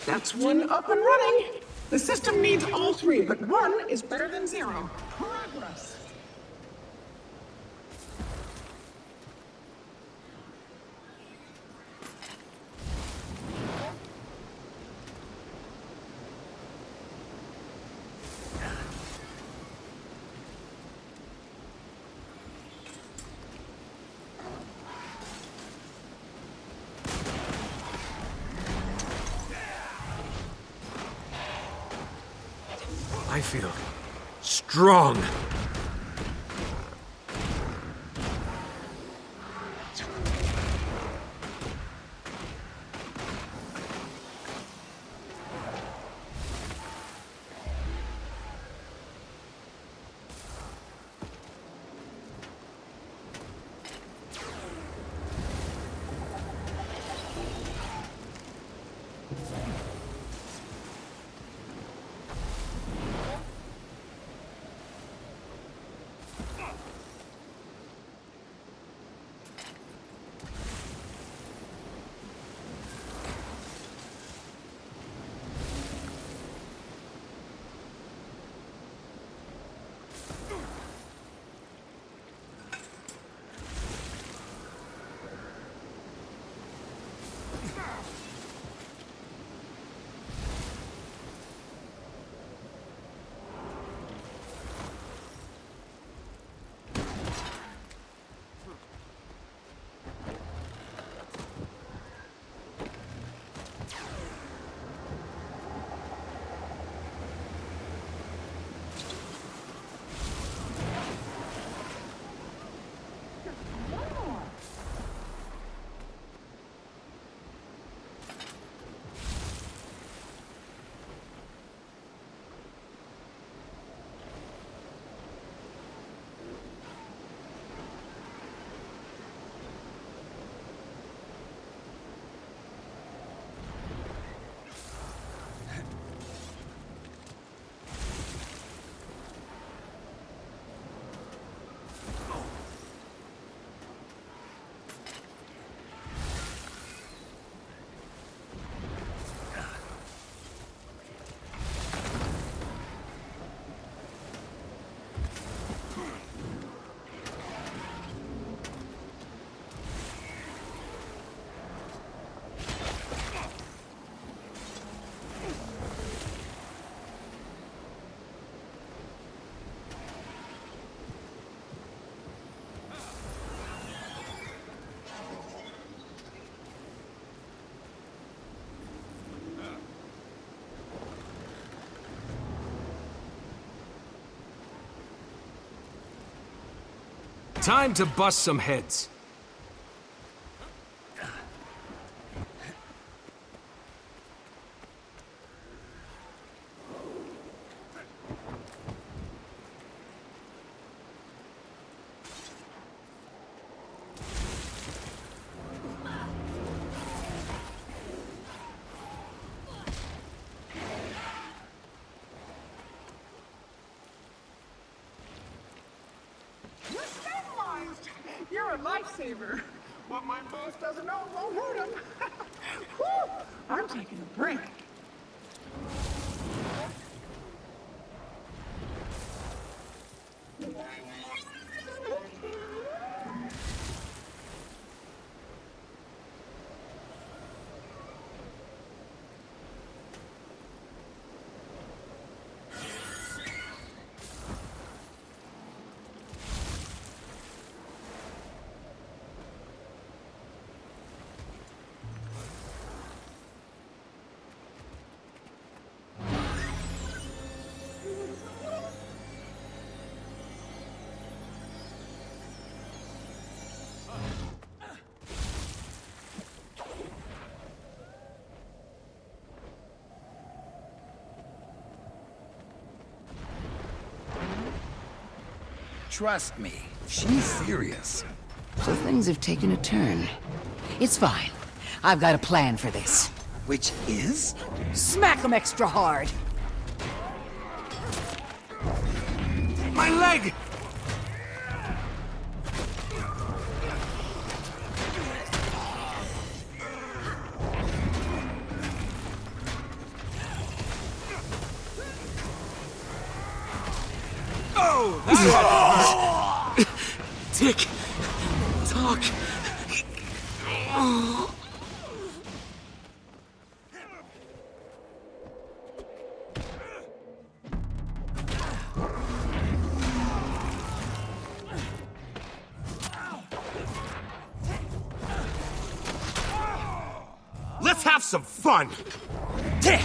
That's one up and running. The system needs all three, but one is better than zero. Progress. I feel strong. Time to bust some heads. You're a lifesaver. What my boss doesn't know won't hurt him. Whew, I'm taking a break. Trust me, she's serious. So things have taken a turn. It's fine. I've got a plan for this. Which is? Smack them extra hard! My leg! Tick. Talk. Let's have some fun! Tick!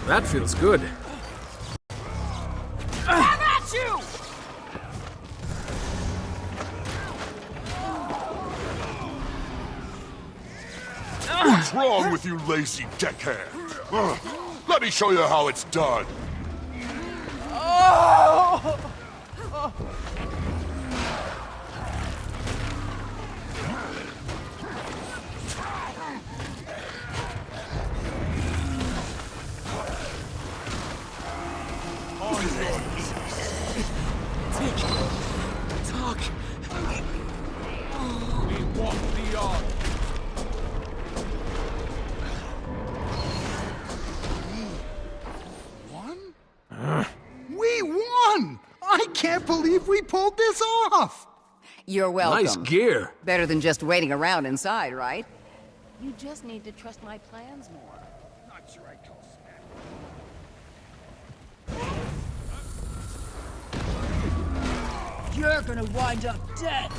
That feels good. I'm at you! What's wrong with you lazy deckhand? Let me show you how it's done. Oh! Talk. We walk beyond. We won! I can't believe we pulled this off! You're welcome. Nice gear. Better than just waiting around inside, right? You just need to trust my plans more. Not sure I told Snack. You're gonna wind up dead.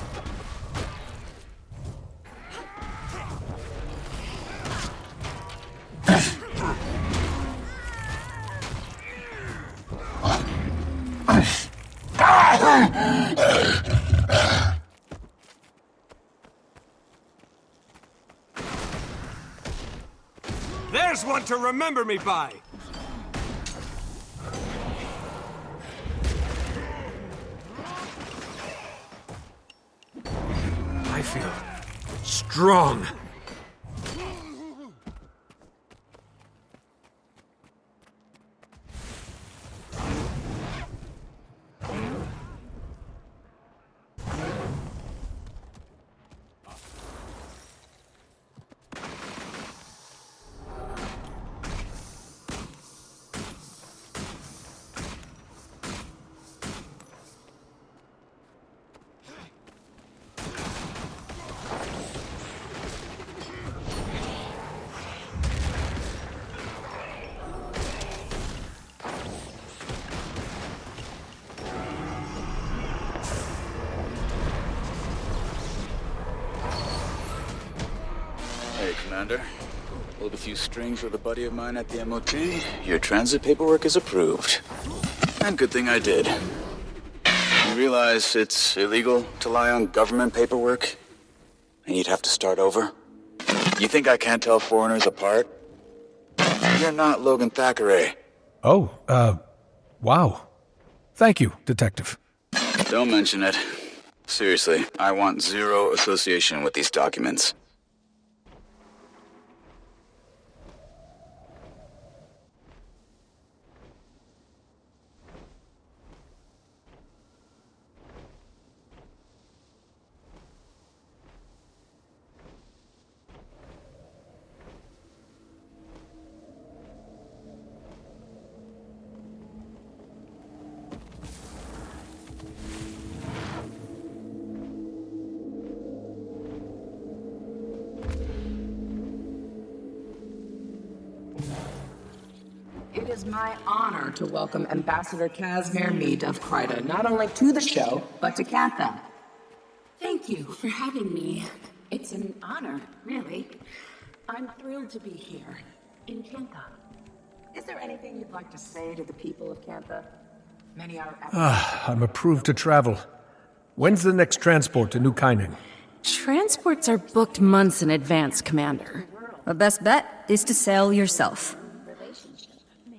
There's one to remember me by! I feel strong. Hey, Commander. Pulled a few strings with a buddy of mine at the MOT. Your transit paperwork is approved. And good thing I did. You realize it's illegal to lie on government paperwork? And you'd have to start over? You think I can't tell foreigners apart? You're not Logan Thackeray. Oh, wow. Thank you, Detective. Don't mention it. Seriously, I want zero association with these documents. It is my honor to welcome Ambassador Casimir Mead of Kryta not only to the show, but to Cantha. Thank you for having me. It's an honor, really. I'm thrilled to be here in Cantha. Is there anything you'd like to say to the people of Cantha? Many are... I'm approved to travel. When's the next transport to New Kyning? Transports are booked months in advance, Commander. The best bet is to sail yourself.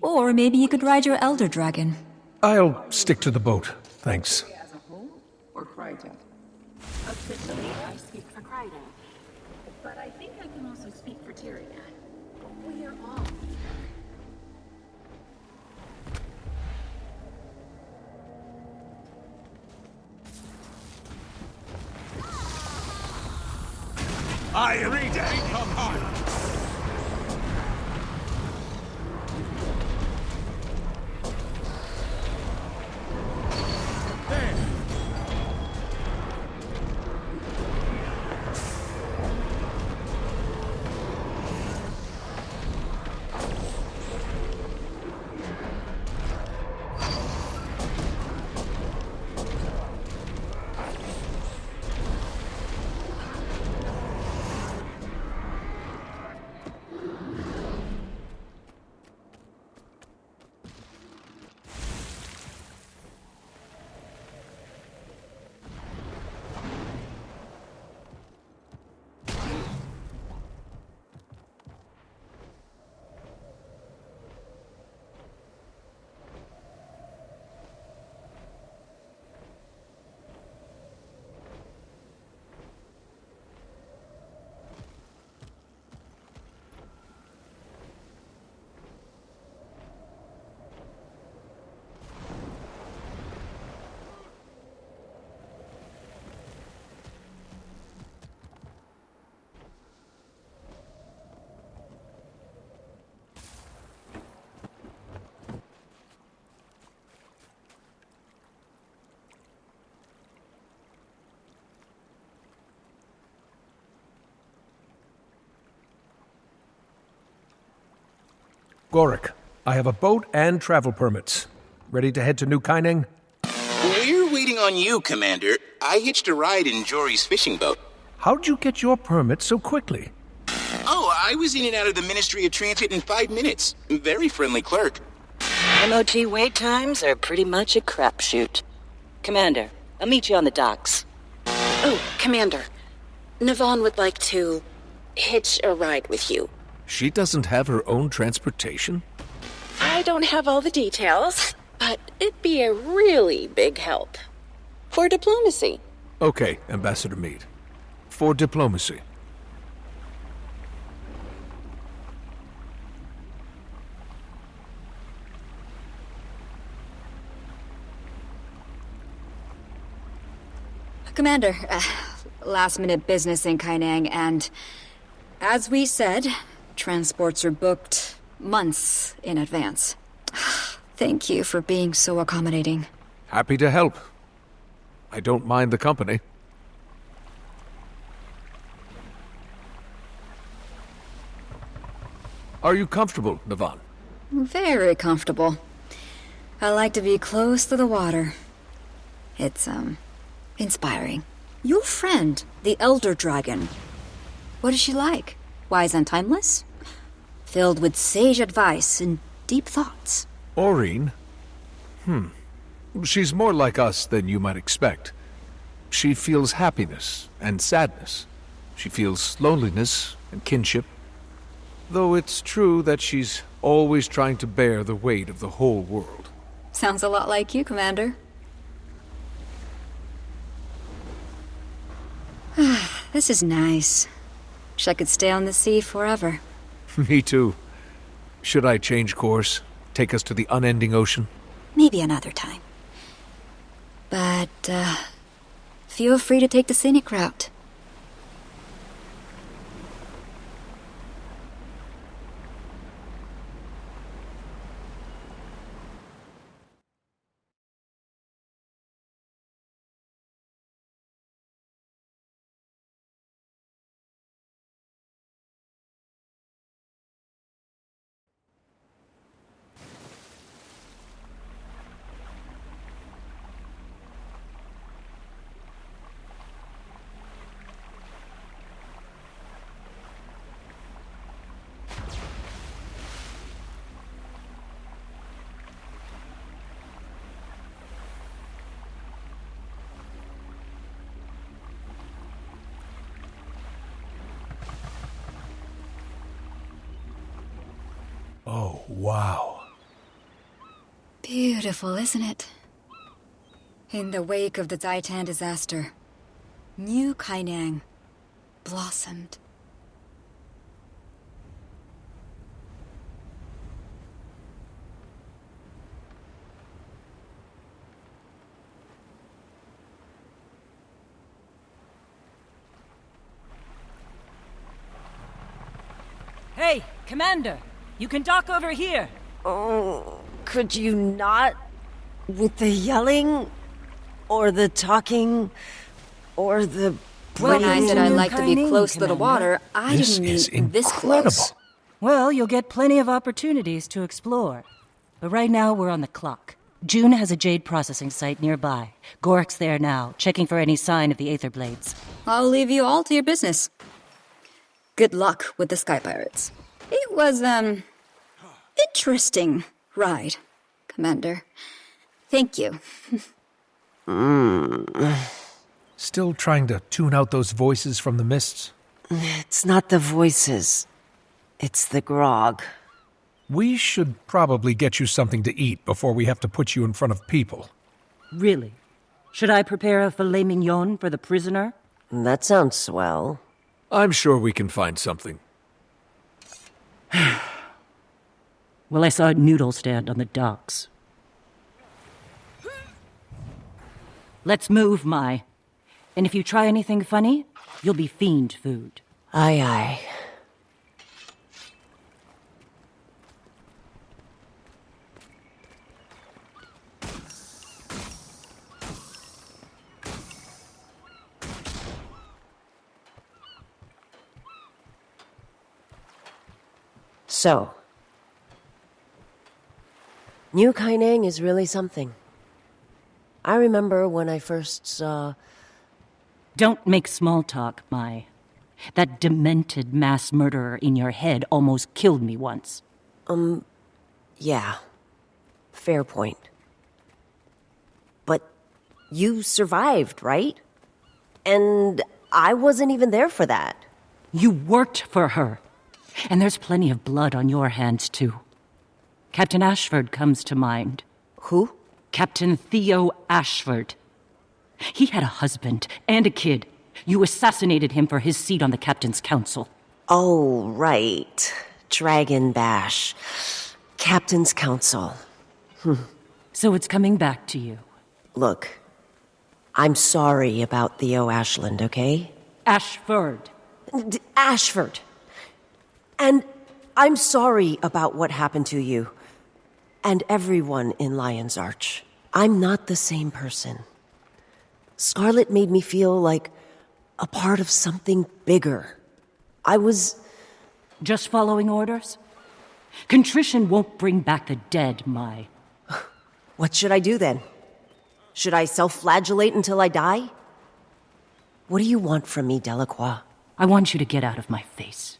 Or maybe you could ride your Elder Dragon. I'll stick to the boat, thanks. Or Kryta. Officially, I speak for Kryta. But I think I can also speak for Tyrion. We are all... I am ready. Come on. Gorik, I have a boat and travel permits. Ready to head to New Kaineng? We're waiting on you, Commander. I hitched a ride in Jory's fishing boat. How'd you get your permit so quickly? Oh, I was in and out of the Ministry of Transit in 5 minutes. Very friendly clerk. MOT wait times are pretty much a crapshoot. Commander, I'll meet you on the docks. Oh, Commander. Navon would like to hitch a ride with you. She doesn't have her own transportation? I don't have all the details, but it'd be a really big help. For diplomacy. Okay, Ambassador Meade. For diplomacy. Commander, last-minute business in Kaineng, and as we said, transports are booked months in advance. Thank you for being so accommodating. Happy to help. I don't mind the company. Are you comfortable, Navon? Very comfortable. I like to be close to the water. It's, inspiring. Your friend, the Elder Dragon. What is she like? Wise and timeless? Filled with sage advice and deep thoughts. Aurene? She's more like us than you might expect. She feels happiness and sadness. She feels loneliness and kinship. Though it's true that she's always trying to bear the weight of the whole world. Sounds a lot like you, Commander. This is nice. Wish I could stay on the sea forever. Me too. Should I change course? Take us to the unending ocean? Maybe another time. But, feel free to take the scenic route. Oh, wow. Beautiful, isn't it? In the wake of the Zaitan disaster, New Kainang blossomed. Hey, Commander! You can dock over here! Oh, could you not? With the yelling? Or the talking? Or the... When I said I like to be Kainang, close to the Commander. water, I This didn't is mean this incredible. close. Well, you'll get plenty of opportunities to explore. But right now, we're on the clock. June has a Jade processing site nearby. Gork's there now, checking for any sign of the Aetherblades. I'll leave you all to your business. Good luck with the Sky Pirates. It was, interesting ride, Commander. Thank you. Still trying to tune out those voices from the mists? It's not the voices. It's the grog. We should probably get you something to eat before we have to put you in front of people. Really? Should I prepare a filet mignon for the prisoner? That sounds swell. I'm sure we can find something. Well, I saw a noodle stand on the docks. Let's move, Mai. And if you try anything funny, you'll be fiend food. Aye, aye. So, New Kainang is really something. I remember when I first saw... Don't make small talk, Mai. That demented mass murderer in your head almost killed me once. Yeah. Fair point. But you survived, right? And I wasn't even there for that. You worked for her. And there's plenty of blood on your hands, too. Captain Ashford comes to mind. Who? Captain Theo Ashford. He had a husband and a kid. You assassinated him for his seat on the Captain's Council. Oh, right. Dragon Bash. Captain's Council. So it's coming back to you. Look, I'm sorry about Theo Ashland, okay? Ashford. Ashford. And I'm sorry about what happened to you. And everyone in Lion's Arch. I'm not the same person. Scarlet made me feel like a part of something bigger. I was... Just following orders? Contrition won't bring back the dead, Mai. What should I do then? Should I self-flagellate until I die? What do you want from me, Delacroix? I want you to get out of my face.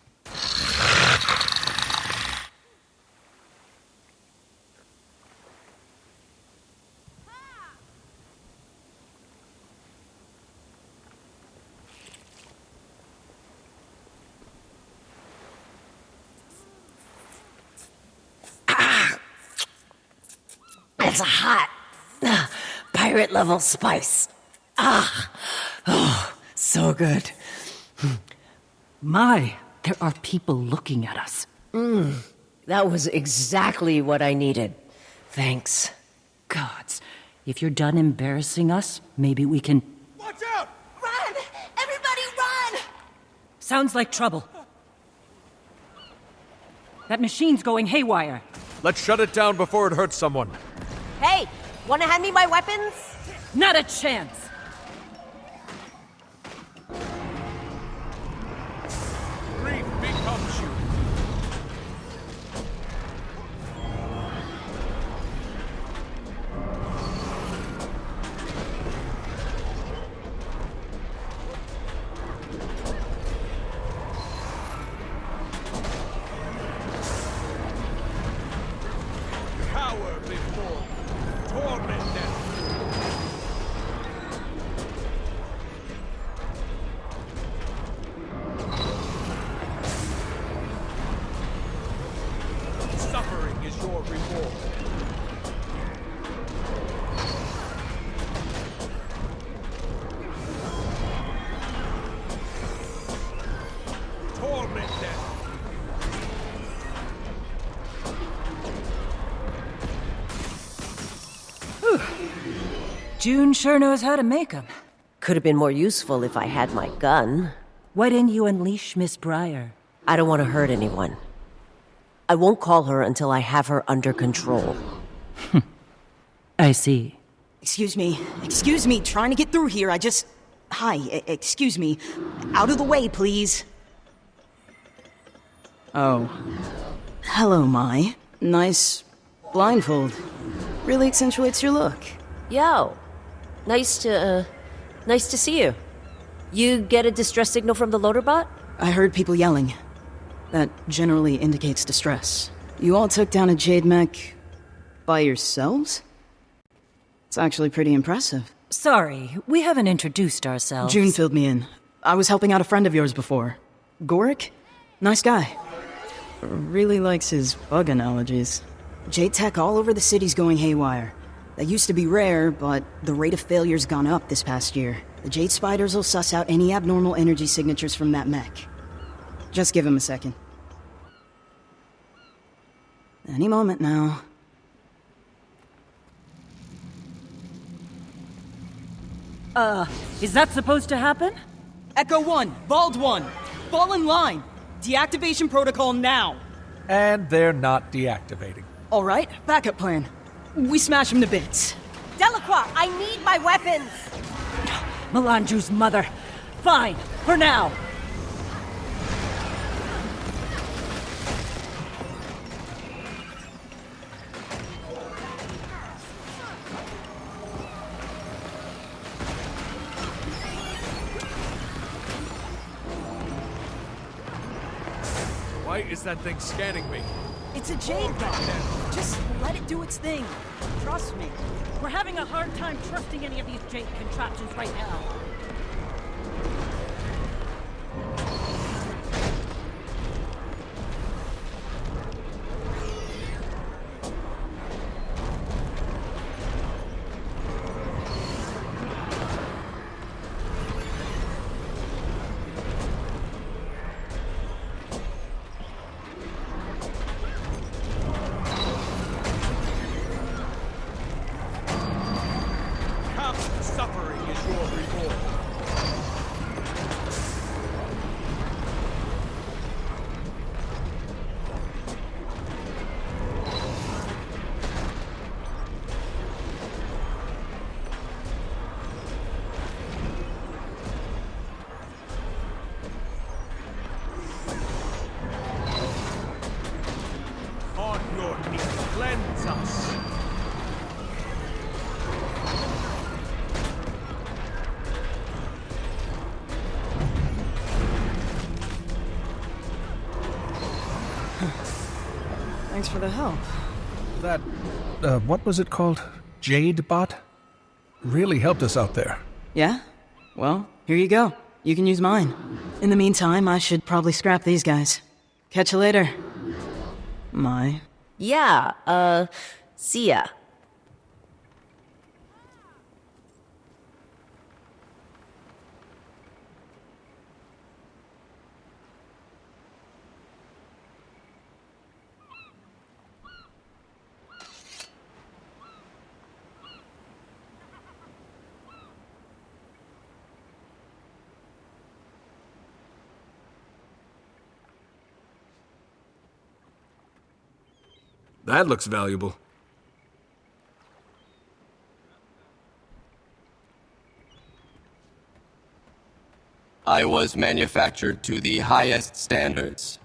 It's a hot, pirate-level spice. So good. Mai, there are people looking at us. That was exactly what I needed. Thanks. Gods, if you're done embarrassing us, maybe we can... Watch out! Run! Everybody run! Sounds like trouble. That machine's going haywire. Let's shut it down before it hurts someone. Hey, wanna hand me my weapons? Not a chance! Grief becomes you. Cower before me. Torment them. is your reward. Torment them. June sure knows how to make 'em. Could have been more useful if I had my gun. Why didn't you unleash Miss Breyer? I don't want to hurt anyone. I won't call her until I have her under control. I see. Excuse me, trying to get through here, Hi, excuse me. Out of the way, please. Oh. Hello, Mai. Nice blindfold. Really accentuates your look. Yo, nice to see you. You get a distress signal from the loader bot? I heard people yelling. That generally indicates distress. You all took down a Jade mech by yourselves? It's actually pretty impressive. Sorry, we haven't introduced ourselves. June filled me in. I was helping out a friend of yours before. Gorik? Nice guy. Really likes his bug analogies. Jade tech all over the city's going haywire. That used to be rare, but the rate of failure's gone up this past year. The Jade Spiders will suss out any abnormal energy signatures from that mech. Just give him a second. Any moment now. Is that supposed to happen? Echo 1, Bald 1, fall in line. Deactivation protocol now. And they're not deactivating. All right, backup plan. We smash him to bits. Delacroix, I need my weapons! Melanju's mother. Fine, for now. Why is that thing scanning me? It's a Jade mech. Just let it do its thing. Trust me. We're having a hard time trusting any of these Jade contraptions right now. Suffering is your reward. On your knees, cleanse us. Thanks for the help. That, what was it called? Jade bot? Really helped us out there. Yeah? Well, here you go. You can use mine. In the meantime, I should probably scrap these guys. Catch you later. Mai. Yeah, see ya. That looks valuable. I was manufactured to the highest standards.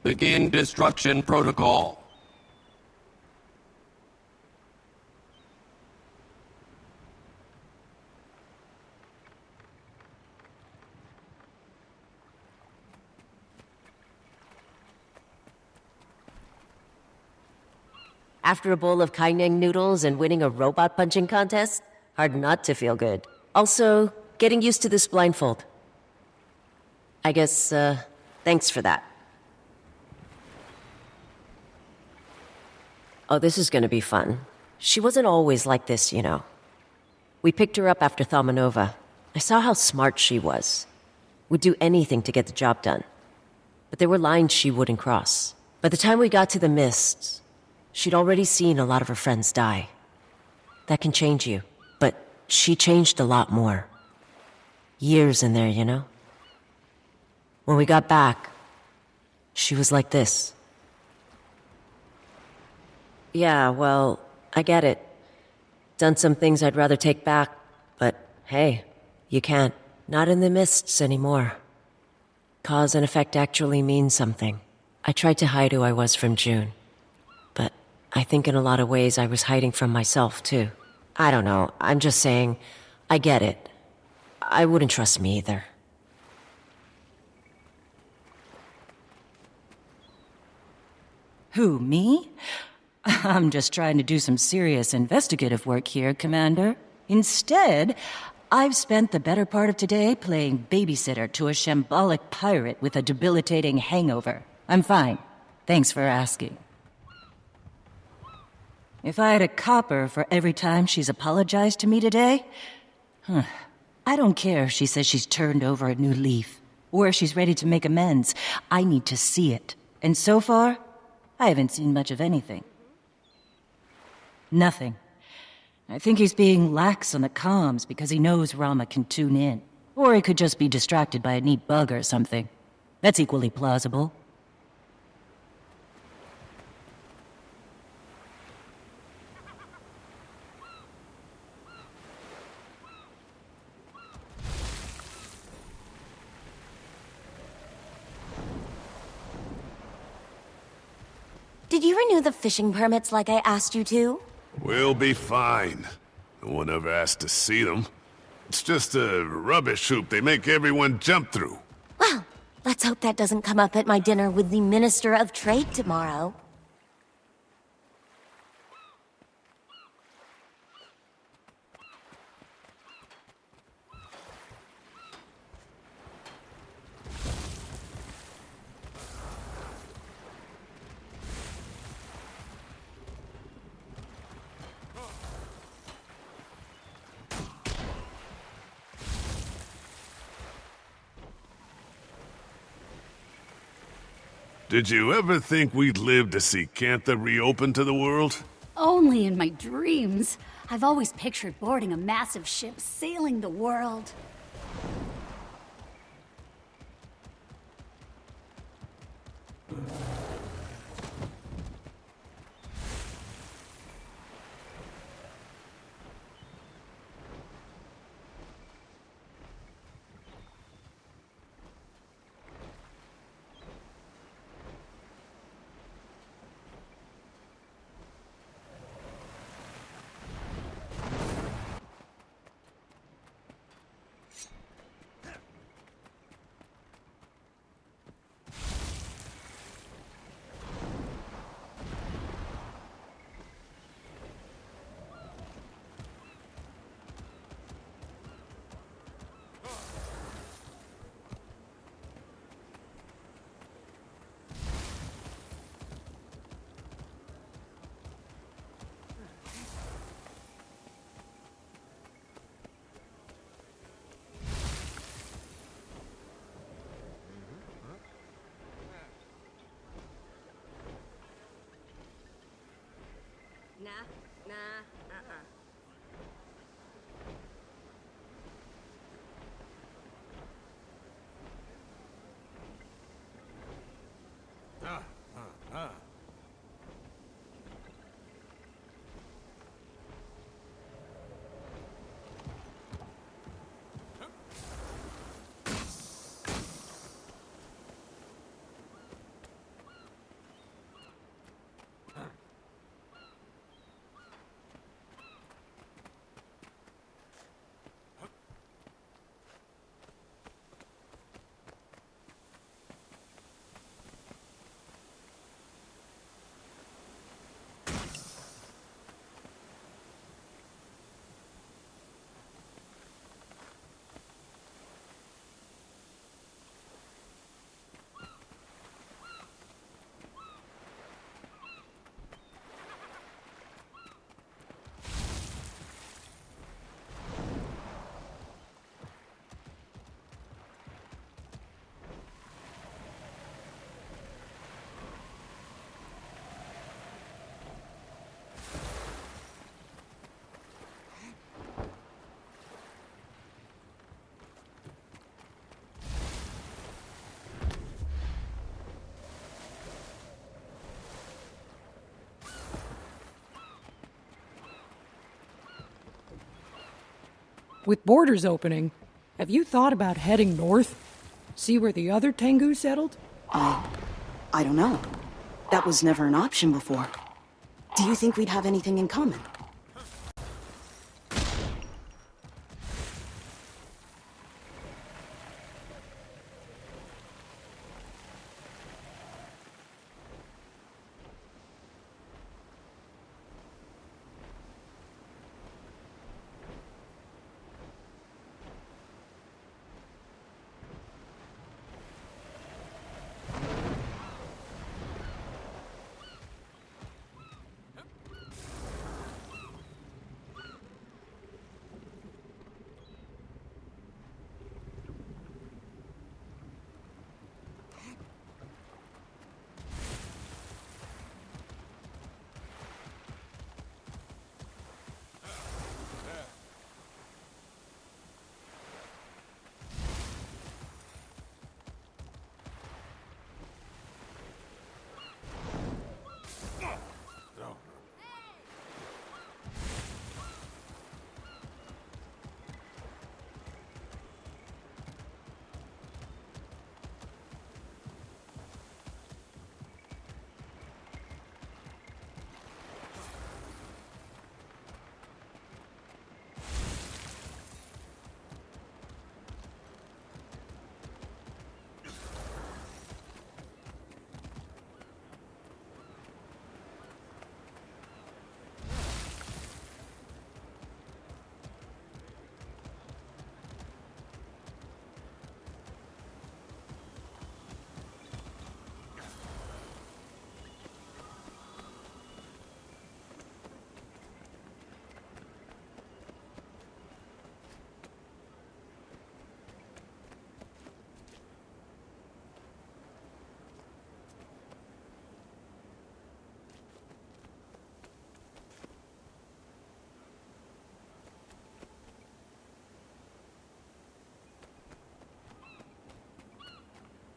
Begin destruction protocol. After a bowl of Kaineng noodles and winning a robot punching contest, hard not to feel good. Also, getting used to this blindfold. I guess, thanks for that. Oh, this is gonna be fun. She wasn't always like this, you know. We picked her up after Thalmanova. I saw how smart she was. Would do anything to get the job done. But there were lines she wouldn't cross. By the time we got to the Mists, she'd already seen a lot of her friends die. That can change you, but she changed a lot more. Years in there, you know? When we got back, she was like this. Yeah, well, I get it. Done some things I'd rather take back, but hey, you can't. Not in the Mists anymore. Cause and effect actually means something. I tried to hide who I was from June. But I think in a lot of ways I was hiding from myself, too. I don't know, I'm just saying, I get it. I wouldn't trust me either. Who, me? I'm just trying to do some serious investigative work here, Commander. Instead, I've spent the better part of today playing babysitter to a shambolic pirate with a debilitating hangover. I'm fine. Thanks for asking. If I had a copper for every time she's apologized to me today... I don't care if she says she's turned over a new leaf, or if she's ready to make amends. I need to see it. And so far, I haven't seen much of anything. Nothing. I think he's being lax on the comms because he knows Rama can tune in. Or he could just be distracted by a neat bug or something. That's equally plausible. Did you renew the fishing permits like I asked you to? We'll be fine. No one ever asked to see them. It's just a rubbish hoop they make everyone jump through. Well, let's hope that doesn't come up at my dinner with the Minister of Trade tomorrow. Did you ever think we'd live to see Cantha reopen to the world? Only in my dreams. I've always pictured boarding a massive ship sailing the world. With borders opening, have you thought about heading north? See where the other Tengu settled? I don't know. That was never an option before. Do you think we'd have anything in common?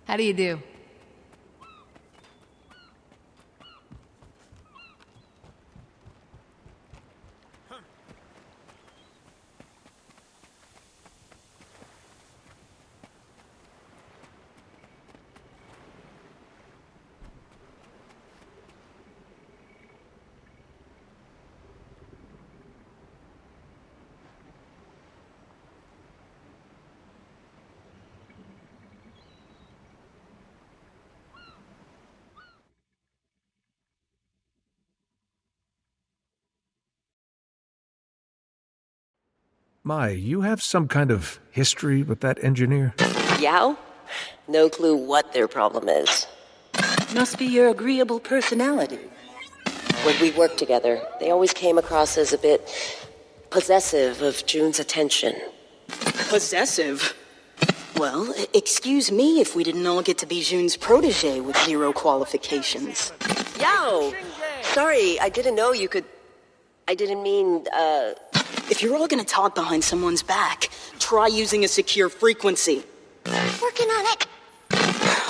How do you do? Mai, you have some kind of history with that engineer? Yao? No clue what their problem is. Must be your agreeable personality. When we worked together, they always came across as a bit possessive of June's attention. Possessive? Well, excuse me if we didn't all get to be June's protege with 0 qualifications. Yao! Sorry, I didn't know you could... I didn't mean, If you're all gonna talk behind someone's back, try using a secure frequency. Working on it.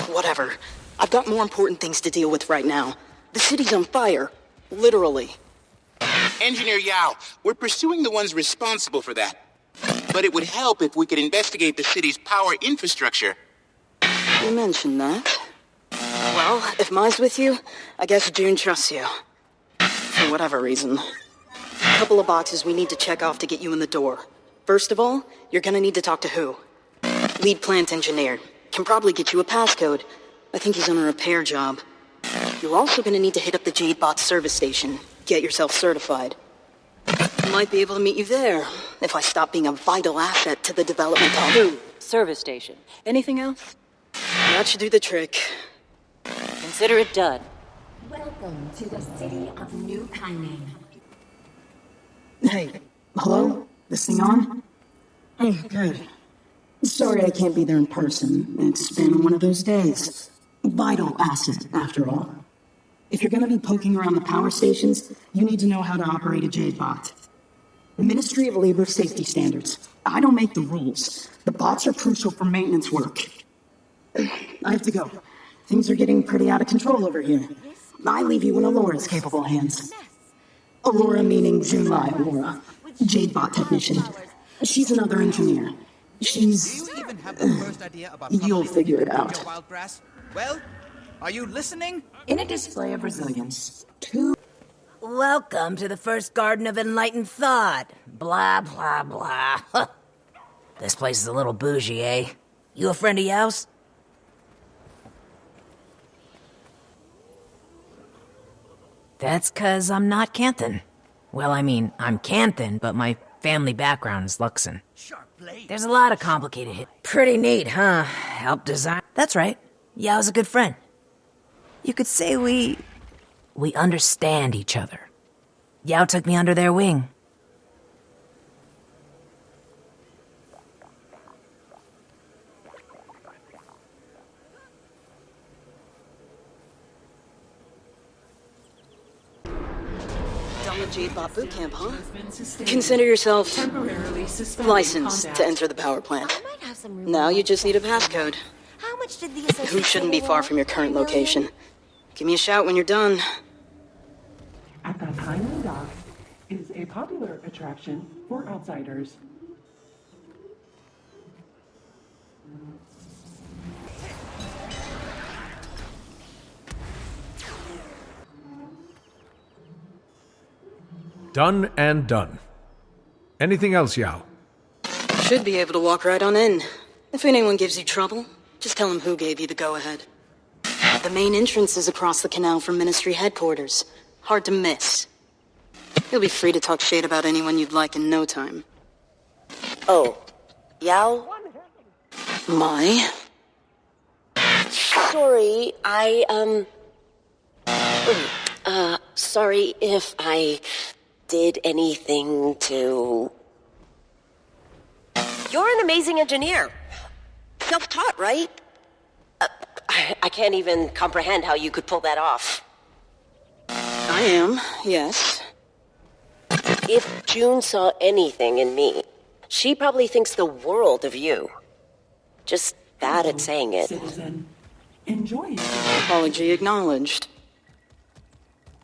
Whatever. I've got more important things to deal with right now. The city's on fire. Literally. Engineer Yao, we're pursuing the ones responsible for that. But it would help if we could investigate the city's power infrastructure. You mentioned that. Well, if Mai's with you, I guess June trusts you. For whatever reason. A couple of boxes we need to check off to get you in the door. First of all, you're gonna need to talk to who? Lead plant engineer. Can probably get you a passcode. I think he's on a repair job. You're also gonna need to hit up the Jade bot service station. Get yourself certified. Might be able to meet you there, if I stop being a vital asset to the development of... Who? Service station. Anything else? That should do the trick. Consider it done. Welcome to the city of New Kyning. Hey, hello? This thing on? Oh, good. Sorry I can't be there in person. It's been one of those days. Vital asset, after all. If you're gonna be poking around the power stations, you need to know how to operate a Jade bot. Ministry of Labor Safety Standards. I don't make the rules. The bots are crucial for maintenance work. I have to go. Things are getting pretty out of control over here. I leave you in Alora's capable hands. Alora meaning Junlai Alora, Jade bot technician. She's another engineer. She's... Do you even have the first idea about You'll figure it out. wild grass? Well, are you listening? In a display of resilience, Welcome to the first Garden of Enlightened Thought. Blah, blah, blah. This place is a little bougie, eh? You a friend of Yao's? That's 'cause I'm not Canthan. Well, I mean, I'm Canthan, but my family background is Luxon. There's a lot of complicated hit. Pretty neat, huh? Help design. That's right. Yao's a good friend. You could say we understand each other. Yao took me under their wing. Done with Jade Bot Boot Camp, huh? Consider yourself licensed to enter the power plant. Now you just need a passcode. How much did the associate Who shouldn't be far from your current location? Give me a shout when you're done. At that tiny dock is a popular attraction for outsiders. Done and done. Anything else, Yao? Should be able to walk right on in. If anyone gives you trouble, just tell them who gave you the go-ahead. The main entrance is across the canal from Ministry headquarters. Hard to miss. You'll be free to talk shade about anyone you'd like in no time. Oh, Yao? My? Sorry, sorry if I did anything to... You're an amazing engineer. Self-taught, right? I can't even comprehend how you could pull that off. I am, yes. If June saw anything in me, she probably thinks the world of you. Just bad at saying it. Citizen, enjoy it. Apology acknowledged.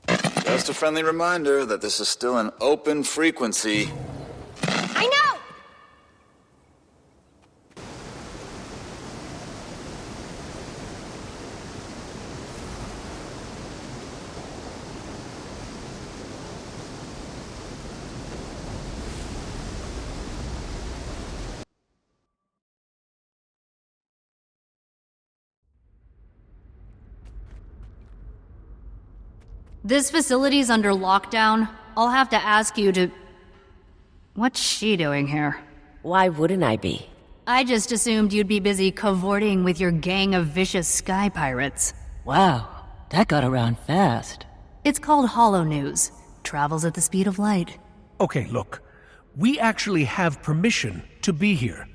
Just a friendly reminder that this is still an open frequency. I know! This facility's under lockdown. I'll have to ask you to... What's she doing here? Why wouldn't I be? I just assumed you'd be busy cavorting with your gang of vicious sky pirates. Wow, that got around fast. It's called Hollow News. Travels at the speed of light. Okay, look. We actually have permission to be here.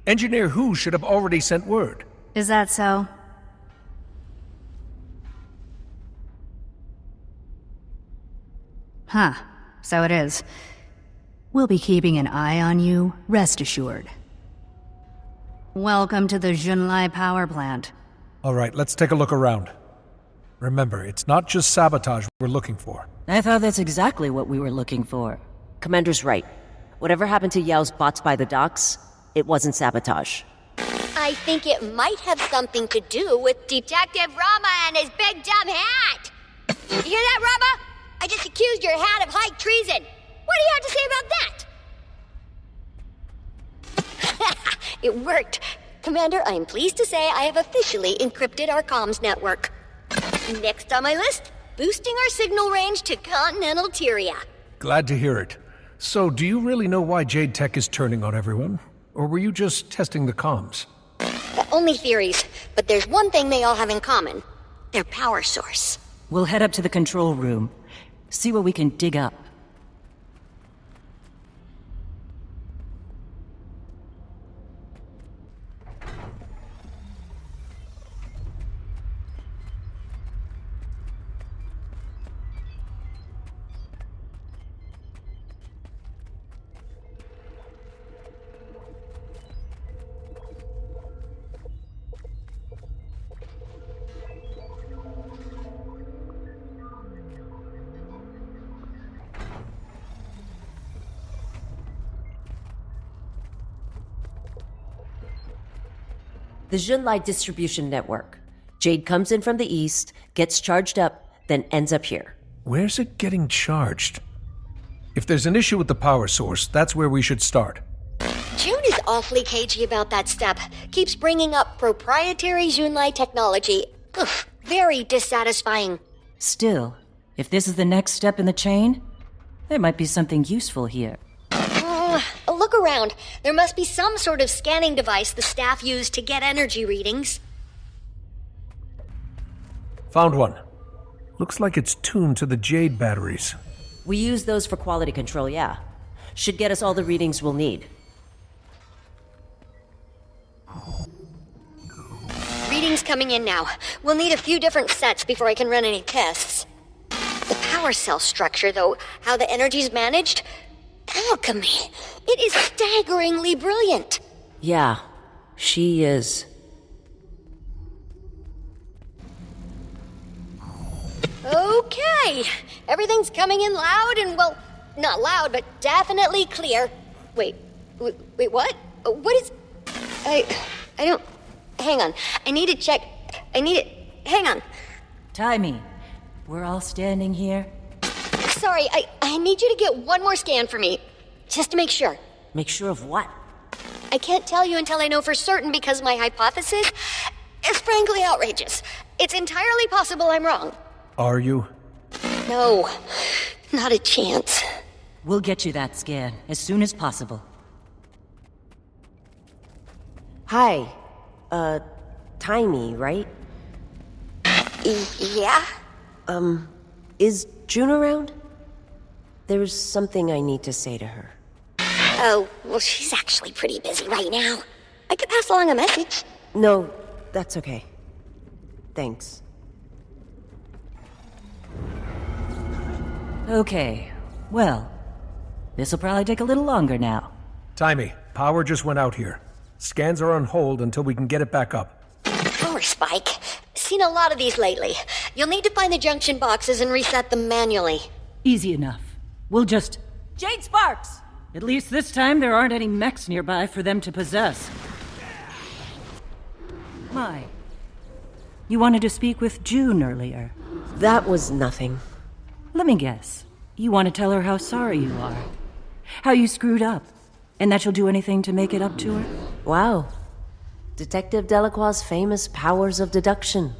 Engineer Who should have already sent word. Is that so? Huh, so it is. We'll be keeping an eye on you, rest assured. Welcome to the Junlai power plant. All right, let's take a look around. Remember, it's not just sabotage we're looking for. I thought that's exactly what we were looking for. Commander's right. Whatever happened to Yao's bots by the docks, it wasn't sabotage. I think it might have something to do with Detective Rama and his big dumb hat. You hear that, Rama? I just accused your hat of high treason. What do you have to say about that? It worked. Commander, I am pleased to say I have officially encrypted our comms network. Next on my list, boosting our signal range to continental Tyria. Glad to hear it. So, do you really know why Jade Tech is turning on everyone? Or were you just testing the comms? Only theories, but there's one thing they all have in common. Their power source. We'll head up to the control room. See what we can dig up. The Junlai distribution network. Jade comes in from the east, gets charged up, then ends up here. Where's it getting charged? If there's an issue with the power source, that's where we should start. June is awfully cagey about that step. Keeps bringing up proprietary Junlai technology. Ugh, very dissatisfying. Still, if this is the next step in the chain, there might be something useful here. Look around. There must be some sort of scanning device the staff use to get energy readings. Found one. Looks like it's tuned to the Jade batteries. We use those for quality control, yeah. Should get us all the readings we'll need. Readings coming in now. We'll need a few different sets before I can run any tests. The power cell structure, though, how the energy's managed? Alchemy. It is staggeringly brilliant. Yeah, she is. Okay. Everything's coming in loud and, well, not loud, but definitely clear. Wait, what? What is... I don't... Hang on. I need to check... Hang on. Timey, we're all standing here. Sorry, I need you to get one more scan for me. Just to make sure. Make sure of what? I can't tell you until I know for certain because my hypothesis is frankly outrageous. It's entirely possible I'm wrong. Are you? No, not a chance. We'll get you that scan as soon as possible. Hi. Timey, right? Yeah? Is June around? There's something I need to say to her. Oh, well, she's actually pretty busy right now. I could pass along a message. No, that's okay. Thanks. Okay, well, this'll probably take a little longer now. Timey, power just went out here. Scans are on hold until we can get it back up. Power spike. Seen a lot of these lately. You'll need to find the junction boxes and reset them manually. Easy enough. We'll just... Jade Sparks! At least this time there aren't any mechs nearby for them to possess. My. You wanted to speak with June earlier. That was nothing. Let me guess. You want to tell her how sorry you are. How you screwed up. And that you'll do anything to make it up to her? Wow. Detective Delacroix's famous powers of deduction.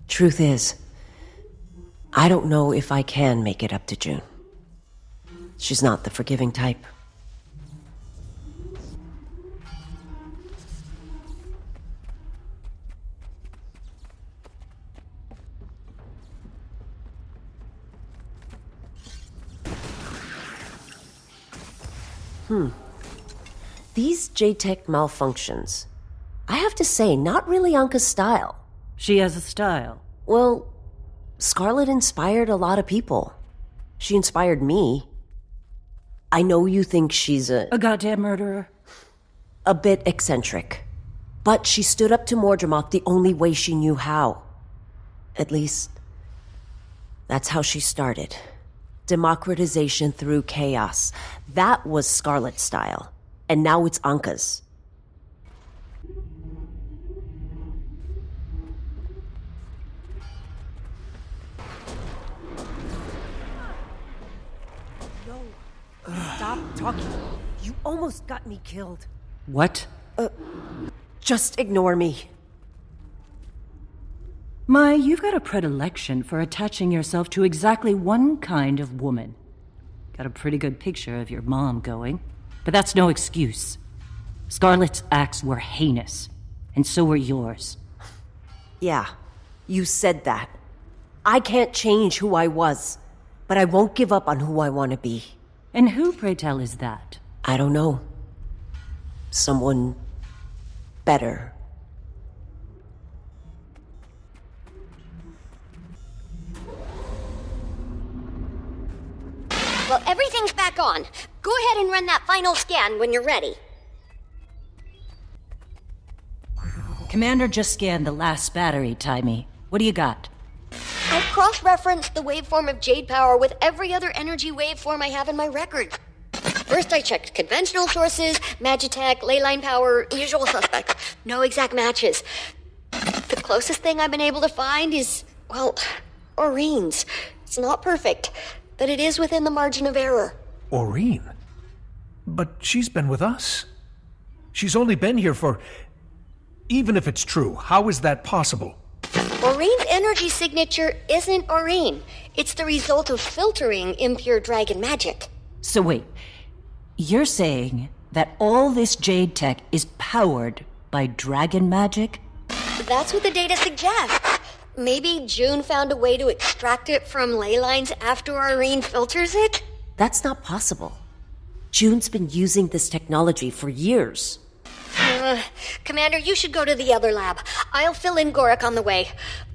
Truth is, I don't know if I can make it up to June. She's not the forgiving type. These J-Tech malfunctions, I have to say, not really Anka's style. She has a style. Well, Scarlet inspired a lot of people. She inspired me. I know you think she's a goddamn murderer. A bit eccentric. But she stood up to Mordremock the only way she knew how. At least, that's how she started. Democratization through chaos. That was Scarlet's style. And now it's Anka's. No. Stop talking. You almost got me killed. What? Just ignore me. Mai, you've got a predilection for attaching yourself to exactly one kind of woman. Got a pretty good picture of your mom going. But that's no excuse. Scarlet's acts were heinous, and so were yours. Yeah, you said that. I can't change who I was, but I won't give up on who I want to be. And who, pray tell, is that? I don't know. Someone better. Well, everything's back on. Go ahead and run that final scan when you're ready. Commander just scanned the last battery, Timey. What do you got? I've cross-referenced the waveform of Jade power with every other energy waveform I have in my records. First I checked conventional sources, Magitech, leyline power, usual suspects. No exact matches. The closest thing I've been able to find is, well, Aurine's. It's not perfect, but it is within the margin of error. Aurine? But she's been with us. She's only been here for... Even if it's true, how is that possible? Aurine's energy signature isn't Aurine. It's the result of filtering impure dragon magic. So wait, you're saying that all this Jade tech is powered by dragon magic? That's what the data suggests. Maybe June found a way to extract it from ley lines after Aurine filters it? That's not possible. June's been using this technology for years. Commander, you should go to the other lab. I'll fill in Gorik on the way.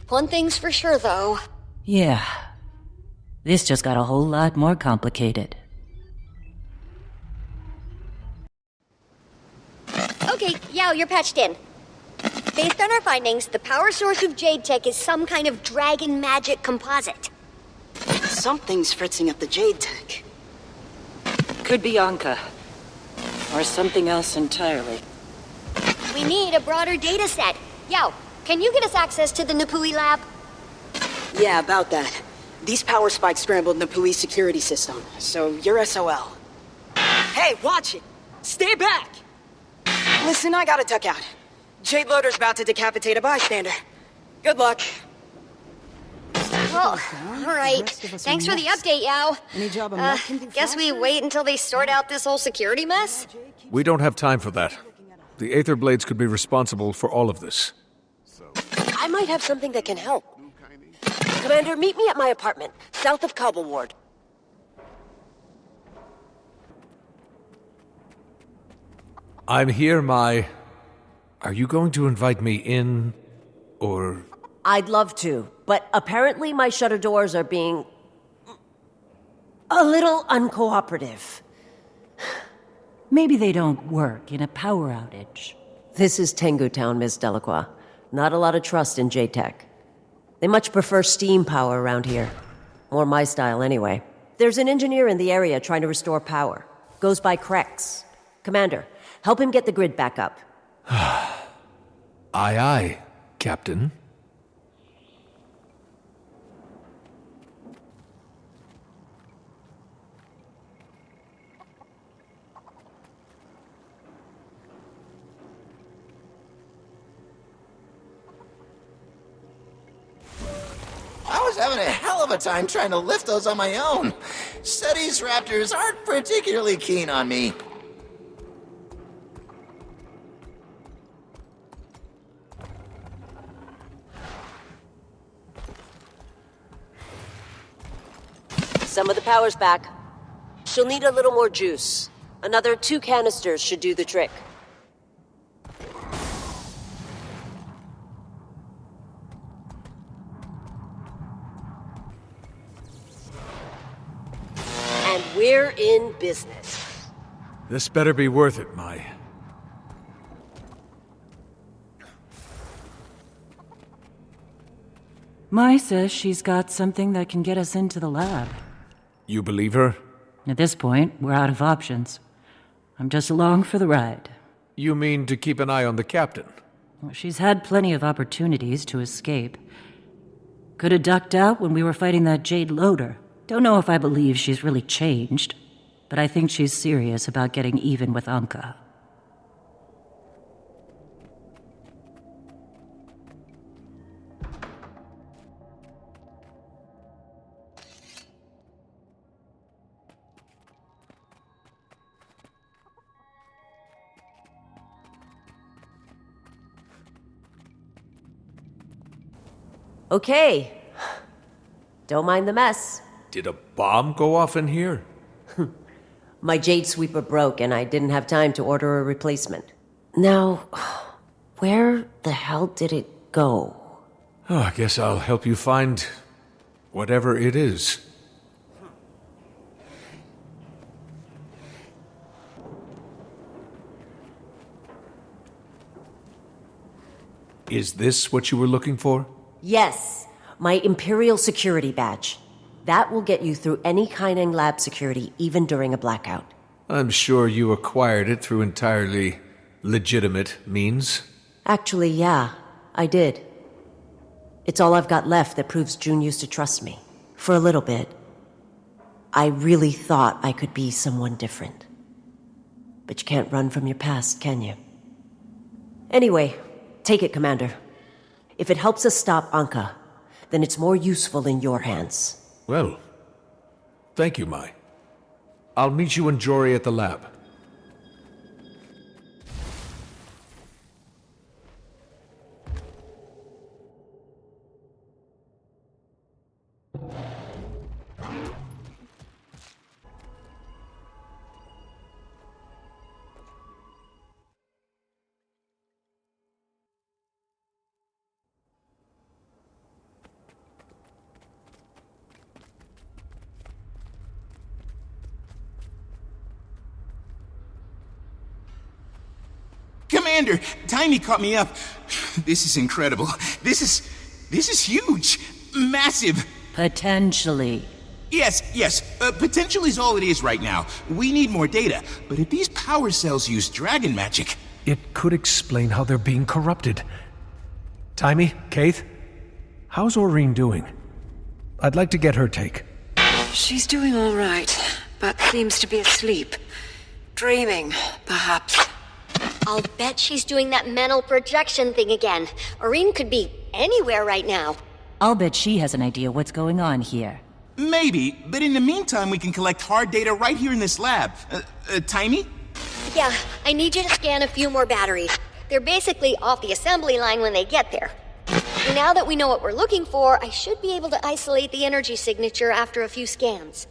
One thing's for sure, though. Yeah. This just got a whole lot more complicated. Okay, Yao, you're patched in. Based on our findings, the power source of Jade Tech is some kind of dragon magic composite. Something's fritzing up the Jade Tech. Could be Anka. Or something else entirely. We need a broader data set. Yao, can you get us access to the Napui lab? Yeah, about that. These power spikes scrambled Napui's security system, so you're SOL. Hey, watch it! Stay back! Listen, I gotta duck out. Jade Loader's about to decapitate a bystander. Good luck. Well, alright. Thanks for the update, Yao. Guess we wait until they sort out this whole security mess? We don't have time for that. The Aetherblades could be responsible for all of this. I might have something that can help. Commander, meet me at my apartment, south of Cobble Ward. I'm here, Mai. Are you going to invite me in, or... I'd love to, but apparently my shutter doors are being... a little uncooperative. Maybe they don't work in a power outage. This is Tengu Town, Miss Delacroix. Not a lot of trust in J-Tech. They much prefer steam power around here. More my style, anyway. There's an engineer in the area trying to restore power. Goes by Krex. Commander, help him get the grid back up. Aye, aye, Captain. I was having a hell of a time trying to lift those on my own. SETI's raptors aren't particularly keen on me. Some of the power's back. She'll need a little more juice. Another 2 canisters should do the trick. And we're in business. This better be worth it, Mai. Mai says she's got something that can get us into the lab. You believe her? At this point, we're out of options. I'm just along for the ride. You mean to keep an eye on the captain? Well, she's had plenty of opportunities to escape. Could have ducked out when we were fighting that Jade Loader. Don't know if I believe she's really changed, but I think she's serious about getting even with Anka. Okay. Don't mind the mess. Did a bomb go off in here? My Jade Sweeper broke and I didn't have time to order a replacement. Now, where the hell did it go? Oh, I guess I'll help you find whatever it is. Is this what you were looking for? Yes, my Imperial Security Badge. That will get you through any Kaining lab security, even during a blackout. I'm sure you acquired it through entirely legitimate means. Actually, yeah, I did. It's all I've got left that proves June used to trust me. For a little bit. I really thought I could be someone different. But you can't run from your past, can you? Anyway, take it, Commander. If it helps us stop Anka, then it's more useful in your hands. Well, thank you, Mai. I'll meet you and Jory at the lab. Commander, Tiny caught me up. This is incredible. This is huge. Massive. Potentially. Yes. Potential is all it is right now. We need more data. But if these power cells use dragon magic... It could explain how they're being corrupted. Timey, Kaith, how's Aureen doing? I'd like to get her take. She's doing all right, but seems to be asleep. Dreaming, perhaps. I'll bet she's doing that mental projection thing again. Aureen could be anywhere right now. I'll bet she has an idea what's going on here. Maybe, but in the meantime we can collect hard data right here in this lab. Tiny? Yeah, I need you to scan a few more batteries. They're basically off the assembly line when they get there. Now that we know what we're looking for, I should be able to isolate the energy signature after a few scans.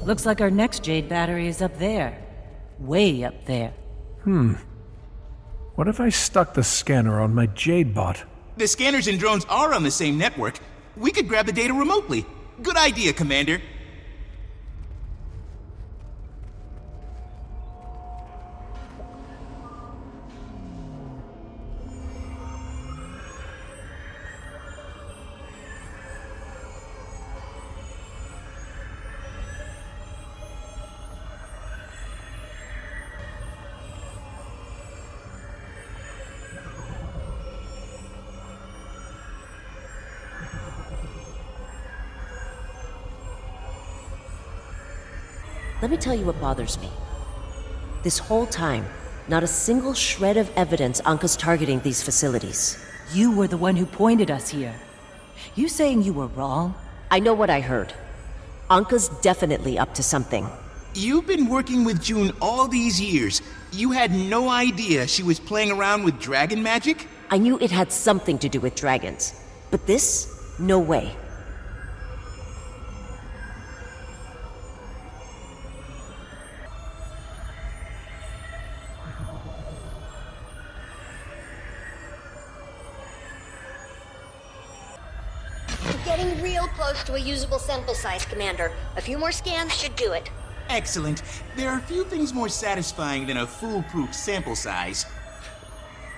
Looks like our next Jade battery is up there. Way up there. What if I stuck the scanner on my Jade bot? The scanners and drones are on the same network. We could grab the data remotely. Good idea, Commander. Let me tell you what bothers me. This whole time, not a single shred of evidence Anka's targeting these facilities. You were the one who pointed us here. You saying you were wrong? I know what I heard. Anka's definitely up to something. You've been working with June all these years. You had no idea she was playing around with dragon magic? I knew it had something to do with dragons. But this? No way. Getting real close to a usable sample size, Commander. A few more scans should do it. Excellent. There are few things more satisfying than a foolproof sample size.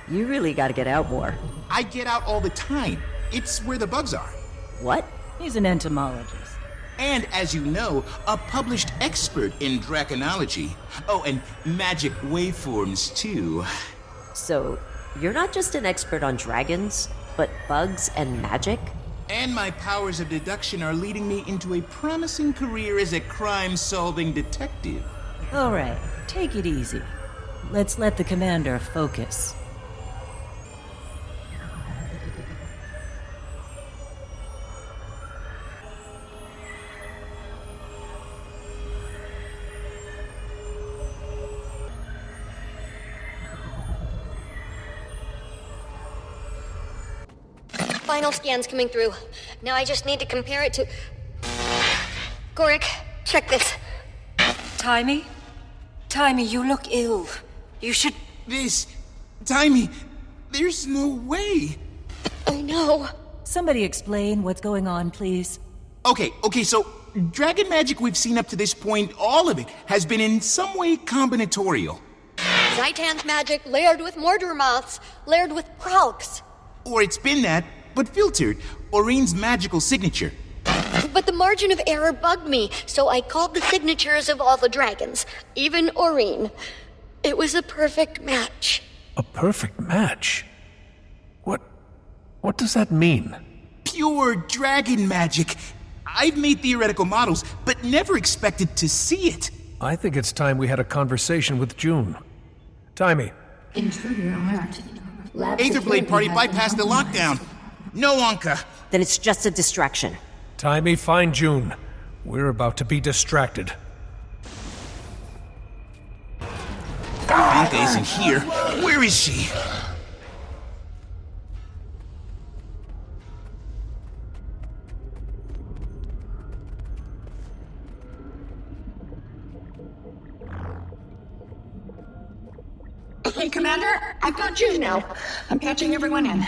You really gotta get out more. I get out all the time. It's where the bugs are. What? He's an entomologist. And, as you know, a published expert in draconology. Oh, and magic waveforms, too. So, you're not just an expert on dragons, but bugs and magic? And my powers of deduction are leading me into a promising career as a crime-solving detective. All right, take it easy. Let's let the commander focus. final scan's coming through. Now I just need to compare it to... Gorik, check this. Timey? Timey, you look ill. You should... Timey, there's no way. I know. Somebody explain what's going on, please. Okay, so dragon magic we've seen up to this point, all of it, has been in some way combinatorial. Zaitan's magic layered with mortar moths, layered with pralks. Or it's been that, but filtered. Oreen's magical signature. But the margin of error bugged me, so I called the signatures of all the dragons, even Oreen. It was a perfect match. A perfect match? What does that mean? Pure dragon magic. I've made theoretical models, but never expected to see it. I think it's time we had a conversation with June. Timey. Intruder alert. Aetherblade party bypassed the lockdown. No Anka. Then it's just a distraction. Timey, find June. We're about to be distracted. Anka isn't here. Where is she? Hey, Commander, I've got June now. I'm patching everyone in.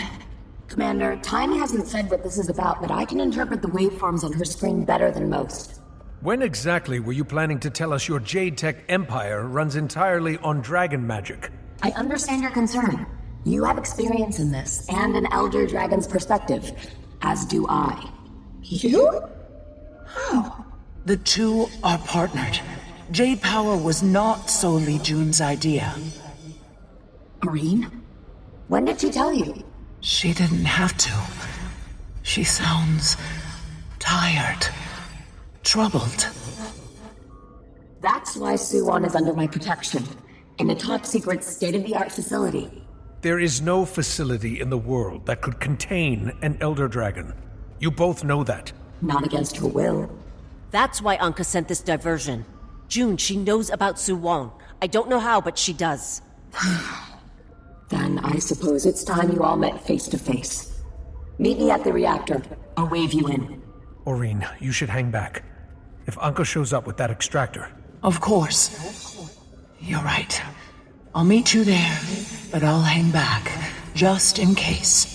Commander, Time hasn't said what this is about, but I can interpret the waveforms on her screen better than most. When exactly were you planning to tell us your Jade Tech empire runs entirely on dragon magic? I understand your concern. You have experience in this, and an Elder Dragon's perspective, as do I. You? How? The two are partnered. Jade power was not solely June's idea. Oreen? When did she tell you? She didn't have to. She sounds tired, troubled. That's why Suwon is under my protection, in a top-secret, state-of-the-art facility. There is no facility in the world that could contain an Elder Dragon. You both know that. Not against her will. That's why Anka sent this diversion. June, she knows about Suwon. I don't know how, but she does. Then I suppose it's time you all met face to face. Meet me at the reactor. I'll wave you in. Oreen, you should hang back. If Anka shows up with that extractor... Of course. You're right. I'll meet you there, but I'll hang back, just in case.